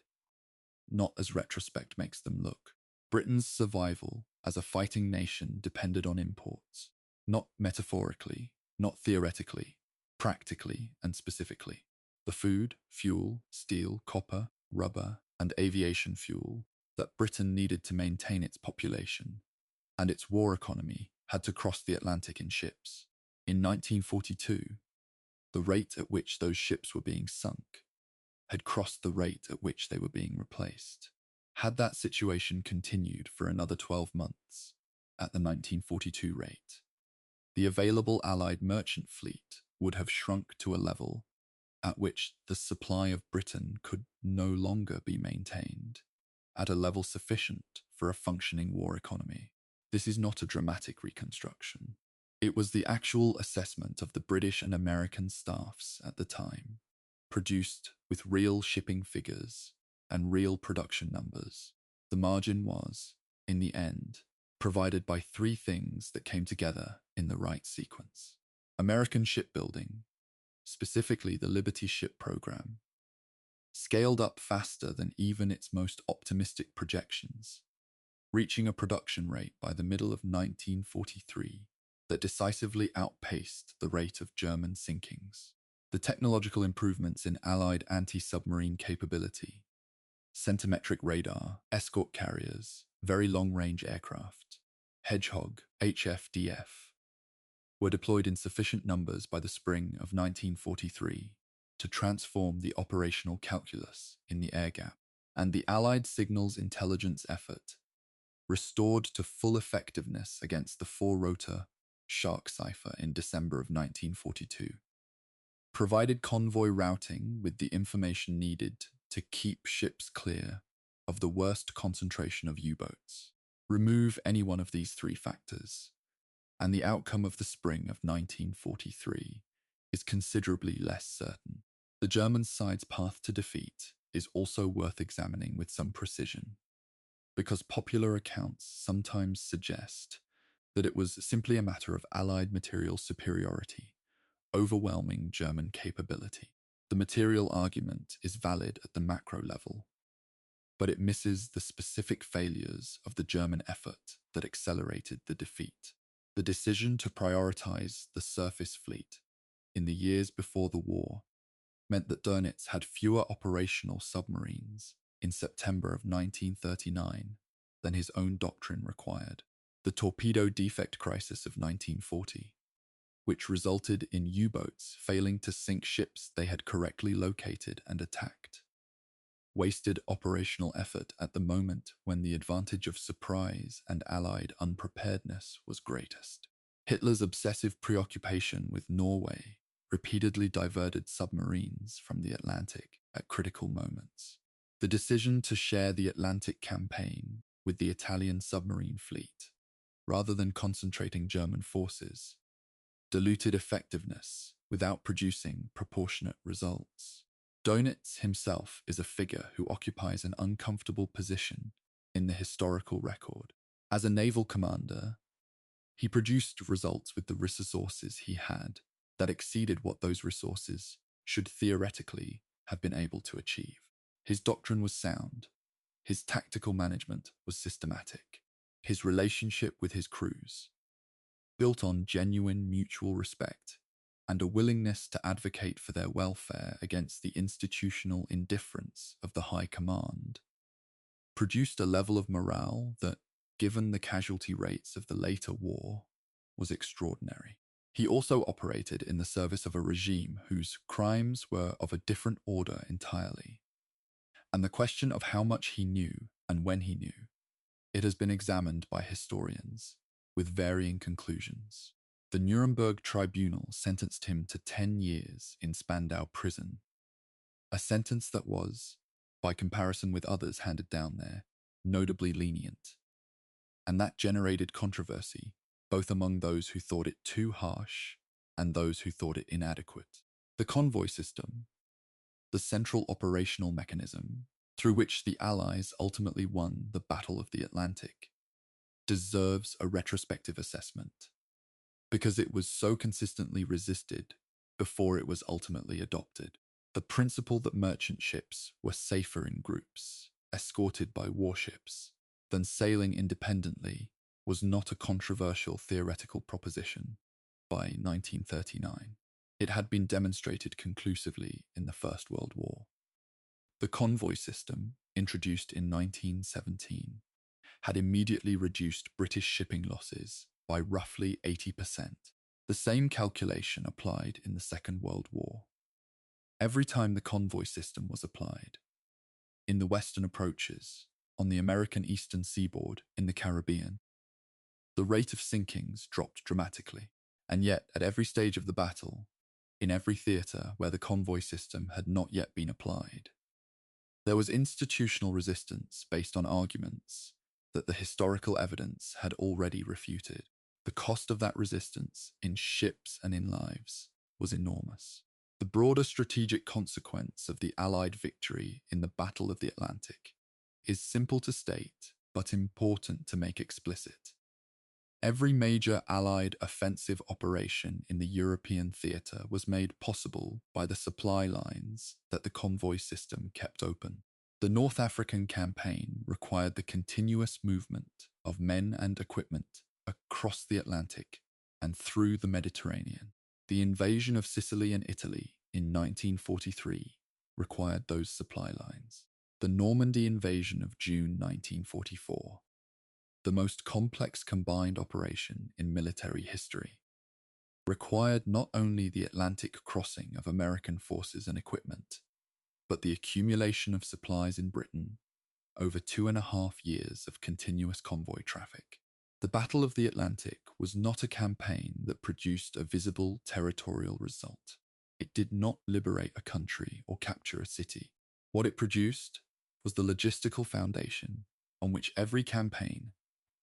not as retrospect makes them look. Britain's survival as a fighting nation depended on imports, not metaphorically, not theoretically, practically and specifically. The food, fuel, steel, copper, rubber, and aviation fuel that Britain needed to maintain its population and its war economy had to cross the Atlantic in ships. In 1942, the rate at which those ships were being sunk had crossed the rate at which they were being replaced. Had that situation continued for another 12 months at the 1942 rate, the available Allied merchant fleet would have shrunk to a level at which the supply of Britain could no longer be maintained at a level sufficient for a functioning war economy. This is not a dramatic reconstruction. It was the actual assessment of the British and American staffs at the time, produced with real shipping figures and real production numbers. The margin was, in the end, provided by three things that came together in the right sequence. American shipbuilding, specifically the Liberty ship program, scaled up faster than even its most optimistic projections, reaching a production rate by the middle of 1943 that decisively outpaced the rate of German sinkings. The technological improvements in Allied anti-submarine capability, centimetric radar, escort carriers, very long-range aircraft, Hedgehog, HFDF, were deployed in sufficient numbers by the spring of 1943 to transform the operational calculus in the air gap, and the Allied signals intelligence effort restored to full effectiveness against the four-rotor Shark cipher in December of 1942. provided convoy routing with the information needed to keep ships clear of the worst concentration of U-boats. Remove any one of these three factors, and the outcome of the spring of 1943 is considerably less certain. The German side's path to defeat is also worth examining with some precision, because popular accounts sometimes suggest that it was simply a matter of Allied material superiority, overwhelming German capability. The material argument is valid at the macro level, but it misses the specific failures of the German effort that accelerated the defeat. The decision to prioritize the surface fleet in the years before the war meant that Dönitz had fewer operational submarines in September of 1939 than his own doctrine required. The torpedo defect crisis of 1940, which resulted in U-boats failing to sink ships they had correctly located and attacked, wasted operational effort at the moment when the advantage of surprise and Allied unpreparedness was greatest. Hitler's obsessive preoccupation with Norway repeatedly diverted submarines from the Atlantic at critical moments. The decision to share the Atlantic campaign with the Italian submarine fleet, rather than concentrating German forces, diluted effectiveness without producing proportionate results. Dönitz himself is a figure who occupies an uncomfortable position in the historical record. As a naval commander, he produced results with the resources he had that exceeded what those resources should theoretically have been able to achieve. His doctrine was sound, his tactical management was systematic, his relationship with his crews, built on genuine mutual respect and a willingness to advocate for their welfare against the institutional indifference of the high command, produced a level of morale that, given the casualty rates of the later war, was extraordinary. He also operated in the service of a regime whose crimes were of a different order entirely, and the question of how much he knew and when he knew, it has been examined by historians with varying conclusions. The Nuremberg tribunal sentenced him to 10 years in Spandau prison, a sentence that was, by comparison with others handed down there, notably lenient, and that generated controversy both among those who thought it too harsh and those who thought it inadequate. The convoy system, the central operational mechanism through which the Allies ultimately won the Battle of the Atlantic, deserves a retrospective assessment, because it was so consistently resisted before it was ultimately adopted. The principle that merchant ships were safer in groups, escorted by warships, than sailing independently was not a controversial theoretical proposition by 1939. It had been demonstrated conclusively in the First World War. The convoy system, introduced in 1917, had immediately reduced British shipping losses by roughly 80%. The same calculation applied in the Second World War. Every time the convoy system was applied, in the western approaches, on the American eastern seaboard, in the Caribbean, the rate of sinkings dropped dramatically, and yet at every stage of the battle, in every theatre where the convoy system had not yet been applied, there was institutional resistance based on arguments that the historical evidence had already refuted. The cost of that resistance in ships and in lives was enormous. The broader strategic consequence of the Allied victory in the Battle of the Atlantic is simple to state, but important to make explicit. Every major Allied offensive operation in the European theatre was made possible by the supply lines that the convoy system kept open. The North African campaign required the continuous movement of men and equipment across the Atlantic and through the Mediterranean. The invasion of Sicily and Italy in 1943 required those supply lines. The Normandy invasion of June 1944, the most complex combined operation in military history, required not only the Atlantic crossing of American forces and equipment, but the accumulation of supplies in Britain over 2.5 years of continuous convoy traffic. The Battle of the Atlantic was not a campaign that produced a visible territorial result. It did not liberate a country or capture a city. What it produced was the logistical foundation on which every campaign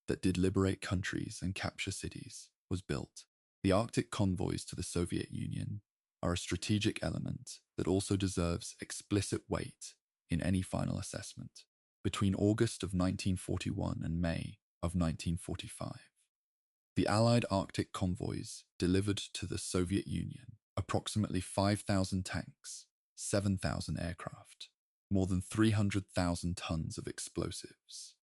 that did liberate countries and capture cities was built. The Arctic convoys to the Soviet Union are a strategic element that also deserves explicit weight in any final assessment. Between August of 1941 and May of 1945, the Allied Arctic convoys delivered to the Soviet Union approximately 5,000 tanks, 7,000 aircraft, more than 300,000 tons of explosives,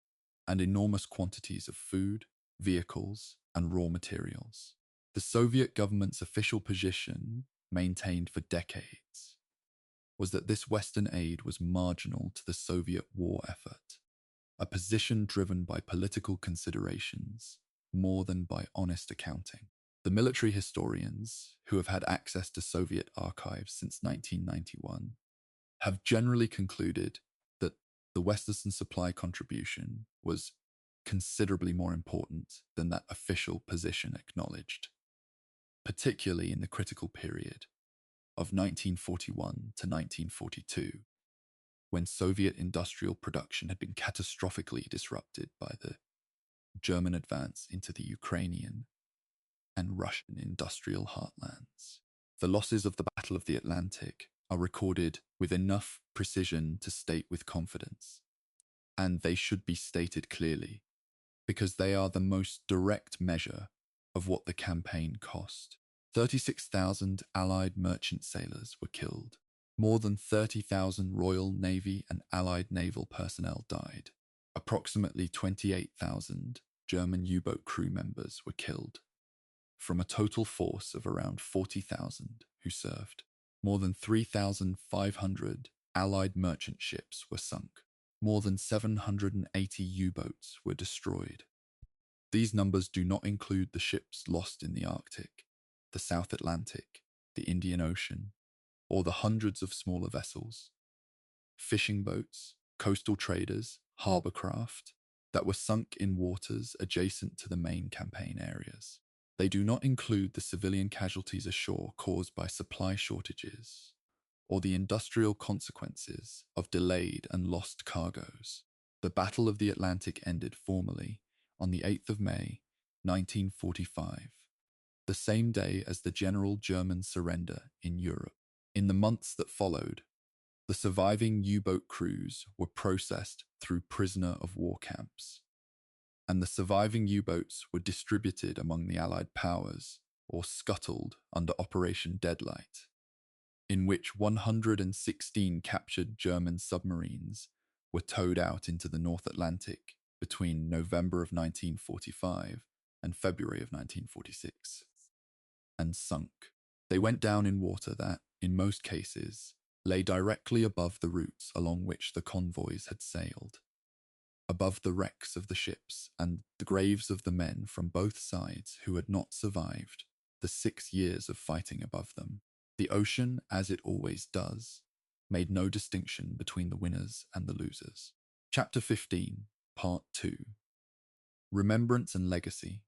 and enormous quantities of food, vehicles, and raw materials. The Soviet government's official position, maintained for decades, was that this Western aid was marginal to the Soviet war effort, a position driven by political considerations more than by honest accounting. The military historians, who have had access to Soviet archives since 1991, have generally concluded that the Western supply contribution was considerably more important than that official position acknowledged, particularly in the critical period of 1941 to 1942, when Soviet industrial production had been catastrophically disrupted by the German advance into the Ukrainian and Russian industrial heartlands. The losses of the Battle of the Atlantic are recorded with enough precision to state with confidence, and they should be stated clearly, because they are the most direct measure of what the campaign cost. 36,000 Allied merchant sailors were killed. More than 30,000 Royal Navy and Allied naval personnel died. Approximately 28,000 German U-boat crew members were killed, from a total force of around 40,000 who served. More than 3,500 Allied merchant ships were sunk. More than 780 U-boats were destroyed. These numbers do not include the ships lost in the Arctic, the South Atlantic, the Indian Ocean, or the hundreds of smaller vessels, fishing boats, coastal traders, harbour craft, that were sunk in waters adjacent to the main campaign areas. They do not include the civilian casualties ashore caused by supply shortages or the industrial consequences of delayed and lost cargoes. The Battle of the Atlantic ended formally on the 8th of May, 1945, the same day as the general German surrender in Europe. In the months that followed, the surviving U-boat crews were processed through prisoner of war camps, and the surviving U-boats were distributed among the Allied powers or scuttled under Operation Deadlight, in which 116 captured German submarines were towed out into the North Atlantic between November of 1945 and February of 1946, and sunk. They went down in water that, in most cases, lay directly above the routes along which the convoys had sailed, above the wrecks of the ships and the graves of the men from both sides who had not survived the 6 years of fighting above them. The ocean, as it always does, made no distinction between the winners and the losers. Chapter 15, Part 2. Remembrance and Legacy.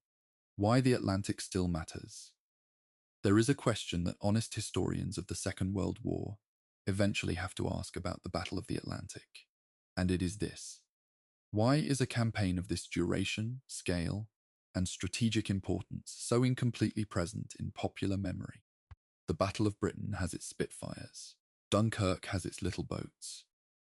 Why the Atlantic Still Matters. There is a question that honest historians of the Second World War eventually have to ask about the Battle of the Atlantic, and it is this. Why is a campaign of this duration, scale, and strategic importance so incompletely present in popular memory? The Battle of Britain has its Spitfires, Dunkirk has its little boats,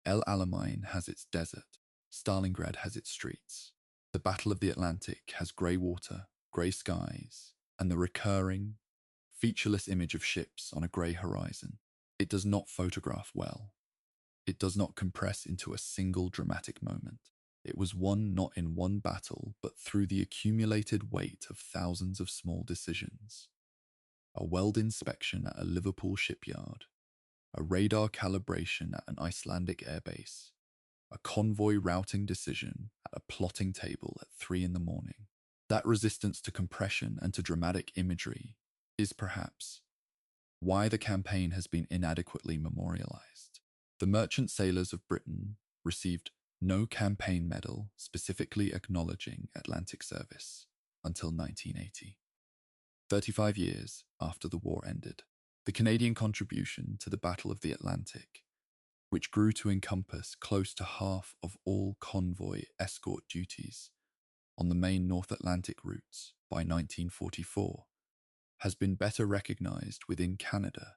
El Alamein has its desert, Stalingrad has its streets. The Battle of the Atlantic has grey water, grey skies, and the recurring, featureless image of ships on a grey horizon. It does not photograph well. It does not compress into a single dramatic moment. It was won not in one battle, but through the accumulated weight of thousands of small decisions. A weld inspection at a Liverpool shipyard, a radar calibration at an Icelandic airbase, a convoy routing decision at a plotting table at 3 in the morning. That resistance to compression and to dramatic imagery is perhaps why the campaign has been inadequately memorialized. The merchant sailors of Britain received no campaign medal specifically acknowledging Atlantic service until 1980, 35 years after the war ended. The Canadian contribution to the Battle of the Atlantic, which grew to encompass close to half of all convoy escort duties on the main North Atlantic routes by 1944, has been better recognized within Canada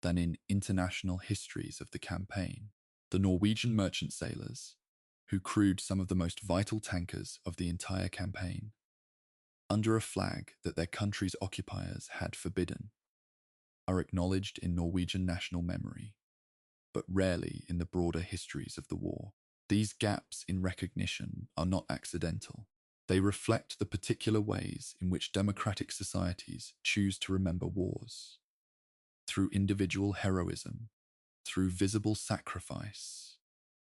than in international histories of the campaign. The Norwegian merchant sailors, who crewed some of the most vital tankers of the entire campaign, under a flag that their country's occupiers had forbidden, are acknowledged in Norwegian national memory, but rarely in the broader histories of the war. These gaps in recognition are not accidental. They reflect the particular ways in which democratic societies choose to remember wars. Through individual heroism, through visible sacrifice,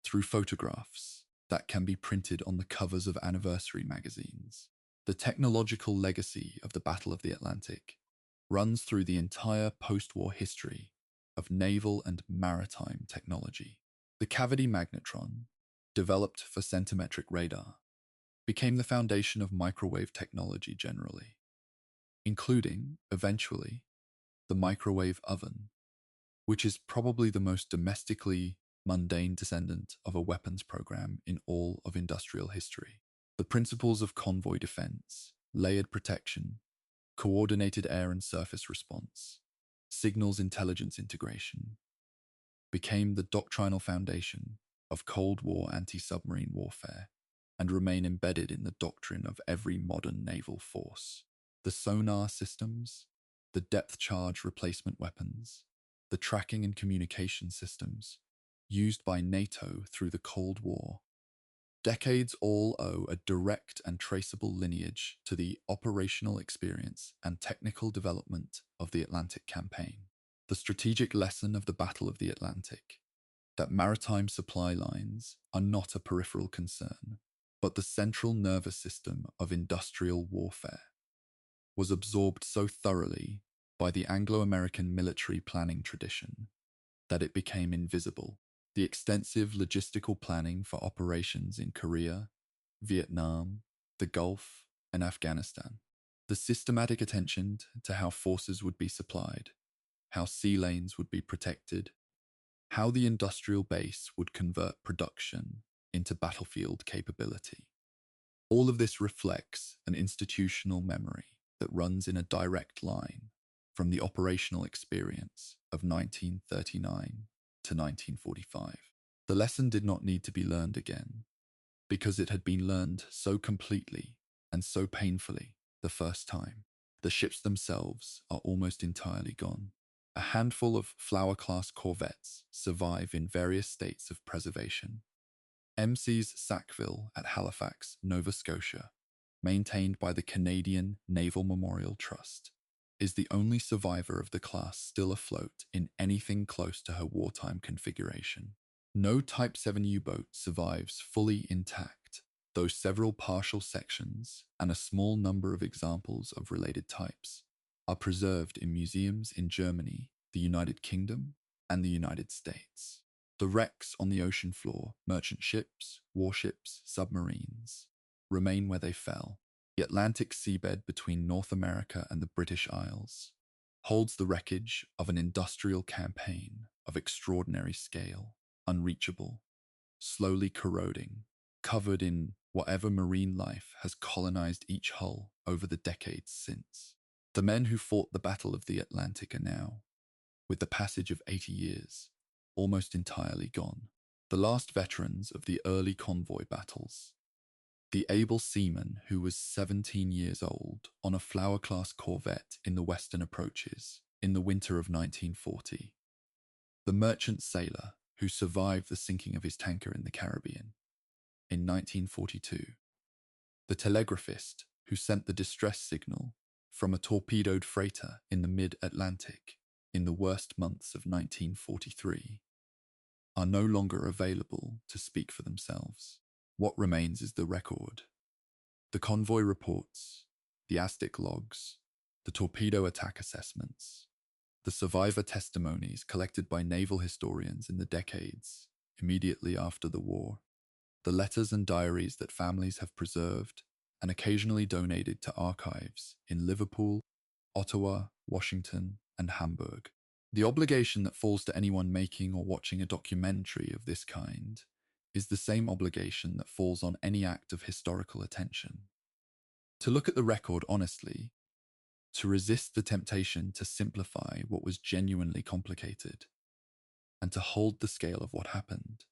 through photographs that can be printed on the covers of anniversary magazines. The technological legacy of the Battle of the Atlantic runs through the entire post-war history of naval and maritime technology. The cavity magnetron, developed for centimetric radar, became the foundation of microwave technology generally, including, eventually, the microwave oven, which is probably the most domestically mundane descendant of a weapons program in all of industrial history. The principles of convoy defense, layered protection, coordinated air and surface response, signals intelligence integration, became the doctrinal foundation of Cold War anti-submarine warfare and remain embedded in the doctrine of every modern naval force. The sonar systems, the depth charge replacement weapons, the tracking and communication systems used by NATO through the Cold War, decades all owe a direct and traceable lineage to the operational experience and technical development of the Atlantic campaign. The strategic lesson of the Battle of the Atlantic, that maritime supply lines are not a peripheral concern, but the central nervous system of industrial warfare, was absorbed so thoroughly by the Anglo-American military planning tradition that it became invisible. The extensive logistical planning for operations in Korea, Vietnam, the Gulf, and Afghanistan. The systematic attention to how forces would be supplied, how sea lanes would be protected, how the industrial base would convert production into battlefield capability. All of this reflects an institutional memory that runs in a direct line from the operational experience of 1939 to 1945. The lesson did not need to be learned again, because it had been learned so completely and so painfully the first time. The ships themselves are almost entirely gone. A handful of Flower-class corvettes survive in various states of preservation. MC's Sackville at Halifax, Nova Scotia, maintained by the Canadian Naval Memorial Trust, is the only survivor of the class still afloat in anything close to her wartime configuration. No Type 7 U-boat survives fully intact, though several partial sections and a small number of examples of related types are preserved in museums in Germany, the United Kingdom, and the United States. The wrecks on the ocean floor, merchant ships, warships, submarines, remain where they fell. The Atlantic seabed between North America and the British Isles holds the wreckage of an industrial campaign of extraordinary scale, unreachable, slowly corroding, covered in whatever marine life has colonized each hull over the decades since. The men who fought the Battle of the Atlantic are now, with the passage of 80 years, almost entirely gone. The last veterans of the early convoy battles, the able seaman who was 17 years old on a Flower-class corvette in the Western Approaches in the winter of 1940, the merchant sailor who survived the sinking of his tanker in the Caribbean in 1942, the telegraphist who sent the distress signal from a torpedoed freighter in the mid-Atlantic in the worst months of 1943, are no longer available to speak for themselves. What remains is the record, the convoy reports, the ASTIC logs, the torpedo attack assessments, the survivor testimonies collected by naval historians in the decades immediately after the war, the letters and diaries that families have preserved and occasionally donated to archives in Liverpool, Ottawa, Washington, and Hamburg. The obligation that falls to anyone making or watching a documentary of this kind is the same obligation that falls on any act of historical attention. To look at the record honestly, to resist the temptation to simplify what was genuinely complicated, and to hold the scale of what happened,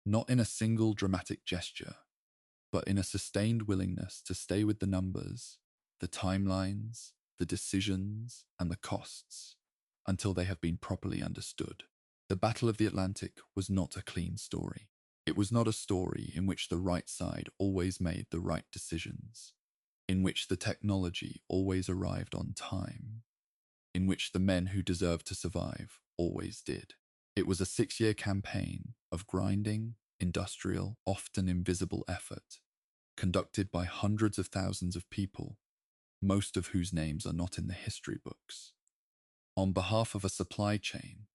not in a single dramatic gesture, but in a sustained willingness to stay with the numbers, the timelines, the decisions, and the costs until they have been properly understood. The Battle of the Atlantic was not a clean story. It was not a story in which the right side always made the right decisions, in which the technology always arrived on time, in which the men who deserved to survive always did. It was a 6-year campaign of grinding, industrial, often invisible effort, conducted by hundreds of thousands of people, most of whose names are not in the history books, on behalf of a supply chain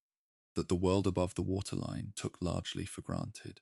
that the world above the waterline took largely for granted.